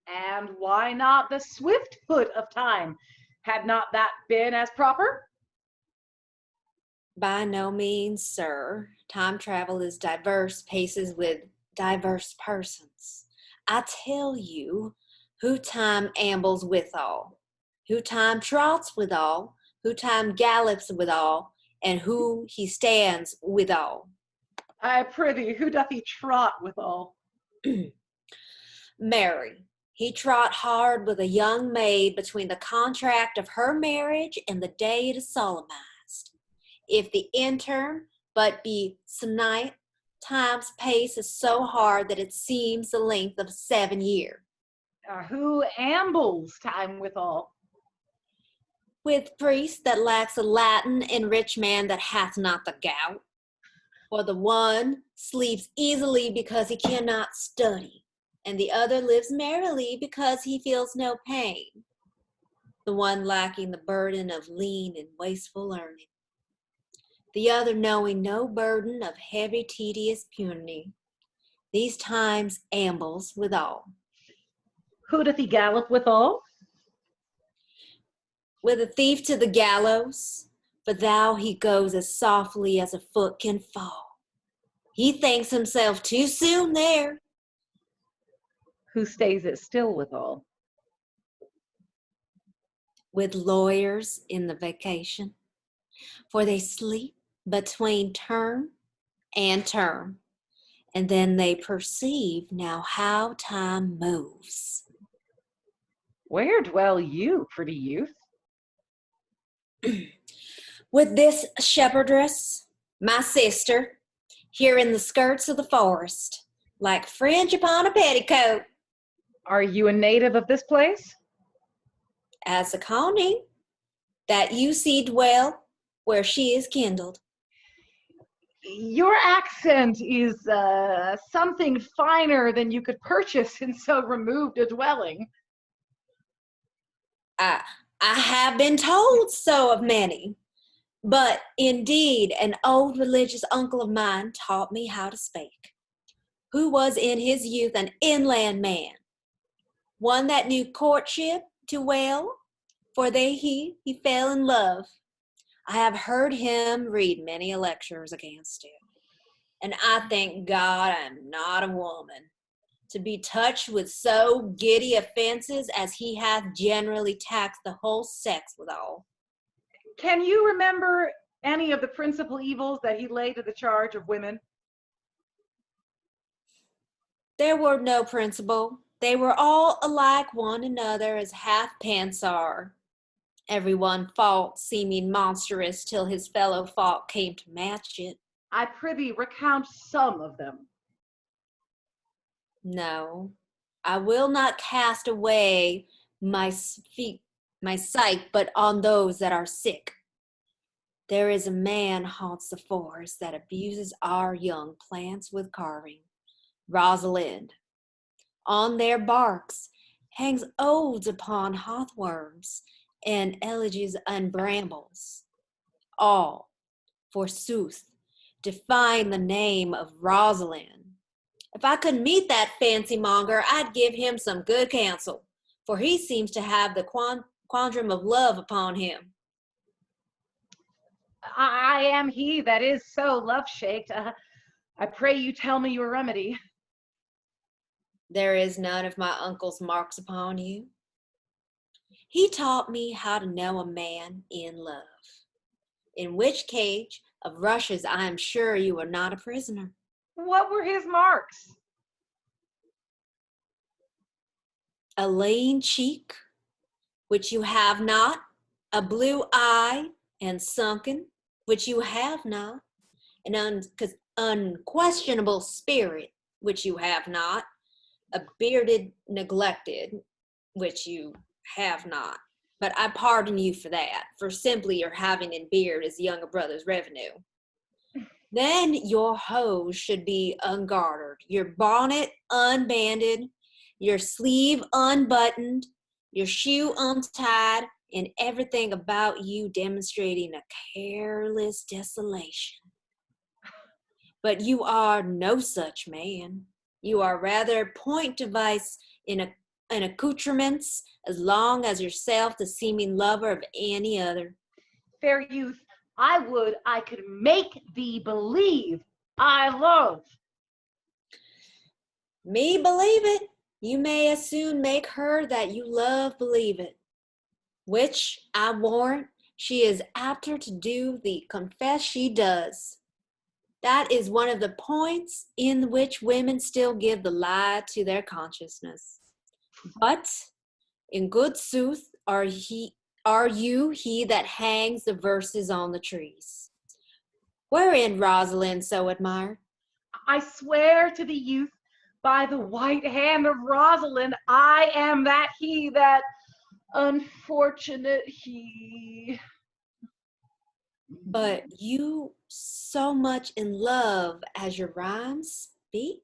[SPEAKER 16] And why not the swift foot of time? Had not that been as proper?
[SPEAKER 6] By no means, sir. Time travel is diverse paces with diverse persons. I tell you, who time ambles withal, who time trots withal, who time gallops withal, and who he stands withal.
[SPEAKER 16] I prithee, who doth he trot withal?
[SPEAKER 6] Mary. He trot hard with a young maid between the contract of her marriage and the day it is solemnized. If the interim but be senight, time's pace is so hard that it seems the length of 7 years.
[SPEAKER 16] Who ambles time withal?
[SPEAKER 6] With priest that lacks a Latin and rich man that hath not the gout. For the one sleeps easily because he cannot study, and the other lives merrily because he feels no pain. The one lacking the burden of lean and wasteful learning, the other knowing no burden of heavy, tedious puny. These times ambles withal.
[SPEAKER 16] Who doth he gallop withal?
[SPEAKER 6] With a thief to the gallows, for thou he goes as softly as a foot can fall. He thinks himself too soon there.
[SPEAKER 16] Who stays it still withal?
[SPEAKER 6] With lawyers in the vacation, for they sleep between term and term, and then they perceive now how time moves.
[SPEAKER 16] Where dwell you, pretty youth?
[SPEAKER 6] With this shepherdess, my sister, here in the skirts of the forest, like fringe upon a petticoat.
[SPEAKER 16] Are you a native of this place?
[SPEAKER 6] As a conning, that you see dwell where she is kindled.
[SPEAKER 16] Your accent is something finer than you could purchase in so removed a dwelling.
[SPEAKER 6] I have been told so of many, but indeed an old religious uncle of mine taught me how to speak, who was in his youth an inland man, one that knew courtship too well, for he fell in love. I have heard him read many lectures against it, and I thank God I am not a woman, to be touched with so giddy offences as he hath generally taxed the whole sex withal.
[SPEAKER 16] Can you remember any of the principal evils that he laid to the charge of women?
[SPEAKER 6] There were no principle. They were all alike one another as halfpence are. Every one fault seeming monstrous till his fellow fault came to match it.
[SPEAKER 16] I prithee recount some of them.
[SPEAKER 6] No, I will not cast away my sight, but on those that are sick. There is a man haunts the forest that abuses our young plants with carving. Rosalind. On their barks hangs odes upon hawthorns and elegies and brambles. All, forsooth, define the name of Rosalind. If I could meet that fancy monger, I'd give him some good counsel, for he seems to have the quandrum of love upon him.
[SPEAKER 16] I am he that is so love-shaked. I pray you tell me your remedy.
[SPEAKER 6] There is none of my uncle's marks upon you. He taught me how to know a man in love, in which cage of rushes I am sure you are not a prisoner.
[SPEAKER 16] What were his marks?
[SPEAKER 6] A lean cheek, which you have not, a blue eye and sunken, which you have not, an unquestionable spirit, which you have not, a bearded neglected, which you have not. But I pardon you for that, for simply your having in beard is younger brother's revenue. Then your hose should be ungartered, your bonnet unbanded, your sleeve unbuttoned, your shoe untied, and everything about you demonstrating a careless desolation. But you are no such man. You are rather point device in accoutrements as long as yourself the seeming lover of any other.
[SPEAKER 16] Fair youth, I would I could make thee believe I love.
[SPEAKER 6] Me believe it. You may as soon make her that you love believe it, which I warrant she is apter to do the confess she does. That is one of the points in which women still give the lie to their consciousness. But in good sooth are you he that hangs the verses on the trees, wherein Rosalind so admired?
[SPEAKER 16] I swear to the youth By the white hand of Rosalind, I am that he, that unfortunate he.
[SPEAKER 6] But you so much in love as your rhymes speak?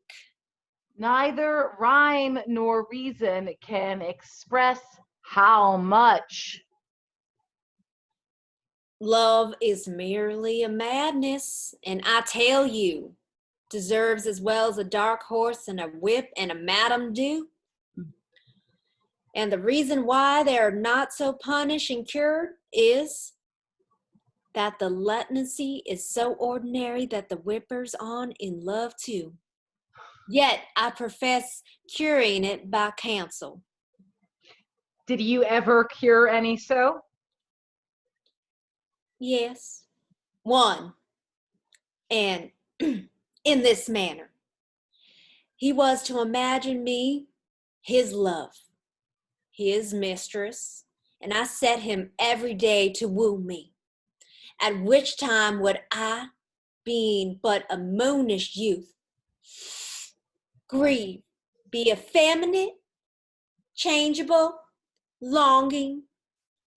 [SPEAKER 16] Neither rhyme nor reason can express how much.
[SPEAKER 6] Love is merely a madness, and I tell you, deserves as well as a dark horse and a whip and a madam do. And the reason why they are not so punished and cured is that the lunacy is so ordinary that the whippers on in love too. Yet I profess curing it by counsel.
[SPEAKER 16] Did you ever cure any so?
[SPEAKER 6] Yes, one, and in this manner. He was to imagine me his love, his mistress, and I set him every day to woo me, at which time would I, being but a moonish youth, grieve, be effeminate, changeable, longing,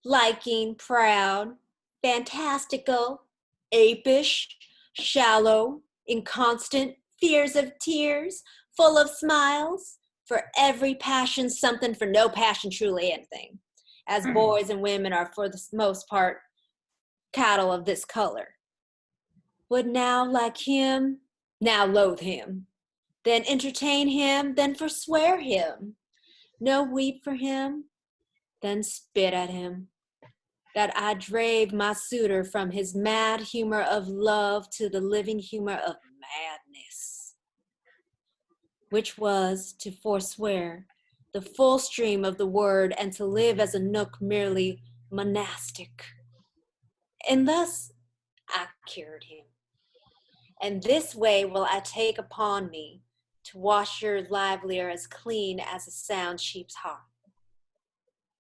[SPEAKER 6] liking, proud, fantastical, apish, shallow, inconstant, fears of tears, full of smiles, for every passion something, for no passion truly anything, as boys and women are for the most part cattle of this color. Would now like him, now loathe him, then entertain him, then forswear him, no weep for him, then spit at him, that I drave my suitor from his mad humor of love to the living humor of madness, which was to forswear the full stream of the word and to live as a nook merely monastic. And thus I cured him. And this way will I take upon me to wash your livelier as clean as a sound sheep's heart,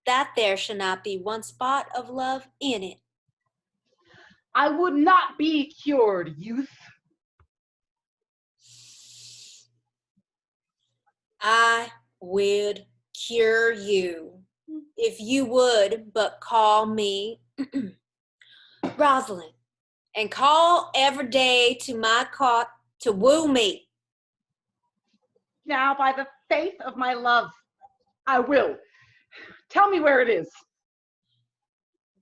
[SPEAKER 6] that there shall not be one spot of love in it.
[SPEAKER 16] I would not be cured, youth.
[SPEAKER 6] I would cure you, if you would but call me Rosalind, and call every day to my cot to woo me.
[SPEAKER 16] Now, by the faith of my love, I will. Tell me where it is.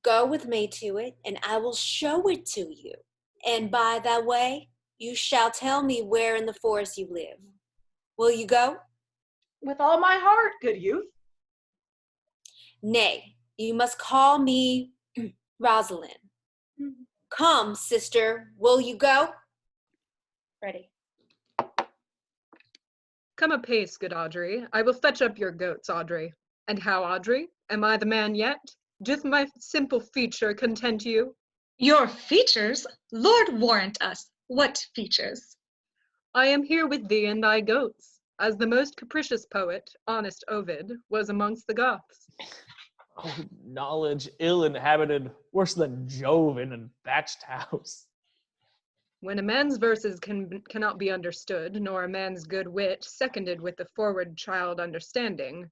[SPEAKER 6] Go with me to it, and I will show it to you. And by that way, you shall tell me where in the forest you live. Will you go?
[SPEAKER 16] With all my heart, good youth.
[SPEAKER 6] Nay, you must call me Rosalind. Come, sister, will you go? Ready.
[SPEAKER 10] Come apace, good Audrey. I will fetch up your goats, Audrey. And how, Audrey? Am I the man yet? Doth my simple feature content you?
[SPEAKER 15] Your features? Lord warrant us, what features?
[SPEAKER 10] I am here with thee and thy goats, as the most capricious poet, honest Ovid, was amongst the Goths.
[SPEAKER 12] Oh, knowledge ill inhabited, worse than Jove in a thatched house.
[SPEAKER 10] When a man's verses cannot be understood, nor a man's good wit seconded with the forward child understanding,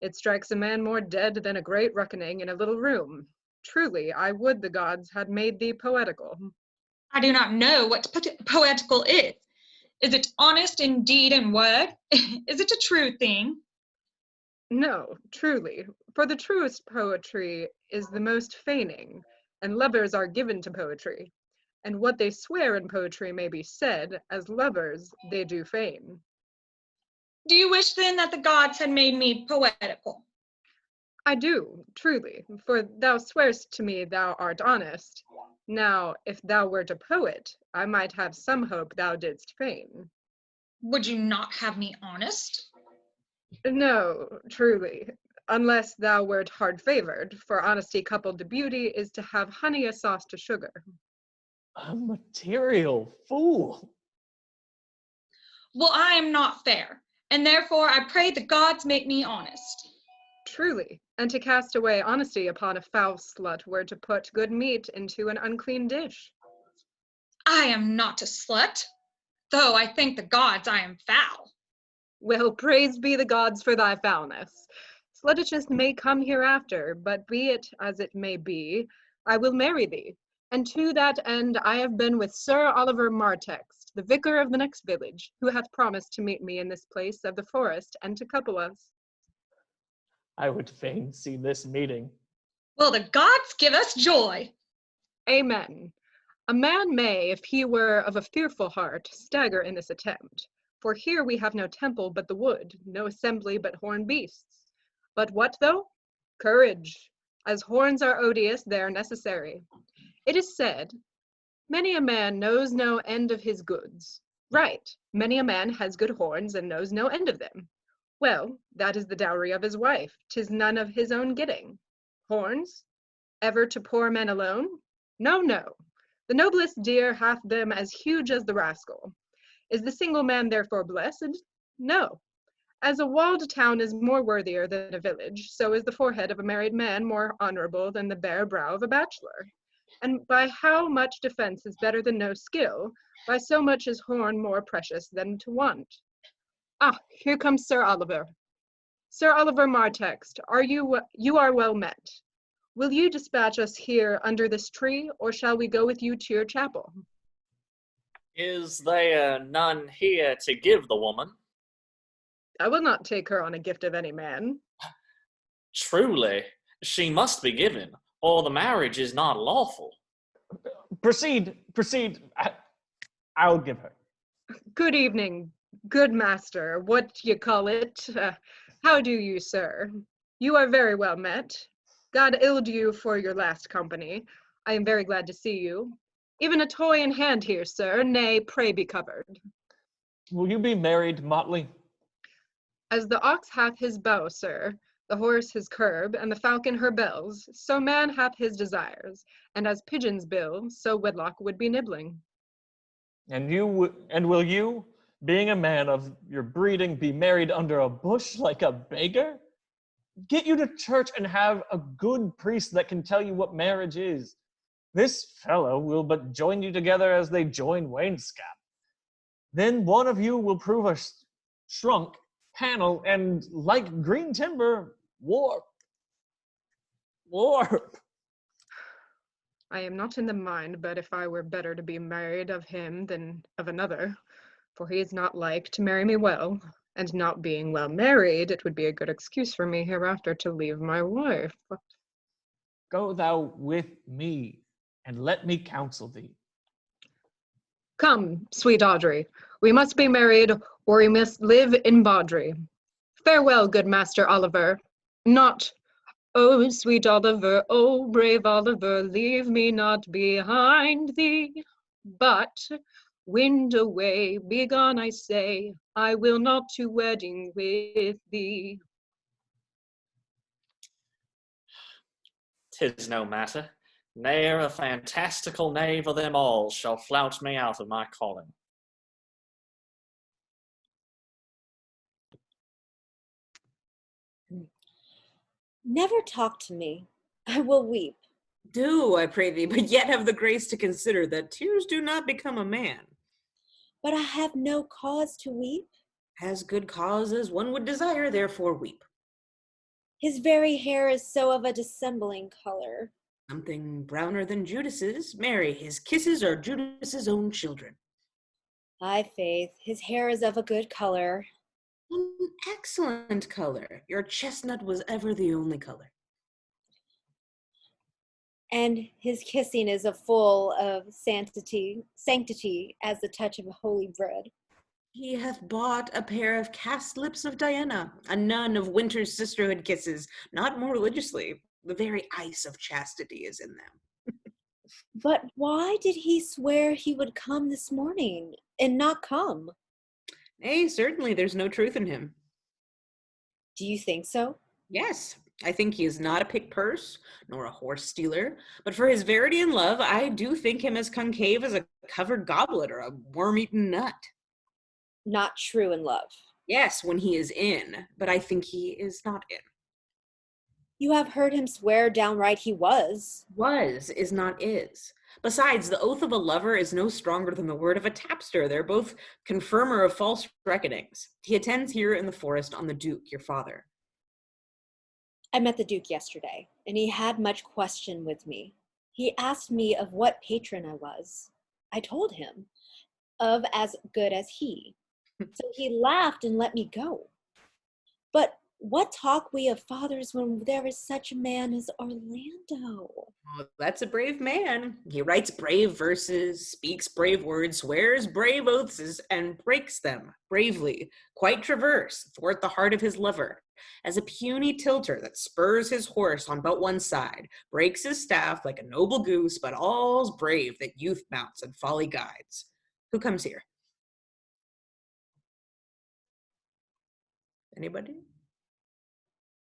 [SPEAKER 10] it strikes a man more dead than a great reckoning in a little room. Truly, I would the gods had made thee poetical.
[SPEAKER 15] I do not know what poetical is. Is it honest in deed and word? Is it a true thing?
[SPEAKER 10] No, truly, for the truest poetry is the most feigning, and lovers are given to poetry. And what they swear in poetry may be said, as lovers they do feign.
[SPEAKER 15] Do you wish then that the gods had made me poetical?
[SPEAKER 10] I do, truly, for thou swearest to me thou art honest. Now, if thou wert a poet, I might have some hope thou didst feign.
[SPEAKER 15] Would you not have me honest?
[SPEAKER 10] No, truly, unless thou wert hard-favored, for honesty coupled to beauty is to have honey a sauce to sugar.
[SPEAKER 12] A material fool.
[SPEAKER 15] Well, I am not fair, and therefore I pray the gods make me honest.
[SPEAKER 10] Truly, and to cast away honesty upon a foul slut were to put good meat into an unclean dish.
[SPEAKER 15] I am not a slut, though I thank the gods I am foul.
[SPEAKER 10] Well, praised be the gods for thy foulness. Sluttishness may come hereafter, but be it as it may be, I will marry thee. And to that end I have been with Sir Oliver Martext, the vicar of the next village, who hath promised to meet me in this place of the forest and to couple us.
[SPEAKER 12] I would fain see this meeting.
[SPEAKER 15] Will the gods give us joy?
[SPEAKER 10] Amen. A man may, if he were of a fearful heart, stagger in this attempt. For here we have no temple but the wood, no assembly but horned beasts. But what though? Courage. As horns are odious, they are necessary. It is said, many a man knows no end of his goods. Right, many a man has good horns and knows no end of them. Well, that is the dowry of his wife, 'tis none of his own getting. Horns? Ever to poor men alone? No, no. The noblest deer hath them as huge as the rascal. Is the single man therefore blessed? No. As a walled town is more worthier than a village, so is the forehead of a married man more honorable than the bare brow of a bachelor. And by how much defense is better than no skill, by so much is horn more precious than to want. Ah, here comes Sir Oliver. Sir Oliver Martext, you are well met. Will you dispatch us here under this tree, or shall we go with you to your chapel?
[SPEAKER 17] Is there none here to give the woman?
[SPEAKER 10] I will not take her on a gift of any man.
[SPEAKER 17] Truly, she must be given, or the marriage is not lawful.
[SPEAKER 12] Proceed. I'll give her.
[SPEAKER 10] Good evening, good master, what you call it. How do you, sir? You are very well met. God illed you for your last company. I am very glad to see you. Even a toy in hand here, sir. Nay, pray be covered.
[SPEAKER 12] Will you be married, Motley?
[SPEAKER 10] As the ox hath his bow, sir, the horse his curb, and the falcon her bells, so man hath his desires, and as pigeons bill, so wedlock would be nibbling.
[SPEAKER 12] And will you, being a man of your breeding, be married under a bush like a beggar? Get you to church and have a good priest that can tell you what marriage is. This fellow will but join you together as they join wainscot. Then one of you will prove a shrunk panel and, like green timber, warp.
[SPEAKER 10] I am not in the mind, but if I were better to be married of him than of another, for he is not like to marry me well, and not being well married, it would be a good excuse for me hereafter to leave my wife.
[SPEAKER 12] Go thou with me, and let me counsel thee.
[SPEAKER 10] Come, sweet Audrey, we must be married, or we must live in bawdry. Farewell, good Master Oliver. Not, oh, sweet Oliver, oh, brave Oliver, leave me not behind thee, but wind away, be gone, I say, I will not to wedding with thee.
[SPEAKER 17] 'Tis no matter. Ne'er a fantastical knave of them all shall flout me out of my calling.
[SPEAKER 6] Never talk to me. I will weep.
[SPEAKER 1] Do, I pray thee, but yet have the grace to consider that tears do not become a man.
[SPEAKER 6] But I have no cause to weep.
[SPEAKER 1] As good cause as one would desire, therefore weep.
[SPEAKER 6] His very hair is so of a dissembling color.
[SPEAKER 1] Something browner than Judas's. Marry, his kisses are Judas's own children.
[SPEAKER 6] Aye, faith, his hair is of a good color.
[SPEAKER 1] An excellent color. Your chestnut was ever the only color.
[SPEAKER 6] And his kissing is a full of sanctity as the touch of holy bread.
[SPEAKER 1] He hath bought a pair of cast lips of Diana, a nun of Winter's sisterhood kisses, not more religiously. The very ice of chastity is in them.
[SPEAKER 6] But why did he swear he would come this morning and not come?
[SPEAKER 1] Nay, certainly there's no truth in him.
[SPEAKER 6] Do you think so?
[SPEAKER 1] Yes, I think he is not a pick purse, nor a horse stealer, but for his verity and love, I do think him as concave as a covered goblet or a worm-eaten nut.
[SPEAKER 6] Not true in love.
[SPEAKER 1] Yes, when he is in, but I think he is not in.
[SPEAKER 6] You have heard him swear downright he was.
[SPEAKER 1] Was is not is. Besides, the oath of a lover is no stronger than the word of a tapster. They're both confirmer of false reckonings. He attends here in the forest on the Duke, your father.
[SPEAKER 6] I met the Duke yesterday, and he had much question with me. He asked me of what patron I was. I told him, of as good as he. So he laughed and let me go. But what talk we of fathers when there is such a man as Orlando?
[SPEAKER 1] Oh, that's a brave man. He writes brave verses, speaks brave words, swears brave oaths, and breaks them bravely, quite traverse, thwart the heart of his lover, as a puny tilter that spurs his horse on but one side, breaks his staff like a noble goose, but all's brave that youth mounts and folly guides. Who comes here? Anybody?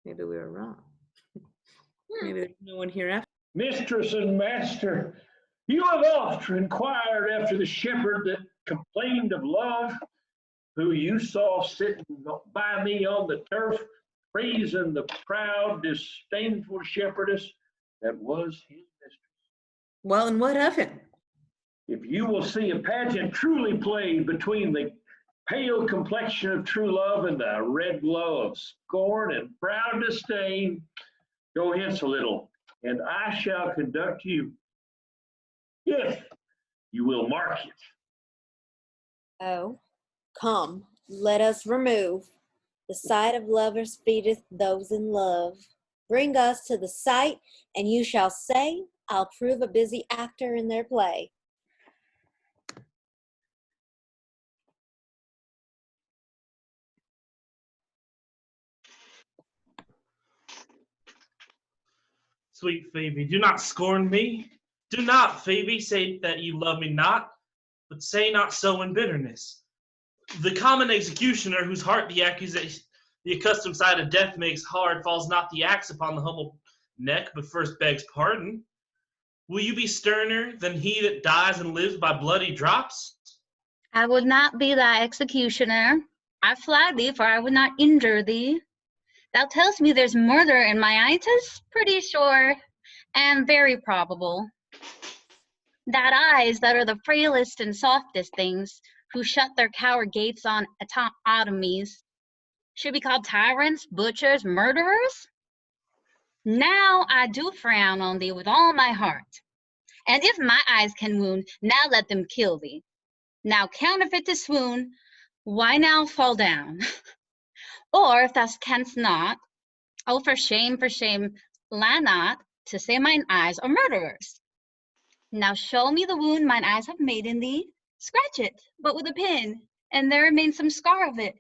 [SPEAKER 1] Maybe we were wrong. Maybe there's no one here after.
[SPEAKER 9] Mistress and master, you have oft inquired after the shepherd that complained of love, who you saw sitting by me on the turf, praising the proud, disdainful shepherdess that was his mistress.
[SPEAKER 1] Well, and what of him?
[SPEAKER 9] If you will see a pageant truly played between the pale complexion of true love and the red glow of scorn and proud disdain, go hence a little, and I shall conduct you, if you will mark it.
[SPEAKER 6] Oh, come, let us remove. The sight of lovers feedeth those in love. Bring us to the sight, and you shall say, I'll prove a busy actor in their play.
[SPEAKER 20] Sweet Phoebe, do not scorn me. Do not, Phoebe, say that you love me not, but say not so in bitterness. The common executioner, whose heart the accusation, the accustomed sight of death makes hard, falls not the axe upon the humble neck, but first begs pardon. Will you be sterner than he that dies and lives by bloody drops?
[SPEAKER 18] I would not be thy executioner. I fly thee, for I would not injure thee. Thou tell'st me there's murder in my eye, 'tis pretty sure, and very probable. That eyes that are the frailest and softest things, who shut their coward gates on automies, should be called tyrants, butchers, murderers? Now I do frown on thee with all my heart. And if my eyes can wound, now let them kill thee. Now counterfeit to swoon, why now fall down? Or if thou canst not, oh, for shame, lie not to say mine eyes are murderers. Now show me the wound mine eyes have made in thee. Scratch it, but with a pin, and there remains some scar of it.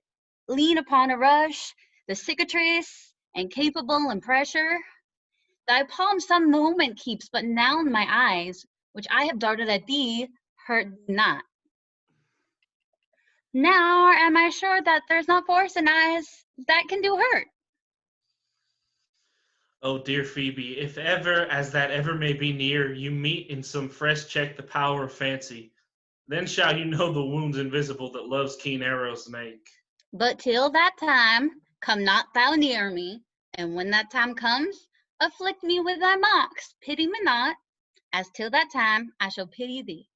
[SPEAKER 18] Lean upon a rush, the cicatrice, and capable and pressure. Thy palm some moment keeps, but now in my eyes, which I have darted at thee, hurt not. Now am I sure that there's not force in eyes that can do hurt.
[SPEAKER 20] Oh, dear Phoebe, if ever, as that ever may be near, you meet in some fresh check the power of fancy, then shall you know the wounds invisible that love's keen arrows make.
[SPEAKER 18] But till that time, come not thou near me, and when that time comes, afflict me with thy mocks, pity me not, as till that time I shall pity thee.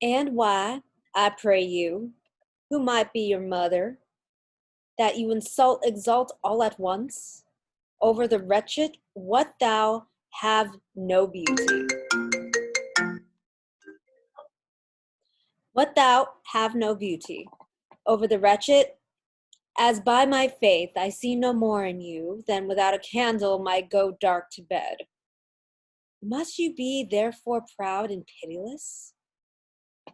[SPEAKER 6] And why, I pray you, who might be your mother, that you exalt all at once, over the wretched, what thou have no beauty. What thou have no beauty, over the wretched, as by my faith I see no more in you than without a candle might go dark to bed. Must you be therefore proud and pitiless?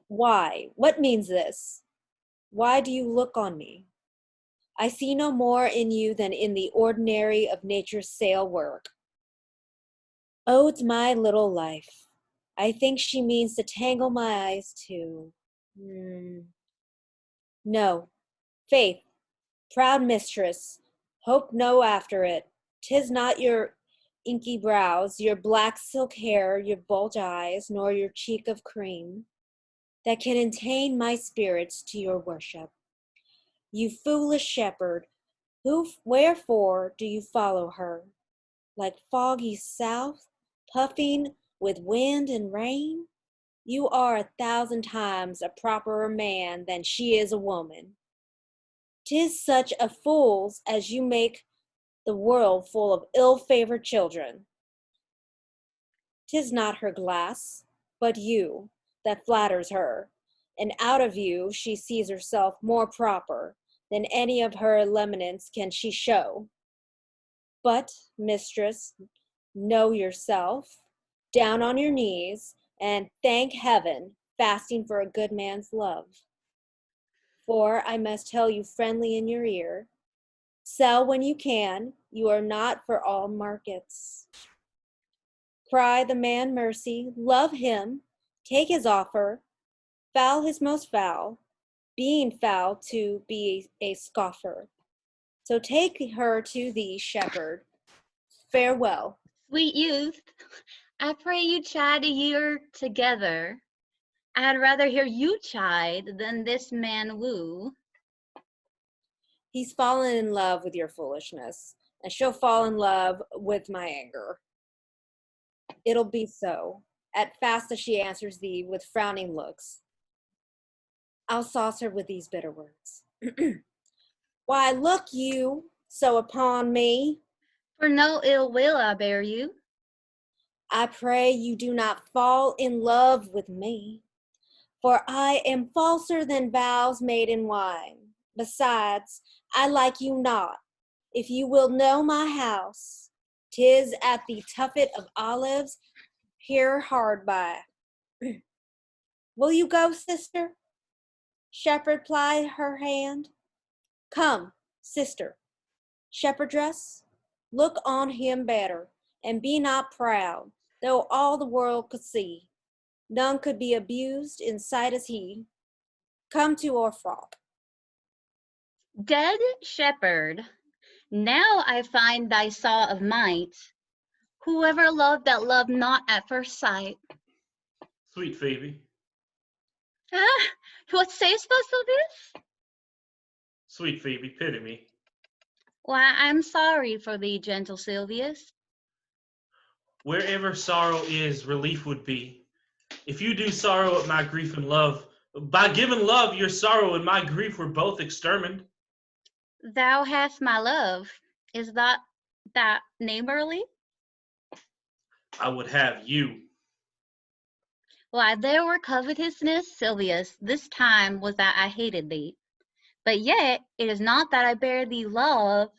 [SPEAKER 6] Why? What means this? Why do you look on me? I see no more in you than in the ordinary of nature's sail work. Oh, it's my little life. I think she means to tangle my eyes too. No, faith, proud mistress, hope no after it. 'Tis not your inky brows, your black silk hair, your bulge eyes, nor your cheek of cream, that can attain my spirits to your worship. You foolish shepherd, wherefore do you follow her? Like foggy south, puffing with wind and rain? You are 1,000 times a properer man than she is a woman. 'Tis such a fool's as you make the world full of ill-favored children. 'Tis not her glass, but you, that flatters her, and out of you she sees herself more proper than any of her lineaments can she show. But, mistress, know yourself, down on your knees, and thank heaven, fasting for a good man's love. For I must tell you friendly in your ear, sell when you can, you are not for all markets. Cry the man mercy, love him, take his offer, foul his most foul, being foul to be a scoffer. So take her to thee, shepherd. Farewell.
[SPEAKER 18] Sweet youth, I pray you chide a year together. I'd rather hear you chide than this man woo.
[SPEAKER 6] He's fallen in love with your foolishness, and she'll fall in love with my anger. It'll be so. At fast as she answers thee with frowning looks, I'll sauce her with these bitter words. Why, look you so upon me?
[SPEAKER 18] For no ill will I bear you.
[SPEAKER 6] I pray you do not fall in love with me, for I am falser than vows made in wine. Besides, I like you not. If you will know my house, 'tis at the tuffet of olives, here hard by. Will you go, sister? Shepherd ply her hand. Come, sister. Shepherdess, look on him better, and be not proud, though all the world could see. None could be abused in sight as he. Come to our frolic.
[SPEAKER 18] Dead shepherd, now I find thy saw of might. Whoever loved that loved not at first sight.
[SPEAKER 20] Sweet Phoebe.
[SPEAKER 18] Ah, what sayest thou, Sylvius?
[SPEAKER 20] Sweet Phoebe, pity me.
[SPEAKER 18] Why, I'm sorry for thee, gentle Sylvius.
[SPEAKER 20] Wherever sorrow is, relief would be. If you do sorrow at my grief and love, by giving love, your sorrow and my grief were both extermined.
[SPEAKER 18] Thou hast my love. Is that neighborly?
[SPEAKER 20] I would have you.
[SPEAKER 18] Why, there were covetousness, Sylvius, this time was that I hated thee. But yet it is not that I bear thee love,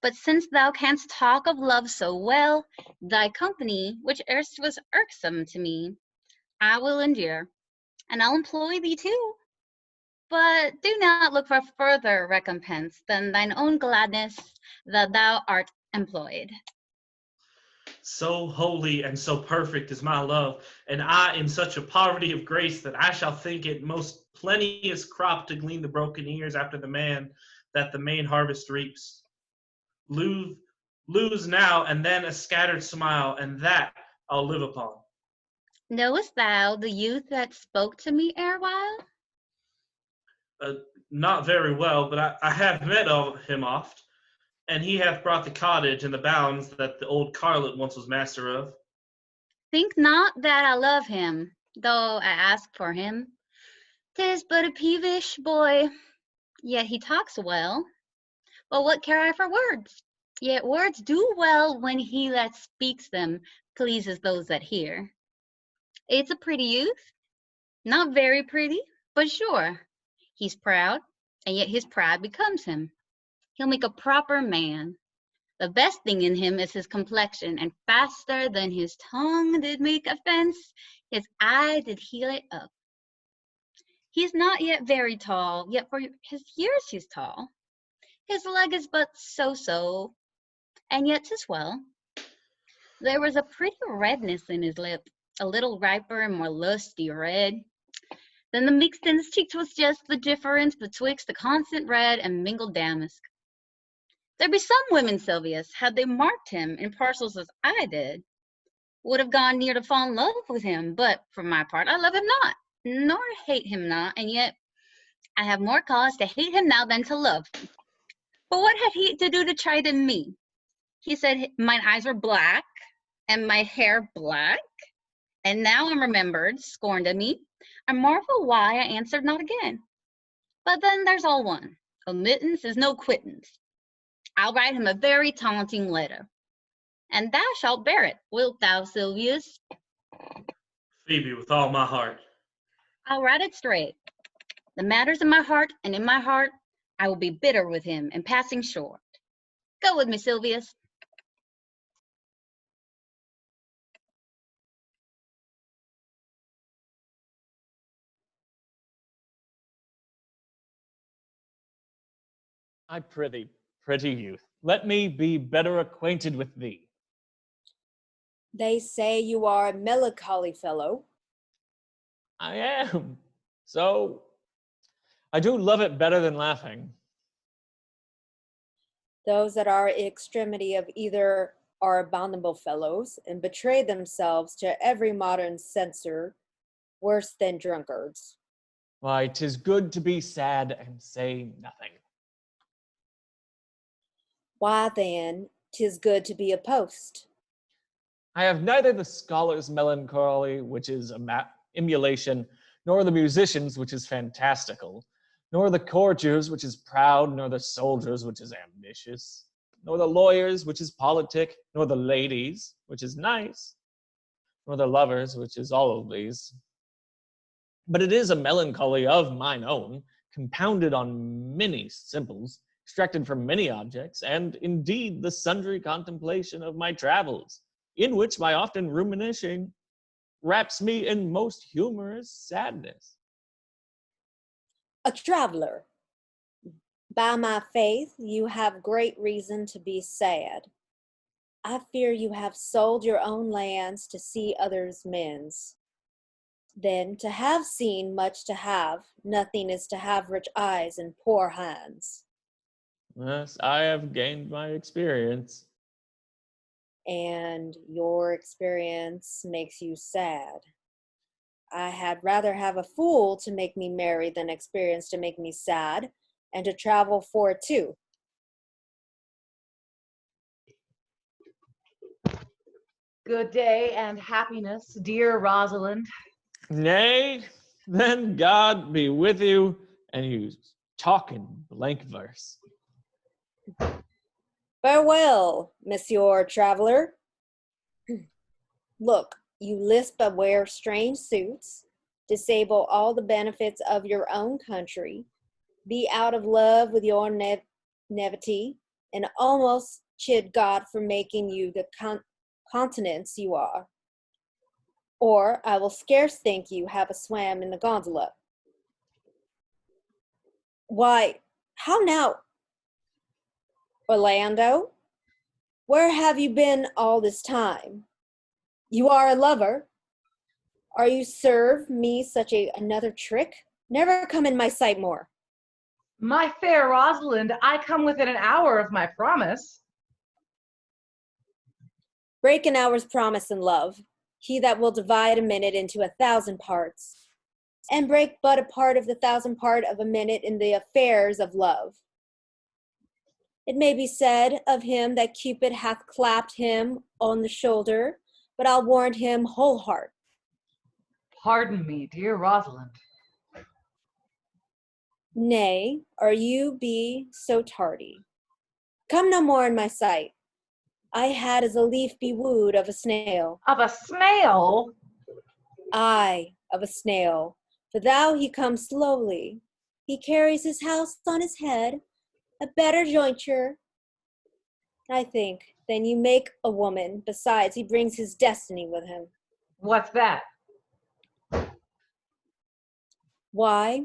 [SPEAKER 18] but since thou canst talk of love so well, thy company, which erst was irksome to me, I will endure, and I'll employ thee too. But do not look for further recompense than thine own gladness that thou art employed.
[SPEAKER 20] So holy and so perfect is my love, and I in such a poverty of grace that I shall think it most plenteous crop to glean the broken ears after the man that the main harvest reaps. Lose now and then a scattered smile, and that I'll live upon.
[SPEAKER 18] Knowest thou the youth that spoke to me erewhile?
[SPEAKER 20] Not very well, but I have met him oft, and he hath brought the cottage and the bounds that the old Carlet once was master of.
[SPEAKER 18] Think not that I love him, though I ask for him. 'Tis but a peevish boy, yet he talks well. But what care I for words? Yet words do well when he that speaks them pleases those that hear. It's a pretty youth, not very pretty, but sure. He's proud, and yet his pride becomes him. He'll make a proper man. The best thing in him is his complexion, and faster than his tongue did make offense, his eye did heal it up. He's not yet very tall, yet for his years he's tall. His leg is but so-so, and yet 'tis well. There was a pretty redness in his lip, a little riper and more lusty red. Then the mixed in his cheeks was just the difference betwixt the constant red and mingled damask. There be some women, Sylvius, had they marked him in parcels as I did, would have gone near to fall in love with him, but for my part I love him not, nor hate him not, and yet I have more cause to hate him now than to love him. But what had he to do to chide me? He said mine eyes were black, And my hair black? And now I'm remembered, scorned of me. I marvel why I answered not again. But then there's all one. Omittance is no quittance. I'll write him a very taunting letter. And thou shalt bear it, wilt thou, Silvius?
[SPEAKER 20] Phoebe, with all my heart.
[SPEAKER 18] I'll write it straight. The matter's in my heart, and in my heart I will be bitter with him and passing short. Go with me, Silvius.
[SPEAKER 12] I prithee, pretty youth, let me be better acquainted with thee.
[SPEAKER 6] They say you are a melancholy fellow.
[SPEAKER 12] I am. So, I do love it better than laughing.
[SPEAKER 6] Those that are extremity of either are abominable fellows and betray themselves to every modern censor worse than drunkards.
[SPEAKER 12] Why, 'tis good to be sad and say nothing.
[SPEAKER 6] Why then, 'tis good to be a post.
[SPEAKER 12] I have neither the scholar's melancholy, which is emulation, nor the musician's, which is fantastical, nor the courtier's, which is proud, nor the soldier's, which is ambitious, nor the lawyer's, which is politic, nor the lady's, which is nice, nor the lover's, which is all of these. But it is a melancholy of mine own, compounded on many simples, extracted from many objects, and indeed the sundry contemplation of my travels, in which my often rumination wraps me in most humorous sadness.
[SPEAKER 6] A traveler. By my faith, you have great reason to be sad. I fear you have sold your own lands to see others' men's. Then to have seen much to have, nothing is to have rich eyes and poor hands.
[SPEAKER 12] Yes, I have gained my experience.
[SPEAKER 6] And your experience makes you sad. I had rather have a fool to make me merry than experience to make me sad, and to travel for it too.
[SPEAKER 16] Good day and happiness, dear Rosalind.
[SPEAKER 12] Nay, then God be with you, and you talk in blank verse.
[SPEAKER 6] Farewell, Monsieur Traveler. Look, you lisp and wear strange suits, disable all the benefits of your own country, be out of love with your nativity, and almost chid God for making you the continents you are. Or I will scarce think you have a swam in the gondola. Why, how now, Orlando? Where have you been all this time? You are a lover. Are you serve me such another trick? Never come in my sight more.
[SPEAKER 16] My fair Rosalind, I come within an hour of my promise.
[SPEAKER 6] Break an hour's promise in love, he that will divide a minute into 1,000 parts, and break but a part of the 1,000th part of a minute in the affairs of love. It may be said of him that Cupid hath clapped him on the shoulder, but I'll warrant him whole heart.
[SPEAKER 16] Pardon me, dear Rosalind.
[SPEAKER 6] Nay, or you be so tardy. Come no more in my sight. I had as a leaf be wooed of a snail.
[SPEAKER 16] Of a snail?
[SPEAKER 6] Aye, of a snail. For thou he comes slowly. He carries his house on his head, a better jointure, I think, than you make a woman. Besides, he brings his destiny with him.
[SPEAKER 16] What's that?
[SPEAKER 6] Why,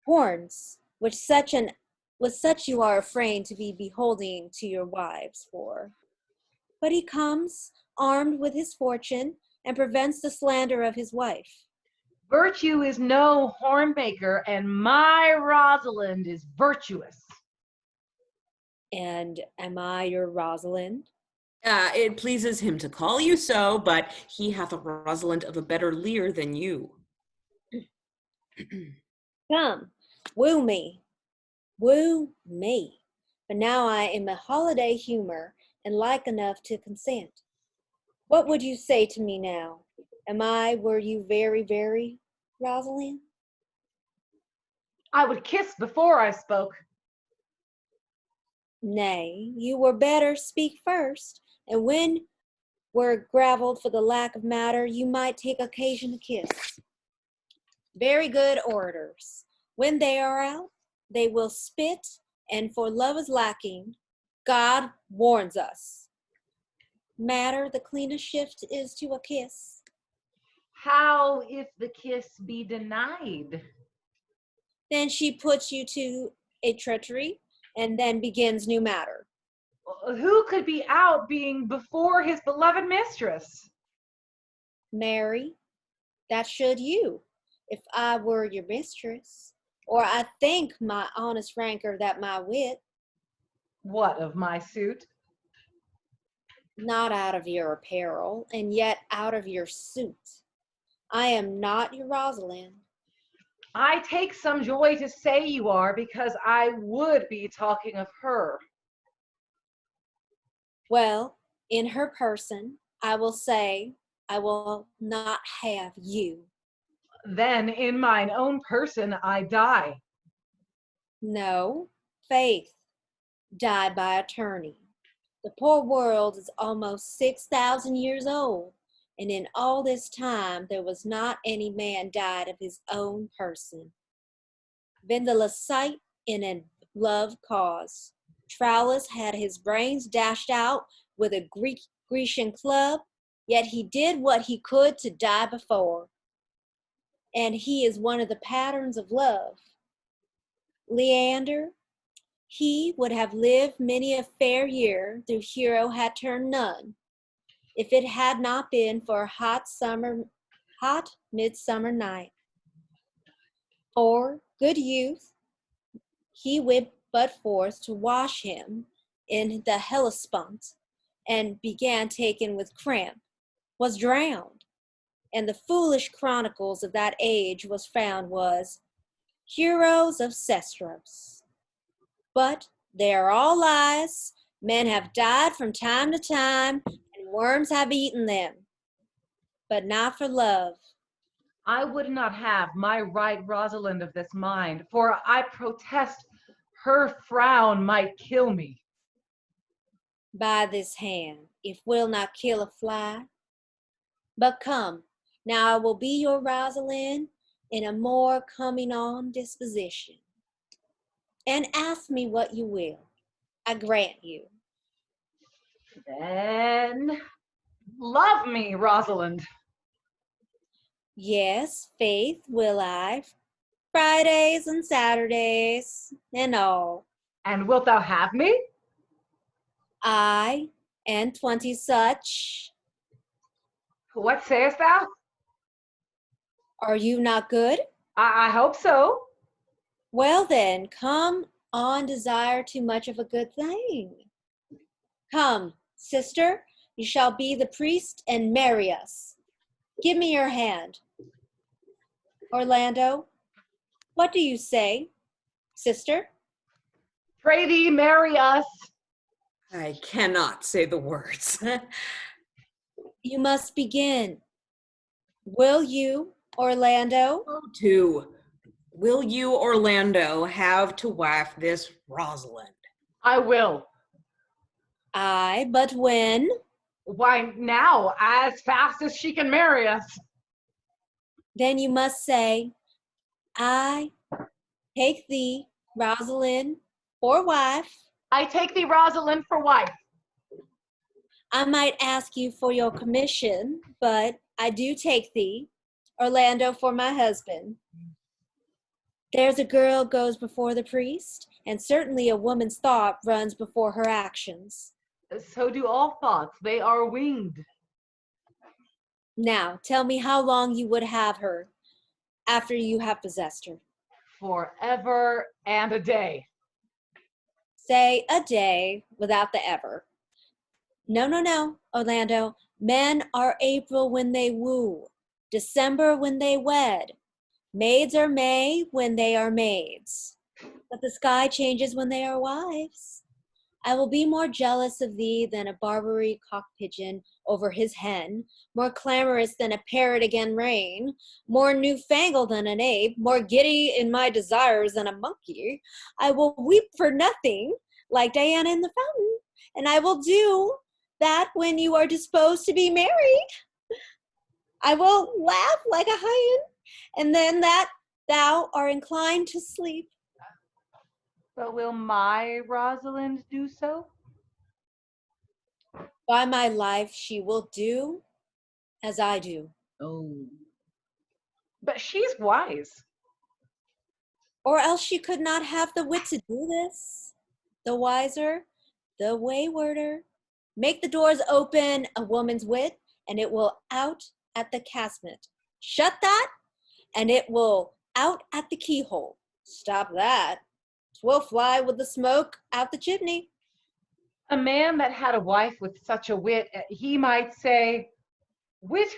[SPEAKER 6] horns, with such you are afraid to be beholding to your wives for. But he comes, armed with his fortune, and prevents the slander of his wife.
[SPEAKER 16] Virtue is no hornmaker, and my Rosalind is virtuous.
[SPEAKER 6] And am I your Rosalind?
[SPEAKER 1] It pleases him to call you so, but he hath a Rosalind of a better leer than you.
[SPEAKER 6] Come, woo me, woo me. But now I am in holiday humor, and like enough to consent. What would you say to me now? Were you very, very, Rosalind?
[SPEAKER 16] I would kiss before I spoke.
[SPEAKER 6] Nay, you were better speak first, and when we're gravelled for the lack of matter, you might take occasion to kiss. Very good orators. When they are out, they will spit, and for love is lacking, God warns us. Matter, the cleanest shift is to a kiss.
[SPEAKER 16] How if the kiss be denied?
[SPEAKER 6] Then she puts you to a treachery, and then begins new matter.
[SPEAKER 16] Who could be out being before his beloved mistress?
[SPEAKER 6] Mary, that should you, if I were your mistress, or I think my honest rancor that my wit.
[SPEAKER 16] What of my suit?
[SPEAKER 6] Not out of your apparel, and yet out of your suit. I am not your Rosalind.
[SPEAKER 16] I take some joy to say you are, because I would be talking of her.
[SPEAKER 6] Well, in her person, I will say I will not have you.
[SPEAKER 16] Then in mine own person I die.
[SPEAKER 6] No, faith, die by attorney. The poor world is almost 6,000 years old, and in all this time there was not any man died of his own person. Vendela sight in a love cause. Trowlis had his brains dashed out with a Grecian club, yet he did what he could to die before. And he is one of the patterns of love. Leander, he would have lived many a fair year, though hero had turned none, if it had not been for a hot midsummer night. For good youth, he went but forth to wash him in the Hellespont, and began taken with cramp, was drowned, and the foolish chronicles of that age was found was heroes of Sestros. But they are all lies. Men have died from time to time, and worms have eaten them, but not for love.
[SPEAKER 16] I would not have my right Rosalind of this mind, for I protest her frown might kill me.
[SPEAKER 6] By this hand, if will not kill a fly. But come, now I will be your Rosalind in a more coming on disposition. And ask me what you will, I grant you.
[SPEAKER 16] Then love me, Rosalind.
[SPEAKER 6] Yes, faith will I, Fridays and Saturdays and all.
[SPEAKER 16] And wilt thou have me?
[SPEAKER 6] I and 20 such.
[SPEAKER 16] What sayest thou?
[SPEAKER 6] Are you not good?
[SPEAKER 16] I hope so.
[SPEAKER 6] Well then, come on, desire too much of a good thing. Come, sister, you shall be the priest and marry us. Give me your hand. Orlando, what do you say, sister?
[SPEAKER 16] Pray thee, marry us.
[SPEAKER 1] I cannot say the words.
[SPEAKER 6] You must begin. Will you, Orlando?
[SPEAKER 1] Will you, Orlando, have to wife this Rosalind?
[SPEAKER 16] I will.
[SPEAKER 6] Aye, but when?
[SPEAKER 16] Why, now, as fast as she can marry us.
[SPEAKER 6] Then you must say, I take thee, Rosalind, for wife.
[SPEAKER 16] I take thee, Rosalind, for wife.
[SPEAKER 6] I might ask you for your commission, but I do take thee, Orlando, for my husband. There's a girl goes before the priest, and certainly a woman's thought runs before her actions.
[SPEAKER 16] So do all thoughts, they are winged.
[SPEAKER 6] Now, tell me how long you would have her after you have possessed her.
[SPEAKER 16] Forever and a day.
[SPEAKER 6] Say a day without the ever. No, Orlando. Men are April when they woo, December when they wed. Maids are May when they are maids, but the sky changes when they are wives. I will be more jealous of thee than a Barbary cock pigeon over his hen, more clamorous than a parrot again rain, more newfangled than an ape, more giddy in my desires than a monkey. I will weep for nothing, like Diana in the fountain, and I will do that when you are disposed to be married. I will laugh like a hind, and then that thou are inclined to sleep.
[SPEAKER 16] But will my Rosalind do so?
[SPEAKER 6] By my life, she will do as I do.
[SPEAKER 16] Oh. But she's wise.
[SPEAKER 6] Or else she could not have the wit to do this. The wiser, the waywarder. Make the doors open, a woman's wit, and it will out at the casement. Shut that, and it will out at the keyhole. Stop that, 'twill fly with the smoke out the chimney.
[SPEAKER 16] A man that had a wife with such a wit, he might say, "Wit,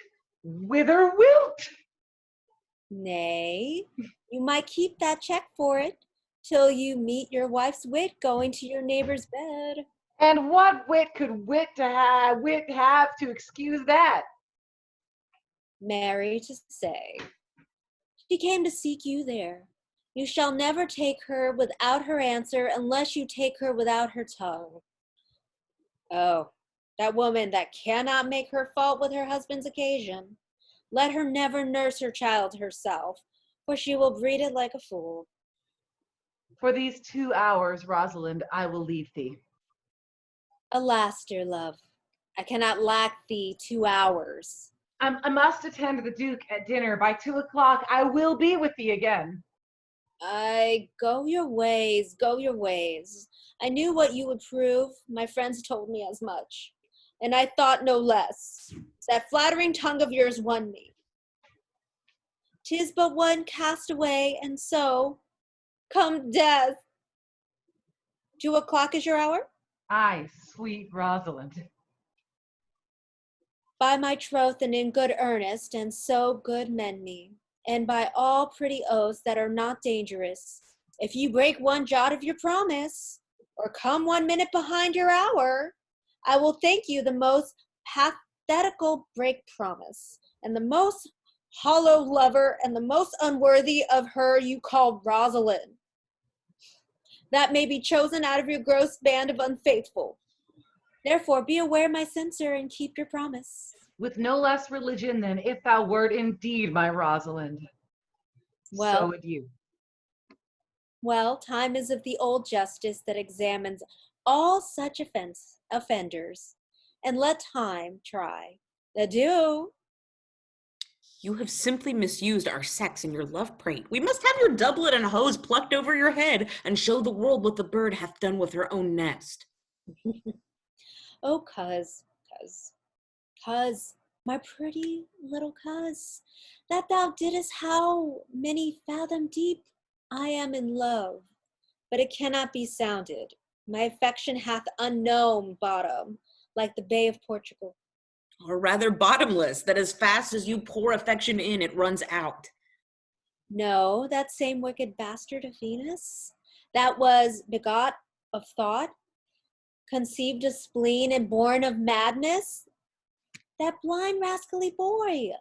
[SPEAKER 16] whither wilt?"
[SPEAKER 6] Nay, you might keep that check for it till you meet your wife's wit going to your neighbor's bed.
[SPEAKER 16] And what wit could wit have to excuse that?
[SPEAKER 6] Marry to say, she came to seek you there. You shall never take her without her answer unless you take her without her tongue. Oh, that woman that cannot make her fault with her husband's occasion. Let her never nurse her child herself, for she will breed it like a fool.
[SPEAKER 16] For these 2 hours, Rosalind, I will leave thee.
[SPEAKER 6] Alas, dear love, I cannot lack thee 2 hours.
[SPEAKER 16] I must attend the Duke at dinner. By 2 o'clock, I will be with thee again.
[SPEAKER 6] Go your ways, go your ways. I knew what you would prove. My friends told me as much. And I thought no less. That flattering tongue of yours won me. 'Tis but one cast away, and so, come death. 2 o'clock is your hour?
[SPEAKER 16] Aye, sweet Rosalind.
[SPEAKER 6] By my troth and in good earnest, and so good mend me, and by all pretty oaths that are not dangerous, if you break one jot of your promise, or come 1 minute behind your hour, I will thank you the most pathetical break promise, and the most hollow lover, and the most unworthy of her you call Rosalind. That may be chosen out of your gross band of unfaithful. Therefore, be aware, my censor, and keep your promise.
[SPEAKER 16] With no less religion than if thou wert indeed my Rosalind.
[SPEAKER 6] Well,
[SPEAKER 16] so adieu.
[SPEAKER 6] Well, time is of the old justice that examines all such offenders, and let time try. Adieu.
[SPEAKER 1] You have simply misused our sex in your love prate. We must have your doublet and hose plucked over your head, and show the world what the bird hath done with her own nest.
[SPEAKER 6] Oh, cuz, my pretty little cuz, that thou didst how many fathom deep I am in love, but it cannot be sounded. My affection hath unknown bottom, like the Bay of Portugal.
[SPEAKER 1] Or rather bottomless, that as fast as you pour affection in, it runs out.
[SPEAKER 6] No, that same wicked bastard of Venus, that was begot of thought, conceived of spleen, and born of madness, that blind rascally boy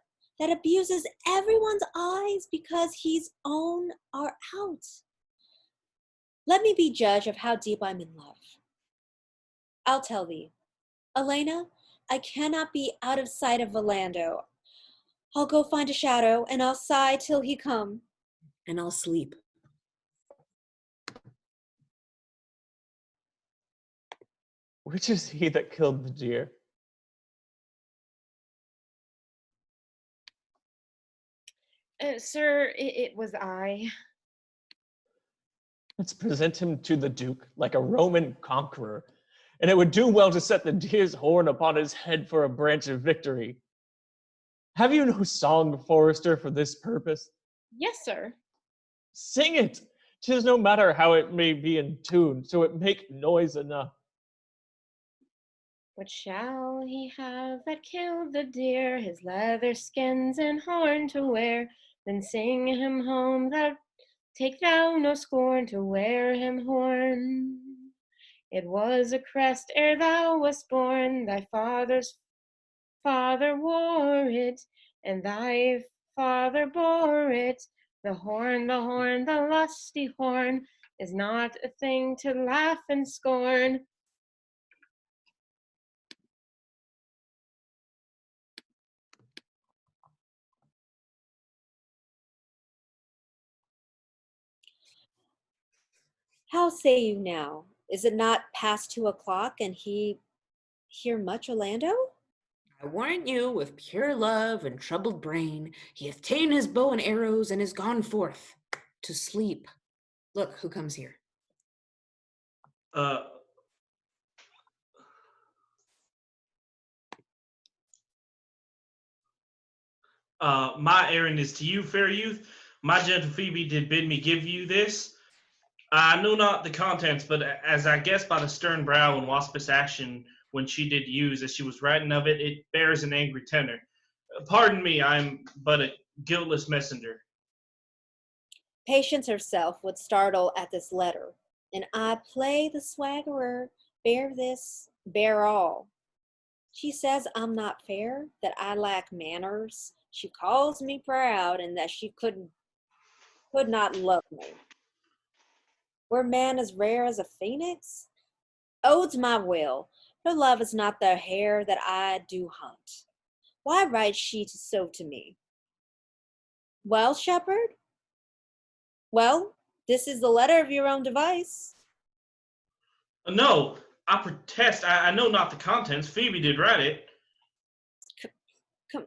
[SPEAKER 6] that abuses everyone's eyes because his own are out. Let me be judge of how deep I'm in love. I'll tell thee, Elena, I cannot be out of sight of Valando. I'll go find a shadow, and I'll sigh till he come.
[SPEAKER 1] And I'll sleep.
[SPEAKER 12] Which is he that killed the deer?
[SPEAKER 3] Sir, it was I.
[SPEAKER 12] Let's present him to the Duke like a Roman conqueror, and it would do well to set the deer's horn upon his head for a branch of victory. Have you no song, Forester, for this purpose?
[SPEAKER 3] Yes, sir.
[SPEAKER 12] Sing it! 'Tis no matter how it may be in tune, so it make noise enough.
[SPEAKER 3] What shall he have that killed the deer, his leather skins and horn to wear? Then sing him home, thou take thou no scorn to wear him horn. It was a crest ere thou wast born, thy father's father wore it, and thy father bore it. The horn, the lusty horn, is not a thing to laugh and scorn.
[SPEAKER 6] How say you now? Is it not past 2 o'clock, and he here much, Orlando?
[SPEAKER 1] I warrant you, with pure love and troubled brain, he hath ta'en his bow and arrows and is gone forth to sleep. Look, who comes here?
[SPEAKER 20] Uh, my errand is to you, fair youth. My gentle Phoebe did bid me give you this. I know not the contents, but as I guess by the stern brow and waspish action when she did use, as she was writing of it, it bears an angry tenor. Pardon me, I am but a guiltless messenger.
[SPEAKER 6] Patience herself would startle at this letter, and I play the swaggerer, bear this, bear all. She says I'm not fair, that I lack manners. She calls me proud, and that she could not love me. Were man as rare as a phoenix? Ode's my will. Her love is not the hare that I do hunt. Why writes she so to me? Well, shepherd? Well, this is the letter of your own device.
[SPEAKER 20] No, I protest, I know not the contents. Phoebe did write it.
[SPEAKER 6] Come,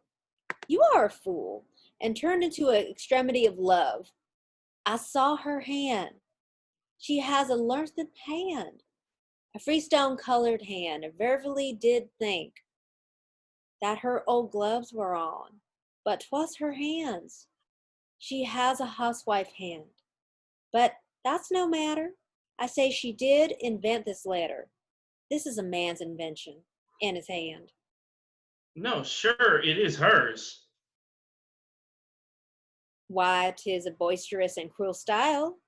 [SPEAKER 6] you are a fool, and turned into an extremity of love. I saw her hand. She has a learned hand, a freestone-colored hand. I verily did think that her old gloves were on, but 'twas her hands. She has a housewife hand, but that's no matter. I say she did invent this letter. This is a man's invention, in his hand.
[SPEAKER 20] No, sure, it is hers.
[SPEAKER 6] Why, 'tis a boisterous and cruel style,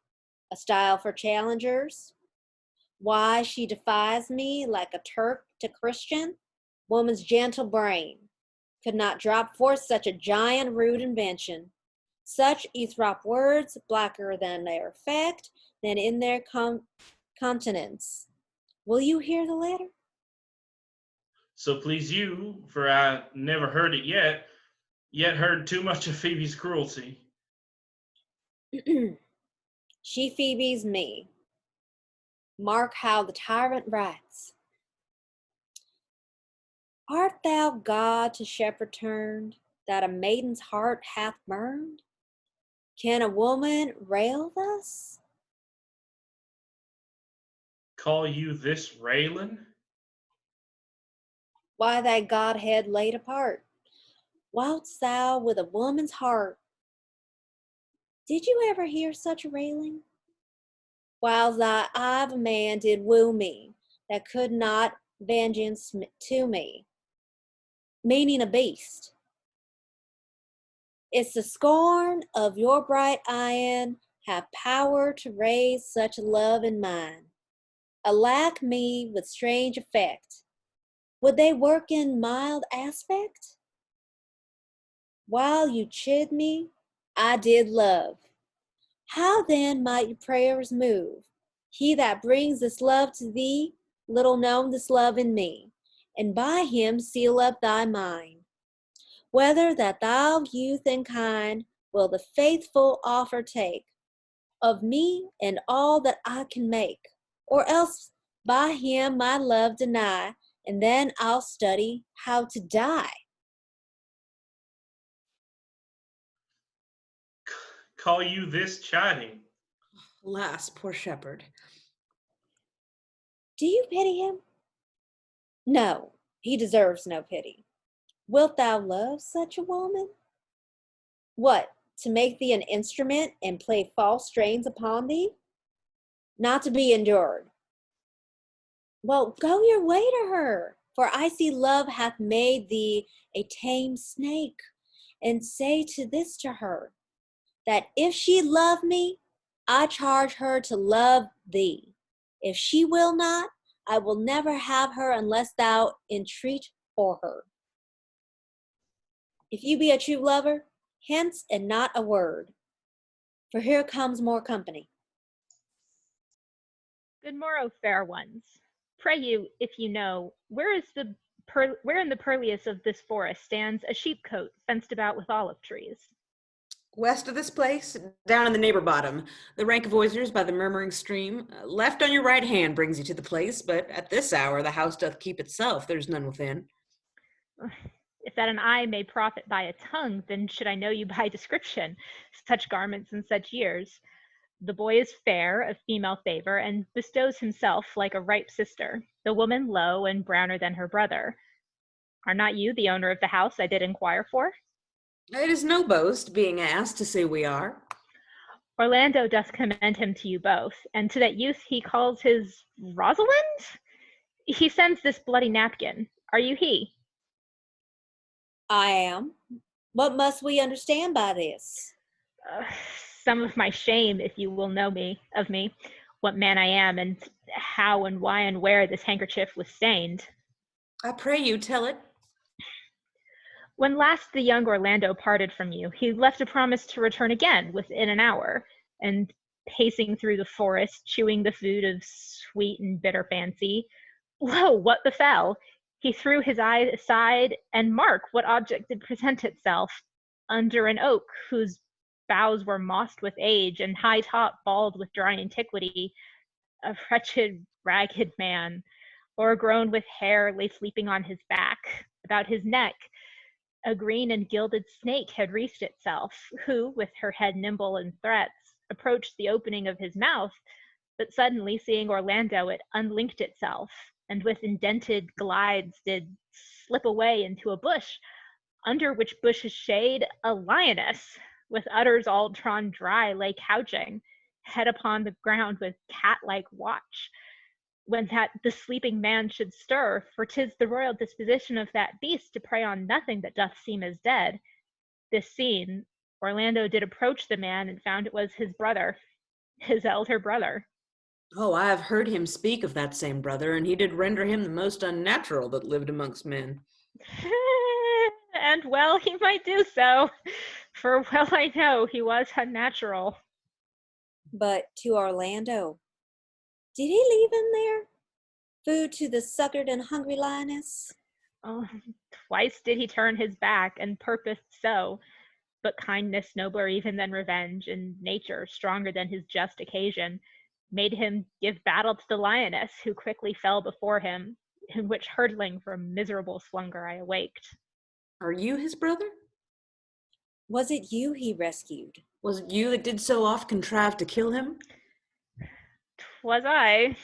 [SPEAKER 6] a style for challengers. Why, she defies me like a Turk to Christian. Woman's gentle brain could not drop forth such a giant rude invention. Such ethrop words, blacker than their effect, than in their continence. Will you hear the letter?
[SPEAKER 20] So please you, for I never heard it yet heard too much of Phoebe's cruelty.
[SPEAKER 6] She Phoebe's me. Mark how the tyrant writes. Art thou God to shepherd turned, that a maiden's heart hath burned? Can a woman rail thus?
[SPEAKER 20] Call you this railing?
[SPEAKER 6] Why thy Godhead laid apart, whilst thou with a woman's heart. Did you ever hear such railing? While thy eye of a man did woo me, that could not vengeance to me, meaning a beast. It's the scorn of your bright eyen have power to raise such love in mine. Alack me with strange effect. Would they work in mild aspect? While you chid me, I did love. How then might your prayers move? He that brings this love to thee, little known this love in me, and by him seal up thy mind. Whether that thou, youth and kind, will the faithful offer take of me and all that I can make, or else by him my love deny, and then I'll study how to die.
[SPEAKER 20] Call you this chiding?
[SPEAKER 1] Alas, poor shepherd.
[SPEAKER 6] Do you pity him? No, he deserves no pity. Wilt thou love such a woman? What, to make thee an instrument and play false strains upon thee? Not to be endured. Well, go your way to her, for I see love hath made thee a tame snake, and say to this to her, that if she love me, I charge her to love thee. If she will not, I will never have her unless thou entreat for her. If you be a true lover, hence and not a word. For here comes more company.
[SPEAKER 4] Good morrow, fair ones. Pray you, if you know, where in the purliest of this forest stands a sheepcote fenced about with olive trees?
[SPEAKER 1] West of this place, down in the neighbor bottom, the rank of oysters by the murmuring stream. Left on your right hand brings you to the place, but at this hour the house doth keep itself, there's none within.
[SPEAKER 4] If that an eye may profit by a tongue, then should I know you by description, such garments and such years. The boy is fair, of female favor, and bestows himself like a ripe sister, the woman low and browner than her brother. Are not you the owner of the house I did inquire for?
[SPEAKER 1] It is no boast, being asked, to say we are.
[SPEAKER 4] Orlando doth commend him to you both, and to that youth he calls his Rosalind? He sends this bloody napkin. Are you he?
[SPEAKER 6] I am. What must we understand by this?
[SPEAKER 4] Some of my shame, if you will know of me, what man I am, and how and why and where this handkerchief was stained.
[SPEAKER 1] I pray you tell it.
[SPEAKER 4] When last the young Orlando parted from you, he left a promise to return again within an hour, and pacing through the forest, chewing the food of sweet and bitter fancy, lo, what befell? He threw his eye aside, and mark what object did present itself, under an oak whose boughs were mossed with age, and high top bald with dry antiquity, a wretched, ragged man, o'ergrown with hair, lay sleeping on his back. About his neck a green and gilded snake had wreathed itself, who, with her head nimble in threats, approached the opening of his mouth, but suddenly seeing Orlando, it unlinked itself, and with indented glides did slip away into a bush, under which bush's shade a lioness, with udders all drawn dry, lay couching, head upon the ground with cat-like watch, when that the sleeping man should stir, for 'tis the royal disposition of that beast to prey on nothing that doth seem as dead. This seen, Orlando did approach the man, and found it was his brother, his elder brother.
[SPEAKER 1] Oh, I have heard him speak of that same brother, and he did render him the most unnatural that lived amongst men.
[SPEAKER 4] And well he might do so, for well I know he was unnatural.
[SPEAKER 6] But to Orlando, did he leave him there? Food to the suckered and hungry lioness?
[SPEAKER 4] Oh, twice did he turn his back, and purposed so, but kindness nobler even than revenge, and nature stronger than his just occasion, made him give battle to the lioness, who quickly fell before him, in which hurtling from miserable slumber I awaked.
[SPEAKER 1] Are you his brother?
[SPEAKER 6] Was it you he rescued?
[SPEAKER 1] Was it you that did so oft contrive to kill him?
[SPEAKER 4] 'Twas I,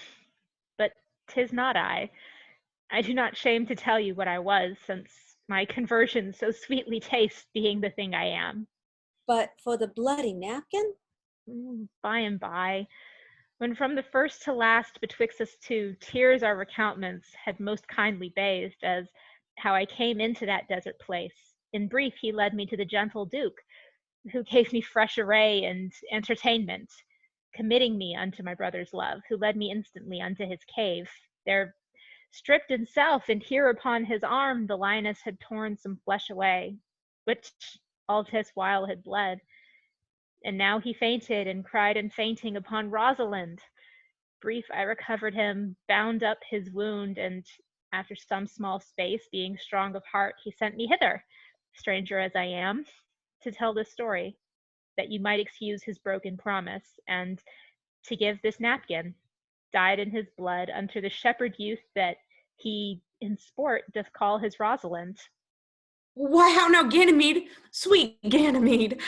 [SPEAKER 4] but 'tis not I. I do not shame to tell you what I was, since my conversion so sweetly tastes being the thing I am.
[SPEAKER 6] But for the bloody napkin?
[SPEAKER 4] By and by, when from the first to last betwixt us two, tears our recountenance had most kindly bathed, as how I came into that desert place. In brief, he led me to the gentle Duke, who gave me fresh array and entertainment, committing me unto my brother's love, who led me instantly unto his cave. There stripped himself, and here upon his arm the lioness had torn some flesh away, which all this while had bled. And now he fainted, and cried in fainting upon Rosalind. Brief I recovered him, bound up his wound, and after some small space, being strong of heart, he sent me hither, stranger as I am, to tell this story, that you might excuse his broken promise, and to give this napkin, dyed in his blood, unto the shepherd youth that he in sport doth call his Rosalind.
[SPEAKER 1] Why, how now, Ganymede, sweet Ganymede.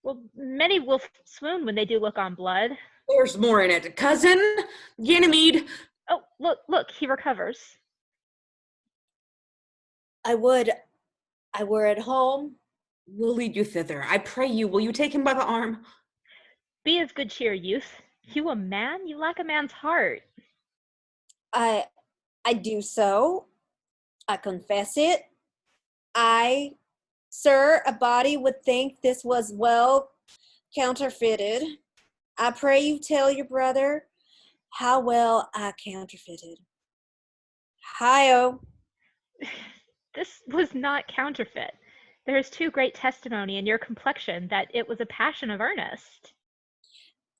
[SPEAKER 4] Well, many will swoon when they do look on blood.
[SPEAKER 1] There's more in it, cousin. Ganymede.
[SPEAKER 4] Oh, look, he recovers.
[SPEAKER 6] I would I were at home.
[SPEAKER 1] We'll lead you thither. I pray you, will you take him by the arm?
[SPEAKER 4] Be of good cheer, youth. You a man? You lack a man's heart.
[SPEAKER 6] I do so. I confess it. Sir, a body would think this was well counterfeited. I pray you tell your brother how well I counterfeited. Hi-oh.
[SPEAKER 4] This was not counterfeit. There is too great testimony in your complexion that it was a passion of earnest.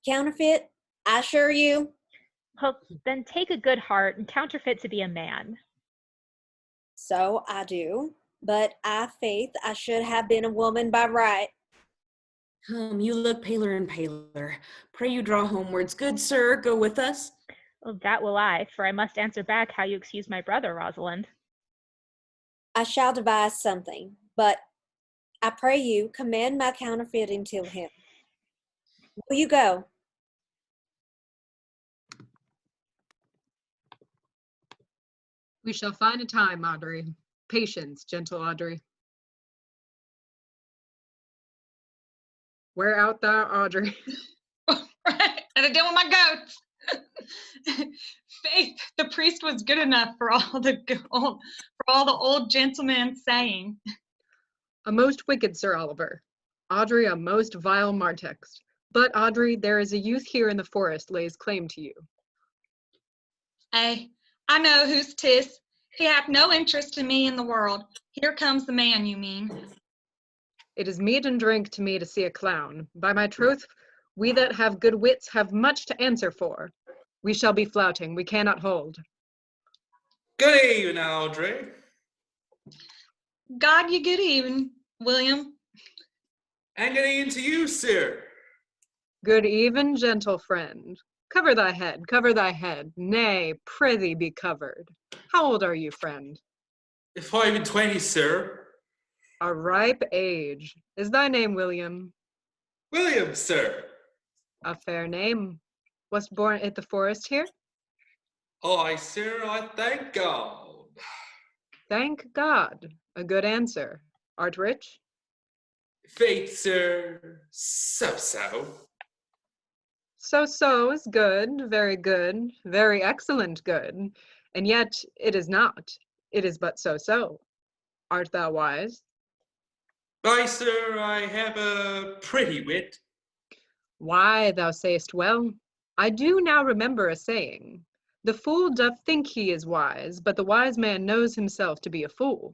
[SPEAKER 6] Counterfeit, I assure you.
[SPEAKER 4] Well, then take a good heart and counterfeit to be a man.
[SPEAKER 6] So I do, but I faith I should have been a woman by right.
[SPEAKER 1] You look paler and paler. Pray you draw homewards. Good sir, go with us.
[SPEAKER 4] Well, that will I, for I must answer back how you excuse my brother, Rosalind.
[SPEAKER 6] I shall devise something, but I pray you commend my counterfeiting to him. Will you go?
[SPEAKER 10] We shall find a time, Audrey. Patience, gentle Audrey. Where art thou, Audrey?
[SPEAKER 15] And I deal with my goats. Faith, the priest was good enough for all the old gentlemen's saying.
[SPEAKER 10] A most wicked Sir Oliver. Audrey, a most vile martext. But, Audrey, there is a youth here in the forest lays claim to you.
[SPEAKER 15] Ay, I know whose 'tis. He hath no interest in me in the world. Here comes the man, you mean.
[SPEAKER 10] It is meat and drink to me to see a clown. By my troth, we that have good wits have much to answer for. We shall be flouting, we cannot hold.
[SPEAKER 11] Good evening, Audrey.
[SPEAKER 15] God you good even, William.
[SPEAKER 11] And good evening to you, sir.
[SPEAKER 10] Good even, gentle friend. Cover thy head, cover thy head. Nay, prithee be covered. How old are you, friend?
[SPEAKER 11] 5 and 20, sir.
[SPEAKER 10] A ripe age. Is thy name William?
[SPEAKER 11] William, sir.
[SPEAKER 10] A fair name. Wast born at the forest here?
[SPEAKER 11] Aye, sir, I thank God.
[SPEAKER 10] Thank God. A good answer. Art rich?
[SPEAKER 11] Faith, sir, so-so.
[SPEAKER 10] So-so is good, very excellent good, and yet it is not. It is but so-so. Art thou wise?
[SPEAKER 11] Aye, sir, I have a pretty wit.
[SPEAKER 10] Why, thou sayest well. I do now remember a saying. The fool doth think he is wise, but the wise man knows himself to be a fool.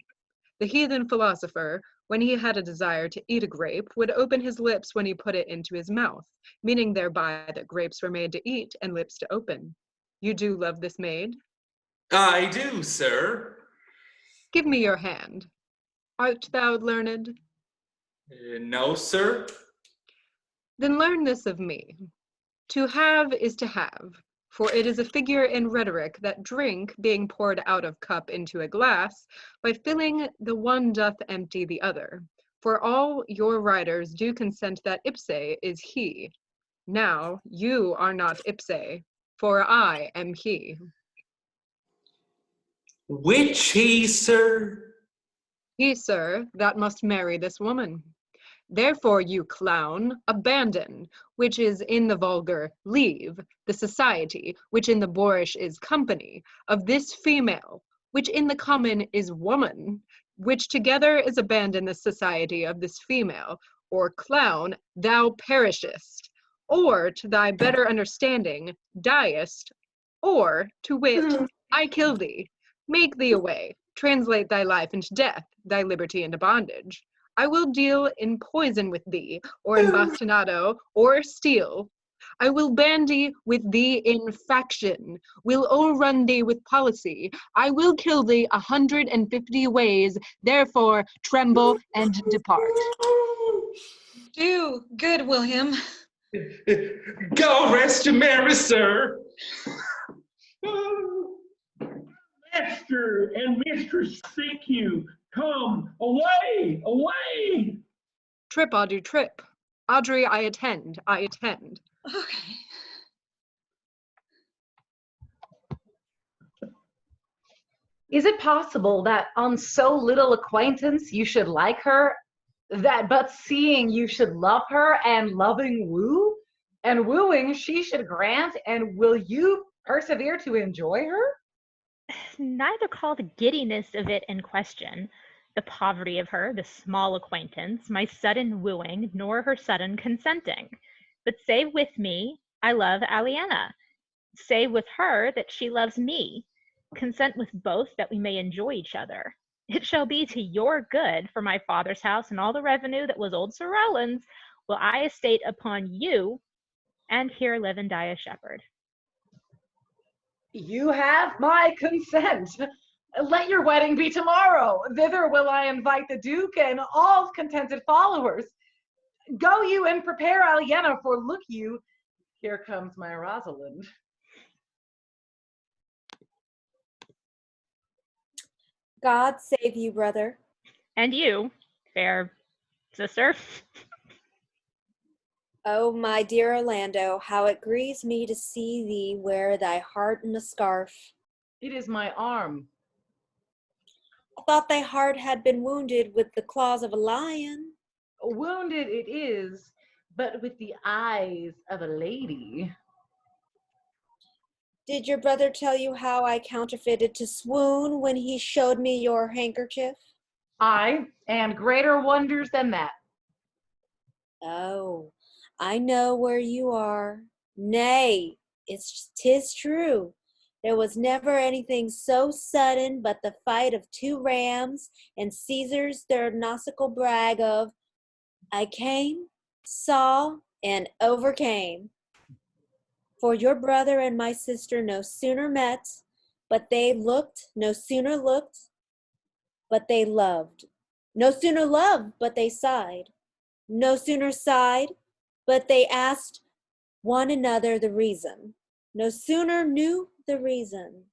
[SPEAKER 10] The heathen philosopher, when he had a desire to eat a grape, would open his lips when he put it into his mouth, meaning thereby that grapes were made to eat and lips to open. You do love this maid?
[SPEAKER 11] I do, sir.
[SPEAKER 10] Give me your hand. Art thou learned?
[SPEAKER 11] No, sir.
[SPEAKER 10] Then learn this of me. To have is to have, for it is a figure in rhetoric that drink, being poured out of cup into a glass, by filling the one doth empty the other. For all your writers do consent that ipse is he. Now you are not ipse, for I am he.
[SPEAKER 11] Which he, sir?
[SPEAKER 10] He, sir, that must marry this woman. Therefore, you clown, abandon, which is in the vulgar, leave, the society, which in the boorish is company, of this female, which in the common is woman, which together is abandon the society of this female, or clown, thou perishest, or to thy better understanding, diest, or, to wit, I kill thee, make thee away, translate thy life into death, thy liberty into bondage. I will deal in poison with thee, or in bastinado, or steel. I will bandy with thee in faction, will o'errun thee with policy. I will kill thee 150 ways, therefore tremble and depart.
[SPEAKER 15] Do good, William.
[SPEAKER 11] Go rest your merry, sir.
[SPEAKER 9] Master and mistress seek you. Come, away, away.
[SPEAKER 10] Trip, Audrey, trip. Audrey, I attend, I attend.
[SPEAKER 15] Okay.
[SPEAKER 16] Is it possible that on so little acquaintance you should like her, that but seeing you should love her, and loving woo, and wooing she should grant, and will you persevere to enjoy her?
[SPEAKER 4] Neither call the giddiness of it in question, the poverty of her, the small acquaintance, my sudden wooing, nor her sudden consenting. But say with me, I love Aliena. Say with her that she loves me. Consent with both that we may enjoy each other. It shall be to your good, for my father's house and all the revenue that was old Sir Rowland's will I estate upon you, and here live and die a shepherd.
[SPEAKER 16] You have my consent. Let your wedding be tomorrow. Thither will I invite the Duke and all contented followers. Go you and prepare Aliena, for look you, here comes my Rosalind.
[SPEAKER 6] God save you, brother.
[SPEAKER 4] And you, fair sister.
[SPEAKER 6] Oh, my dear Orlando, how it grieves me to see thee wear thy heart in a scarf.
[SPEAKER 16] It is my arm.
[SPEAKER 6] I thought thy heart had been wounded with the claws of a lion.
[SPEAKER 16] Wounded it is, but with the eyes of a lady.
[SPEAKER 6] Did your brother tell you how I counterfeited to swoon when he showed me your handkerchief?
[SPEAKER 16] Aye, and greater wonders than that.
[SPEAKER 6] Oh, I know where you are. Nay, 'tis true. There was never anything so sudden but the fight of 2 rams and Caesar's third nautical brag of, I came, saw, and overcame. For your brother and my sister no sooner met, but they looked, no sooner looked, but they loved. No sooner loved, but they sighed. No sooner sighed, but they asked one another the reason. No sooner knew the reason,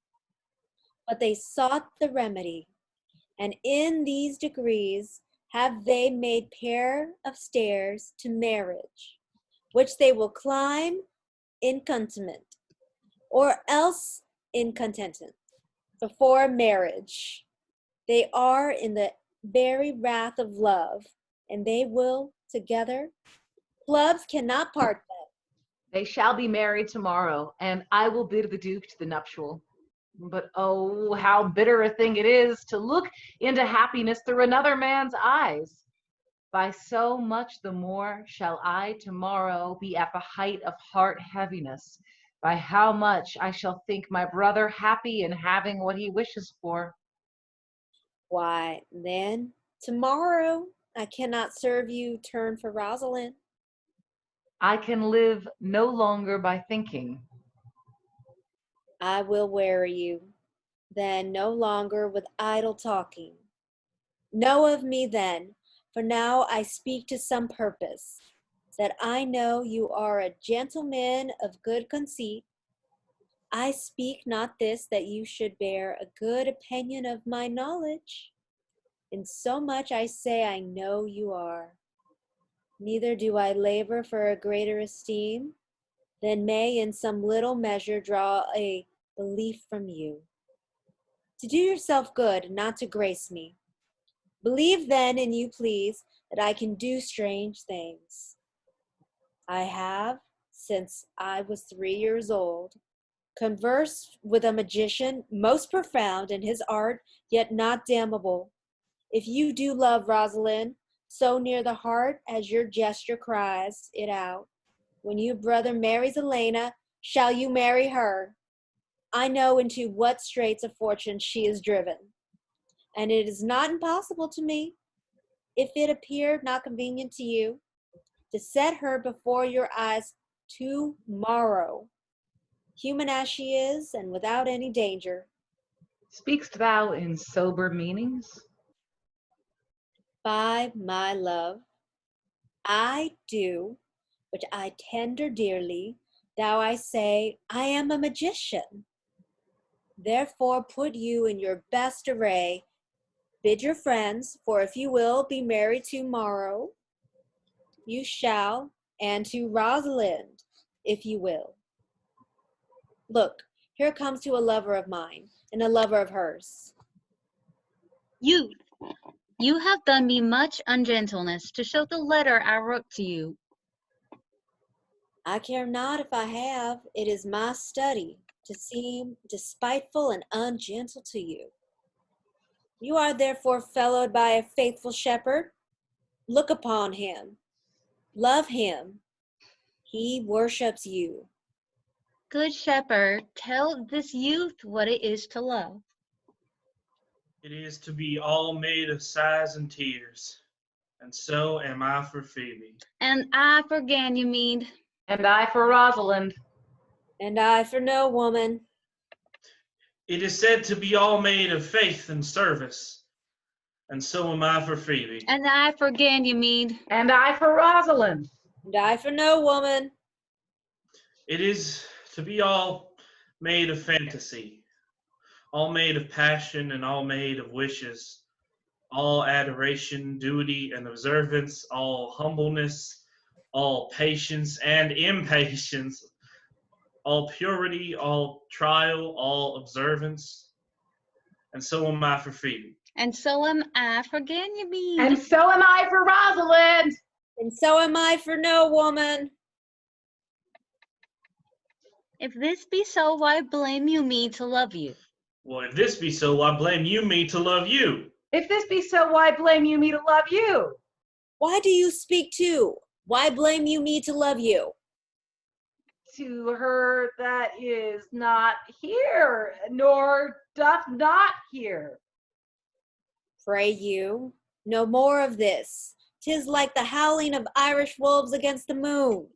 [SPEAKER 6] but they sought the remedy. And in these degrees have they made pair of stairs to marriage, which they will climb incontinent, or else incontinent, before marriage. They are in the very wrath of love, and they will together. Clubs cannot part them.
[SPEAKER 16] They shall be married tomorrow, and I will bid the Duke to the nuptial. But oh, how bitter a thing it is to look into happiness through another man's eyes. By so much the more shall I tomorrow be at the height of heart heaviness, by how much I shall think my brother happy in having what he wishes for.
[SPEAKER 6] Why, then, tomorrow I cannot serve you turn for Rosalind.
[SPEAKER 16] I can live no longer by thinking.
[SPEAKER 6] I will weary you, then no longer with idle talking. Know of me then, for now I speak to some purpose, that I know you are a gentleman of good conceit. I speak not this that you should bear a good opinion of my knowledge. In so much I say I know you are. Neither do I labor for a greater esteem than may in some little measure draw a belief from you. To do yourself good, not to grace me. Believe then, and you please, that I can do strange things. I have, since I was 3 years old, conversed with a magician most profound in his art, yet not damnable. If you do love Rosalind, so near the heart as your gesture cries it out, when your brother marries Elena, shall you marry her? I know into what straits of fortune she is driven, and it is not impossible to me, if it appear not convenient to you, to set her before your eyes tomorrow, human as she is, and without any danger.
[SPEAKER 16] Speak'st thou in sober meanings?
[SPEAKER 6] By my love, I do, which I tender dearly, thou I say, I am a magician. Therefore put you in your best array, bid your friends, for if you will be married tomorrow, you shall, and to Rosalind, if you will. Look, here comes to a lover of mine, and a lover of hers.
[SPEAKER 18] Youth, you have done me much ungentleness to show the letter I wrote to you.
[SPEAKER 6] I care not if I have, it is my study to seem despiteful and ungentle to you. You are therefore fellowed by a faithful shepherd. Look upon him, love him, he worships you.
[SPEAKER 18] Good shepherd, tell this youth what it is to love.
[SPEAKER 20] It is to be all made of sighs and tears, and so am I for Phoebe.
[SPEAKER 18] And I for Ganymede.
[SPEAKER 16] And I for Rosalind.
[SPEAKER 6] And I for no woman.
[SPEAKER 20] It is said to be all made of faith and service, and so am I for Phoebe.
[SPEAKER 18] And I for Ganymede.
[SPEAKER 16] And I for Rosalind.
[SPEAKER 6] And I for no woman.
[SPEAKER 20] It is to be all made of fantasy, all made of passion and all made of wishes, all adoration, duty, and observance, all humbleness, all patience and impatience, all purity, all trial, all observance, and so am I for Phoebe.
[SPEAKER 18] And so am I for Ganymede.
[SPEAKER 16] And so am I for Rosalind.
[SPEAKER 6] And so am I for no woman.
[SPEAKER 18] If this be so, why blame you me to love you?
[SPEAKER 20] Well, if this be so, why blame you me to love you?
[SPEAKER 16] If this be so, why blame you me to love you?
[SPEAKER 6] Why do you speak too? Why blame you me to love you?
[SPEAKER 16] To her that is not here, nor doth not hear.
[SPEAKER 6] Pray you, no more of this. 'Tis like the howling of Irish wolves against the moon.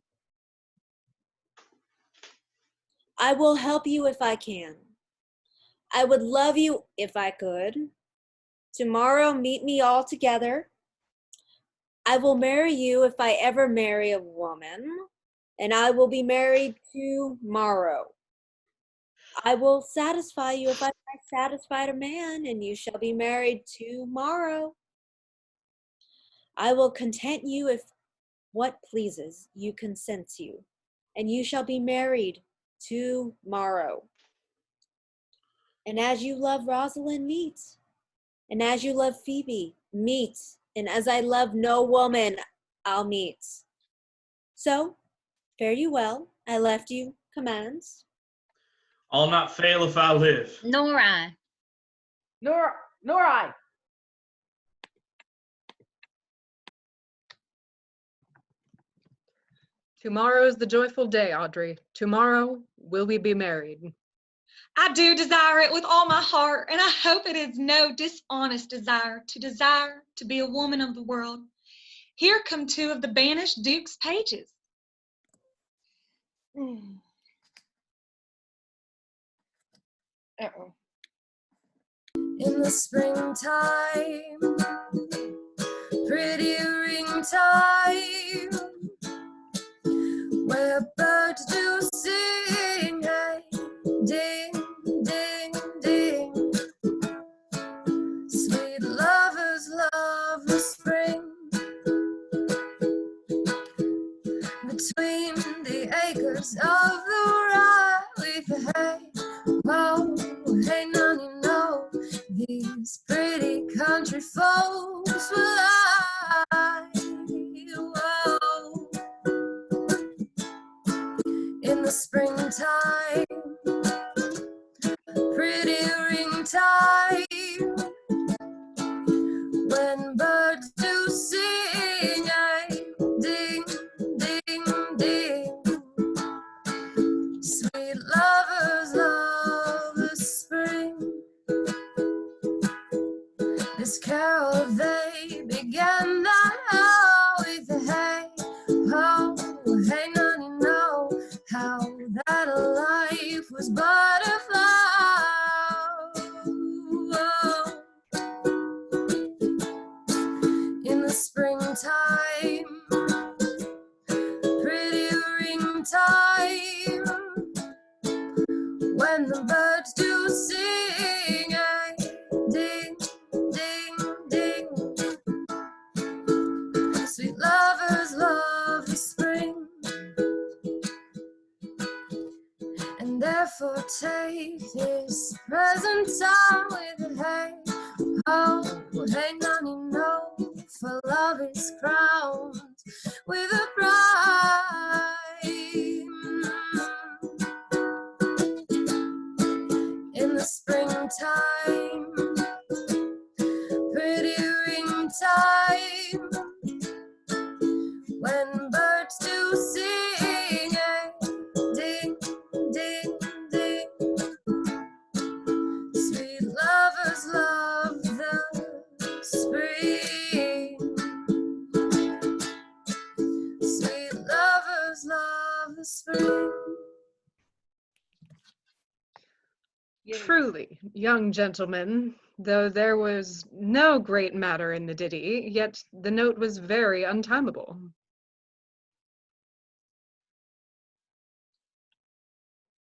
[SPEAKER 6] I will help you if I can. I would love you if I could. Tomorrow meet me all together. I will marry you if I ever marry a woman, and I will be married tomorrow. I will satisfy you if I satisfied a man, and you shall be married tomorrow. I will content you if what pleases you consents you, and you shall be married tomorrow. And as you love Rosalind, meet. And as you love Phoebe, meet. And as I love no woman, I'll meet. So, fare you well. I left you commands.
[SPEAKER 20] I'll not fail if I live.
[SPEAKER 18] Nor I.
[SPEAKER 16] Nor I.
[SPEAKER 10] Tomorrow's the joyful day, Audrey. Tomorrow will we be married.
[SPEAKER 15] I do desire it with all my heart, and I hope it is no dishonest desire to be a woman of the world. Here come two of the banished Duke's pages.
[SPEAKER 7] Uh-oh. In the springtime, pretty ring time, where birds do sing, hey, ding, ding, ding. Sweet lovers love the spring. Between the acres of the rye with the hay, oh, hey, none you know, these pretty country folks will lie, whoa. In the springtime, pretty ring time, when birds do sing, ay, ding, ding, ding. Sweet lovers love the spring. This carol they began now with the hay, oh, hey, none you know how that life was butterfly. Oh. In the springtime, pretty ring time, when the birds do sing, ay, ding, ding, ding. Sweet lovers love the spring, and therefore take this present time with a hay, oh, hey, none you know, for love is crowned with a bride. In the springtime, pretty ring time, when birds do sing, ay, ding, ding, ding. Sweet lovers love
[SPEAKER 10] Truly, young gentleman, though there was no great matter in the ditty, yet the note was very untimable.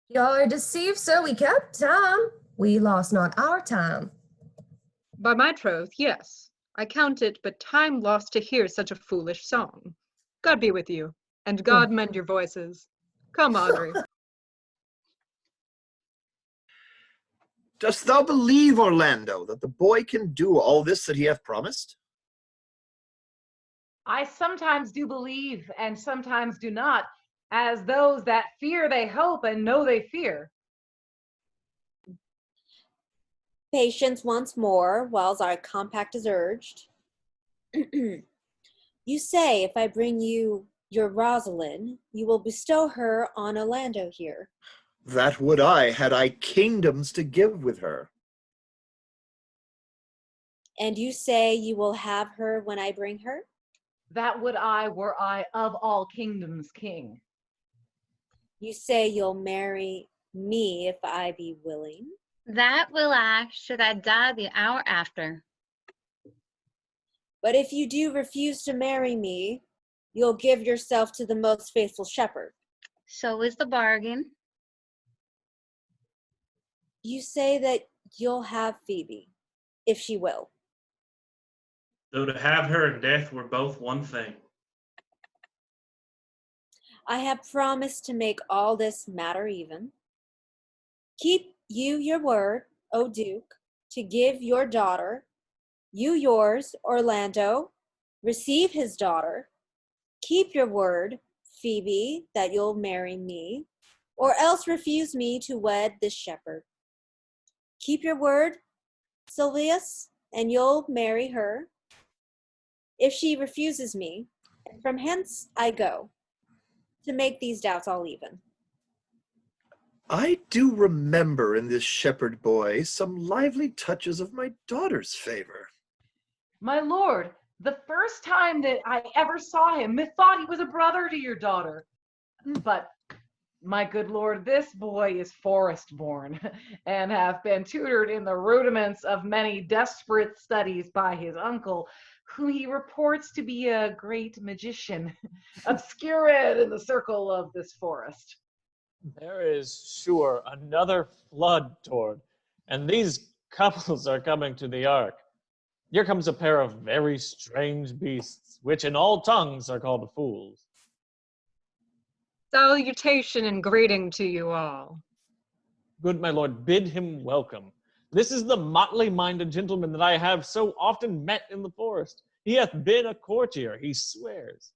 [SPEAKER 7] Y'all are deceived, sir. We kept time. We lost not our time.
[SPEAKER 10] By my troth, yes. I count it but time lost to hear such a foolish song. God be with you, and God mend your voices. Come, Audrey.
[SPEAKER 5] Dost thou believe, Orlando, that the boy can do all this that he hath promised?
[SPEAKER 16] I sometimes do believe and sometimes do not, as those that fear they hope and know they fear.
[SPEAKER 6] Patience once more, whiles our compact is urged. You say, if I bring you your Rosalind, you will bestow her on Orlando here.
[SPEAKER 5] That would I, had I kingdoms to give with her.
[SPEAKER 6] And you say you will have her when I bring her?
[SPEAKER 16] That would I, were I of all kingdoms king.
[SPEAKER 6] You say you'll marry me if I be willing?
[SPEAKER 18] That will I, should I die the hour after.
[SPEAKER 6] But if you do refuse to marry me, you'll give yourself to the most faithful shepherd.
[SPEAKER 18] So is the bargain.
[SPEAKER 6] You say that you'll have Phoebe, if she will.
[SPEAKER 20] Though to have her and death were both one thing.
[SPEAKER 6] I have promised to make all this matter even. Keep you your word, O Duke, to give your daughter, you yours, Orlando, receive his daughter. Keep your word, Phoebe, that you'll marry me, or else refuse me to wed this shepherd. Keep your word, Silvius, and you'll marry her. If she refuses me, from hence I go, to make these doubts all even.
[SPEAKER 5] I do remember in this shepherd boy some lively touches of my daughter's favor.
[SPEAKER 16] My lord, the first time that I ever saw him, methought he was a brother to your daughter. But, my good lord, this boy is forest born, and hath been tutored in the rudiments of many desperate studies by his uncle, whom he reports to be a great magician, obscured in the circle of this forest.
[SPEAKER 12] There is sure another flood toward, and these couples are coming to the ark. Here comes a pair of very strange beasts, which in all tongues are called fools.
[SPEAKER 10] Salutation and greeting to you all.
[SPEAKER 12] Good my lord, bid him welcome. This is the motley-minded gentleman that I have so often met in the forest. He hath been a courtier, he swears.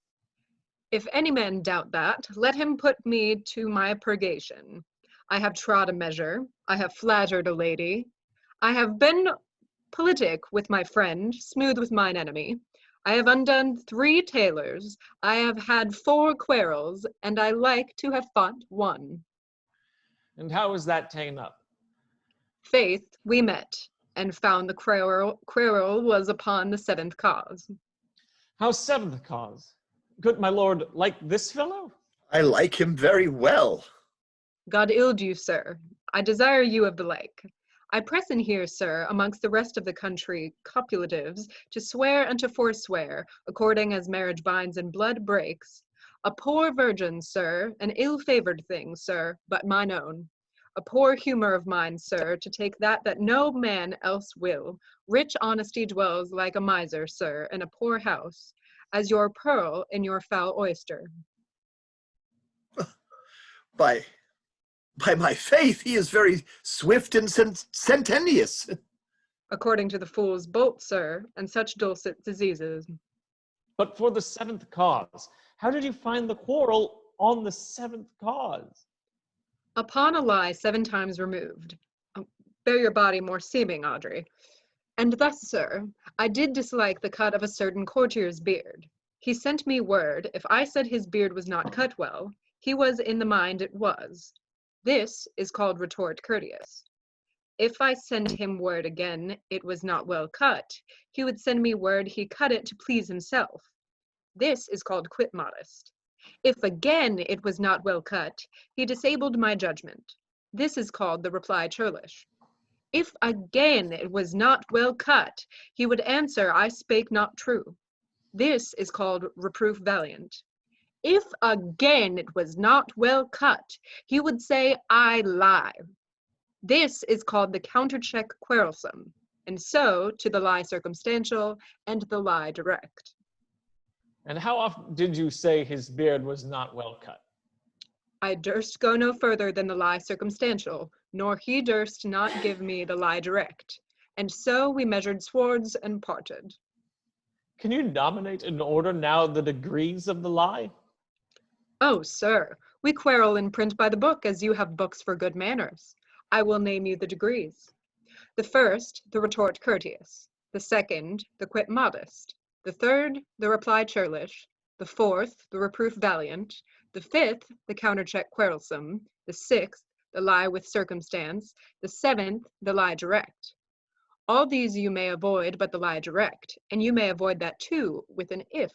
[SPEAKER 10] If any man doubt that, let him put me to my purgation. I have trod a measure, I have flattered a lady, I have been politic with my friend, smooth with mine enemy. I have undone 3 tailors, I have had 4 quarrels, and I like to have fought 1.
[SPEAKER 12] And how is that ta'en up?
[SPEAKER 10] Faith, we met, and found the quarrel was upon the 7th cause.
[SPEAKER 12] How 7th cause? Good my lord, like this fellow?
[SPEAKER 5] I like him very well.
[SPEAKER 10] God ild you, sir. I desire you of the like. I press in here, sir, amongst the rest of the country copulatives, to swear and to forswear, according as marriage binds and blood breaks. A poor virgin, sir, an ill-favored thing, sir, but mine own. A poor humor of mine, sir, to take that no man else will. Rich honesty dwells like a miser, sir, in a poor house, as your pearl in your foul oyster.
[SPEAKER 5] By my faith, he is very swift and sententious.
[SPEAKER 10] According to the fool's bolt, sir, and such dulcet diseases.
[SPEAKER 12] But for the 7th cause, how did you find the quarrel on the 7th cause?
[SPEAKER 10] Upon a lie 7 times removed. Bear your body more seeming, Audrey. And thus, sir, I did dislike the cut of a certain courtier's beard. He sent me word, if I said his beard was not cut well, he was in the mind it was. This is called retort courteous. If I send him word again it was not well cut, he would send me word he cut it to please himself. This is called quit modest. If again it was not well cut, he disabled my judgment. This is called the reply churlish. If again it was not well cut, he would answer, I spake not true. This is called reproof valiant. If again it was not well cut, he would say, I lie. This is called the countercheck quarrelsome, and so to the lie circumstantial and the lie direct.
[SPEAKER 12] And how often did you say his beard was not well cut?
[SPEAKER 10] I durst go no further than the lie circumstantial, nor he durst not give me the lie direct. And so we measured swords and parted.
[SPEAKER 12] Can you nominate in order now the degrees of the lie?
[SPEAKER 10] Oh, sir, we quarrel in print by the book, as you have books for good manners. I will name you the degrees. The first, the retort courteous. The second, the quit modest. The third, the reply churlish. The fourth, the reproof valiant. The fifth, the countercheck quarrelsome. The sixth, the lie with circumstance. The seventh, the lie direct. All these you may avoid but the lie direct, and you may avoid that too with an if.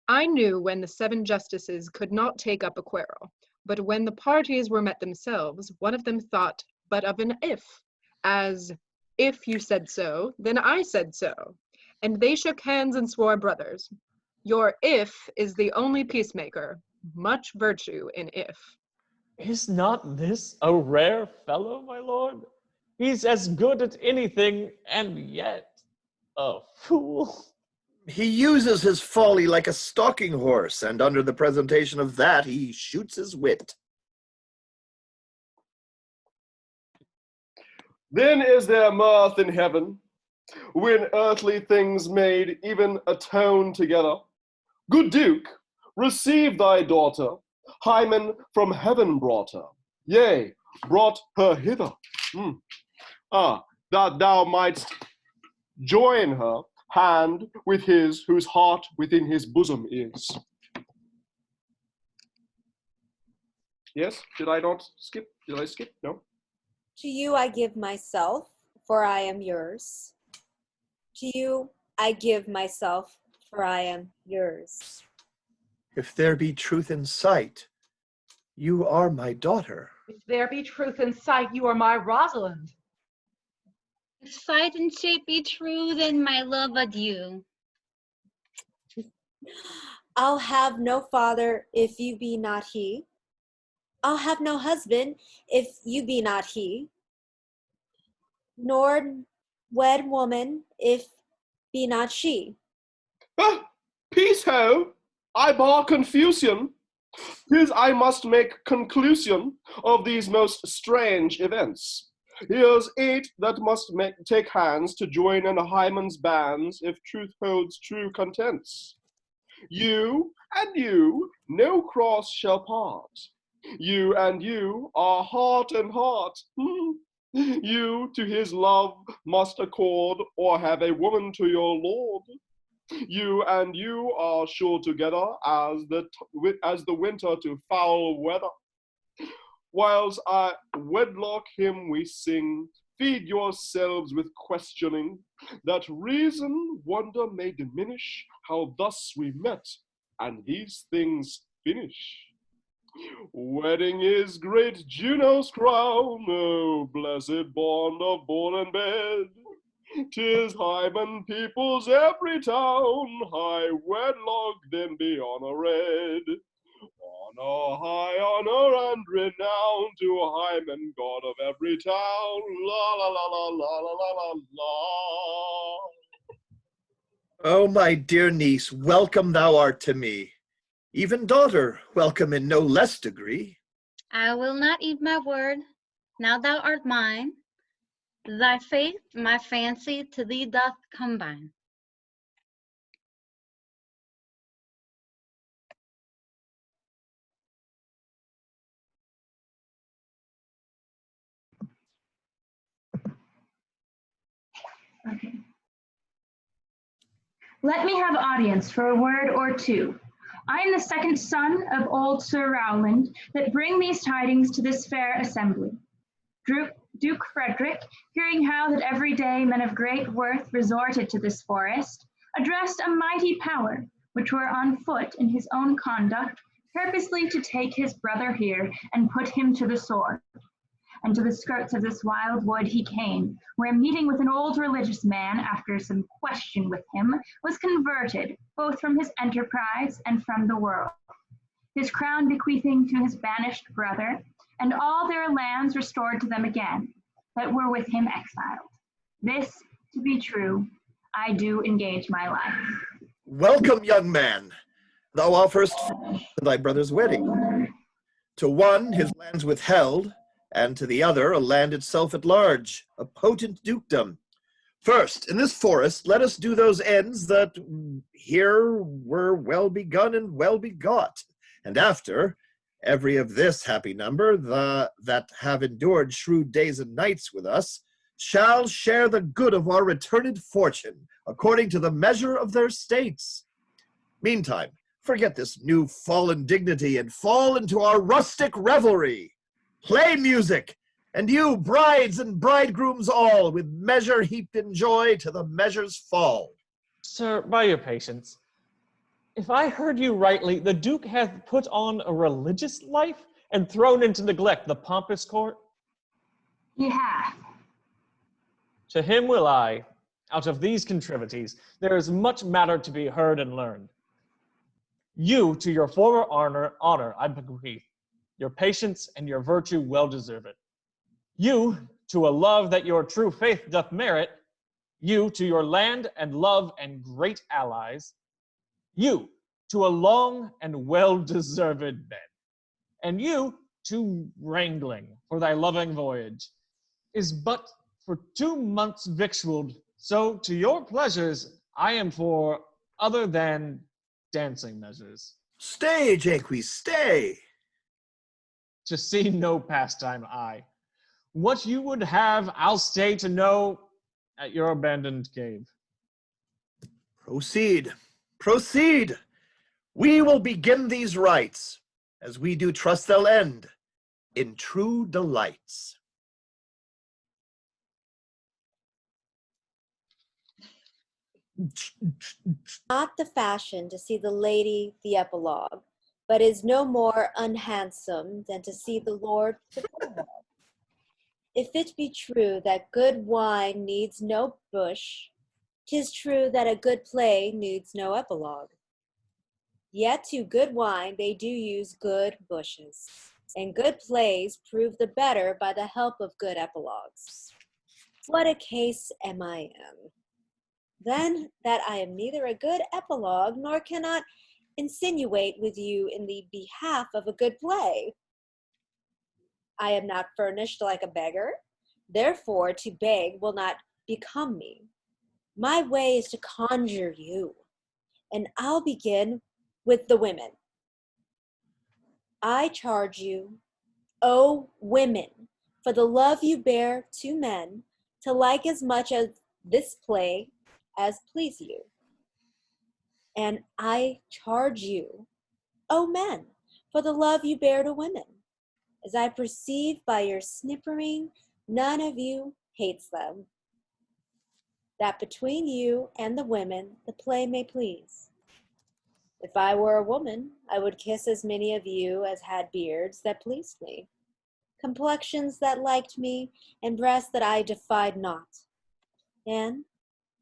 [SPEAKER 10] I knew when the 7 justices could not take up a quarrel, but when the parties were met themselves, one of them thought but of an if, as, if you said so, then I said so. And they shook hands and swore brothers. Your if is the only peacemaker, much virtue in if.
[SPEAKER 12] Is not this a rare fellow, my lord? He's as good at anything, and yet a fool.
[SPEAKER 5] He uses his folly like a stalking horse, and under the presentation of that, he shoots his wit.
[SPEAKER 14] Then is there mirth in heaven, when earthly things made even atone together. Good Duke, receive thy daughter, Hymen from heaven brought her, yea, brought her hither. That thou mightst join her hand with his whose heart within his bosom is. Yes, did I not skip? Did I skip? No.
[SPEAKER 6] To you I give myself, for I am yours. To you I give myself, for I am yours.
[SPEAKER 5] If there be truth in sight, you are my daughter.
[SPEAKER 16] If there be truth in sight, you are my Rosalind.
[SPEAKER 18] If sight and shape be true, then my love adieu.
[SPEAKER 6] I'll have no father if you be not he. I'll have no husband if you be not he. Nor wed woman if be not she.
[SPEAKER 14] Peace ho! I bar confusion. 'Tis I must make conclusion of these most strange events. Here's 8 that must take hands to join in Hymen's bands if truth holds true contents. You and you no cross shall part. You and you are heart and heart. You to his love must accord, or have a woman to your lord. You and you are sure together as the winter to foul weather. Whiles I wedlock him we sing, feed yourselves with questioning, that reason wonder may diminish how thus we met, and these things finish. Wedding is great Juno's crown, oh blessed bond of board and bed. 'Tis Hymen peoples every town, high wedlock then be honored. Honor, high honor and renown to Hymen, God of every town. La la la la la la la la la.
[SPEAKER 5] Oh, my dear niece, welcome thou art to me. Even daughter, welcome in no less degree.
[SPEAKER 18] I will not eat my word, now thou art mine. Thy faith, my fancy, to thee doth combine.
[SPEAKER 19] Okay. Let me have audience for a word or two. I am the second son of old Sir Rowland that bring these tidings to this fair assembly. Duke Frederick, hearing how that every day men of great worth resorted to this forest, addressed a mighty power, which were on foot in his own conduct, purposely to take his brother here and put him to the sword. and to the skirts of this wild wood he came, where meeting with an old religious man, after some question with him, was converted, both from his enterprise and from the world. His crown bequeathing to his banished brother, and all their lands restored to them again, that were with him exiled. This, to be true, I do engage my life.
[SPEAKER 5] Welcome, young man. Thou offerest to thy brother's wedding. To one his lands withheld, and to the other a land itself at large, a potent dukedom. First, in this forest, let us do those ends that here were well begun and well begot. And after, every of this happy number, that have endured shrewd days and nights with us, shall share the good of our returned fortune, according to the measure of their states. Meantime, forget this new fallen dignity and fall into our rustic revelry. Play music, and you, brides and bridegrooms all, with measure heaped in joy to the measure's fall.
[SPEAKER 12] Sir, by your patience, if I heard you rightly, the Duke hath put on a religious life and thrown into neglect the pompous court?
[SPEAKER 19] He hath.
[SPEAKER 12] To him will I, out of these contrivities, there is much matter to be heard and learned. You, to your former honor I bequeath, your patience and your virtue well deserve it. You, to a love that your true faith doth merit, you, to your land and love and great allies, you, to a long and well-deserved bed, and you, to wrangling for thy loving voyage, is but for 2 months victualled, so to your pleasures I am for other than dancing measures.
[SPEAKER 5] Stay, Jaques, stay.
[SPEAKER 12] To see no pastime I. What you would have, I'll stay to know at your abandoned cave.
[SPEAKER 5] Proceed, proceed. We will begin these rites, as we do trust they'll end, in true delights.
[SPEAKER 6] Not the fashion to see the lady the epilogue, but is no more unhandsome than to see the lord the prologue. If it be true that good wine needs no bush, 'tis true that a good play needs no epilogue. Yet to good wine they do use good bushes, and good plays prove the better by the help of good epilogues. What a case am I in? Then that I am neither a good epilogue, nor cannot insinuate with you in the behalf of a good play. I am not furnished like a beggar, therefore to beg will not become me. My way is to conjure you, and I'll begin with the women. I charge you, O women, for the love you bear to men, to like as much as this play as please you. And I charge you, O men, for the love you bear to women, as I perceive by your snippering, none of you hates them, that between you and the women the play may please. If I were a woman, I would kiss as many of you as had beards that pleased me, complexions that liked me, and breasts that I defied not. And,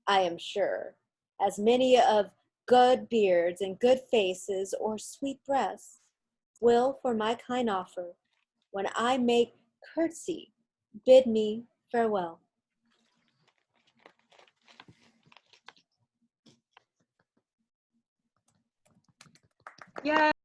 [SPEAKER 6] I am sure, as many of good beards and good faces or sweet breasts will for my kind offer, when I make curtsy, bid me farewell.
[SPEAKER 10] Yay!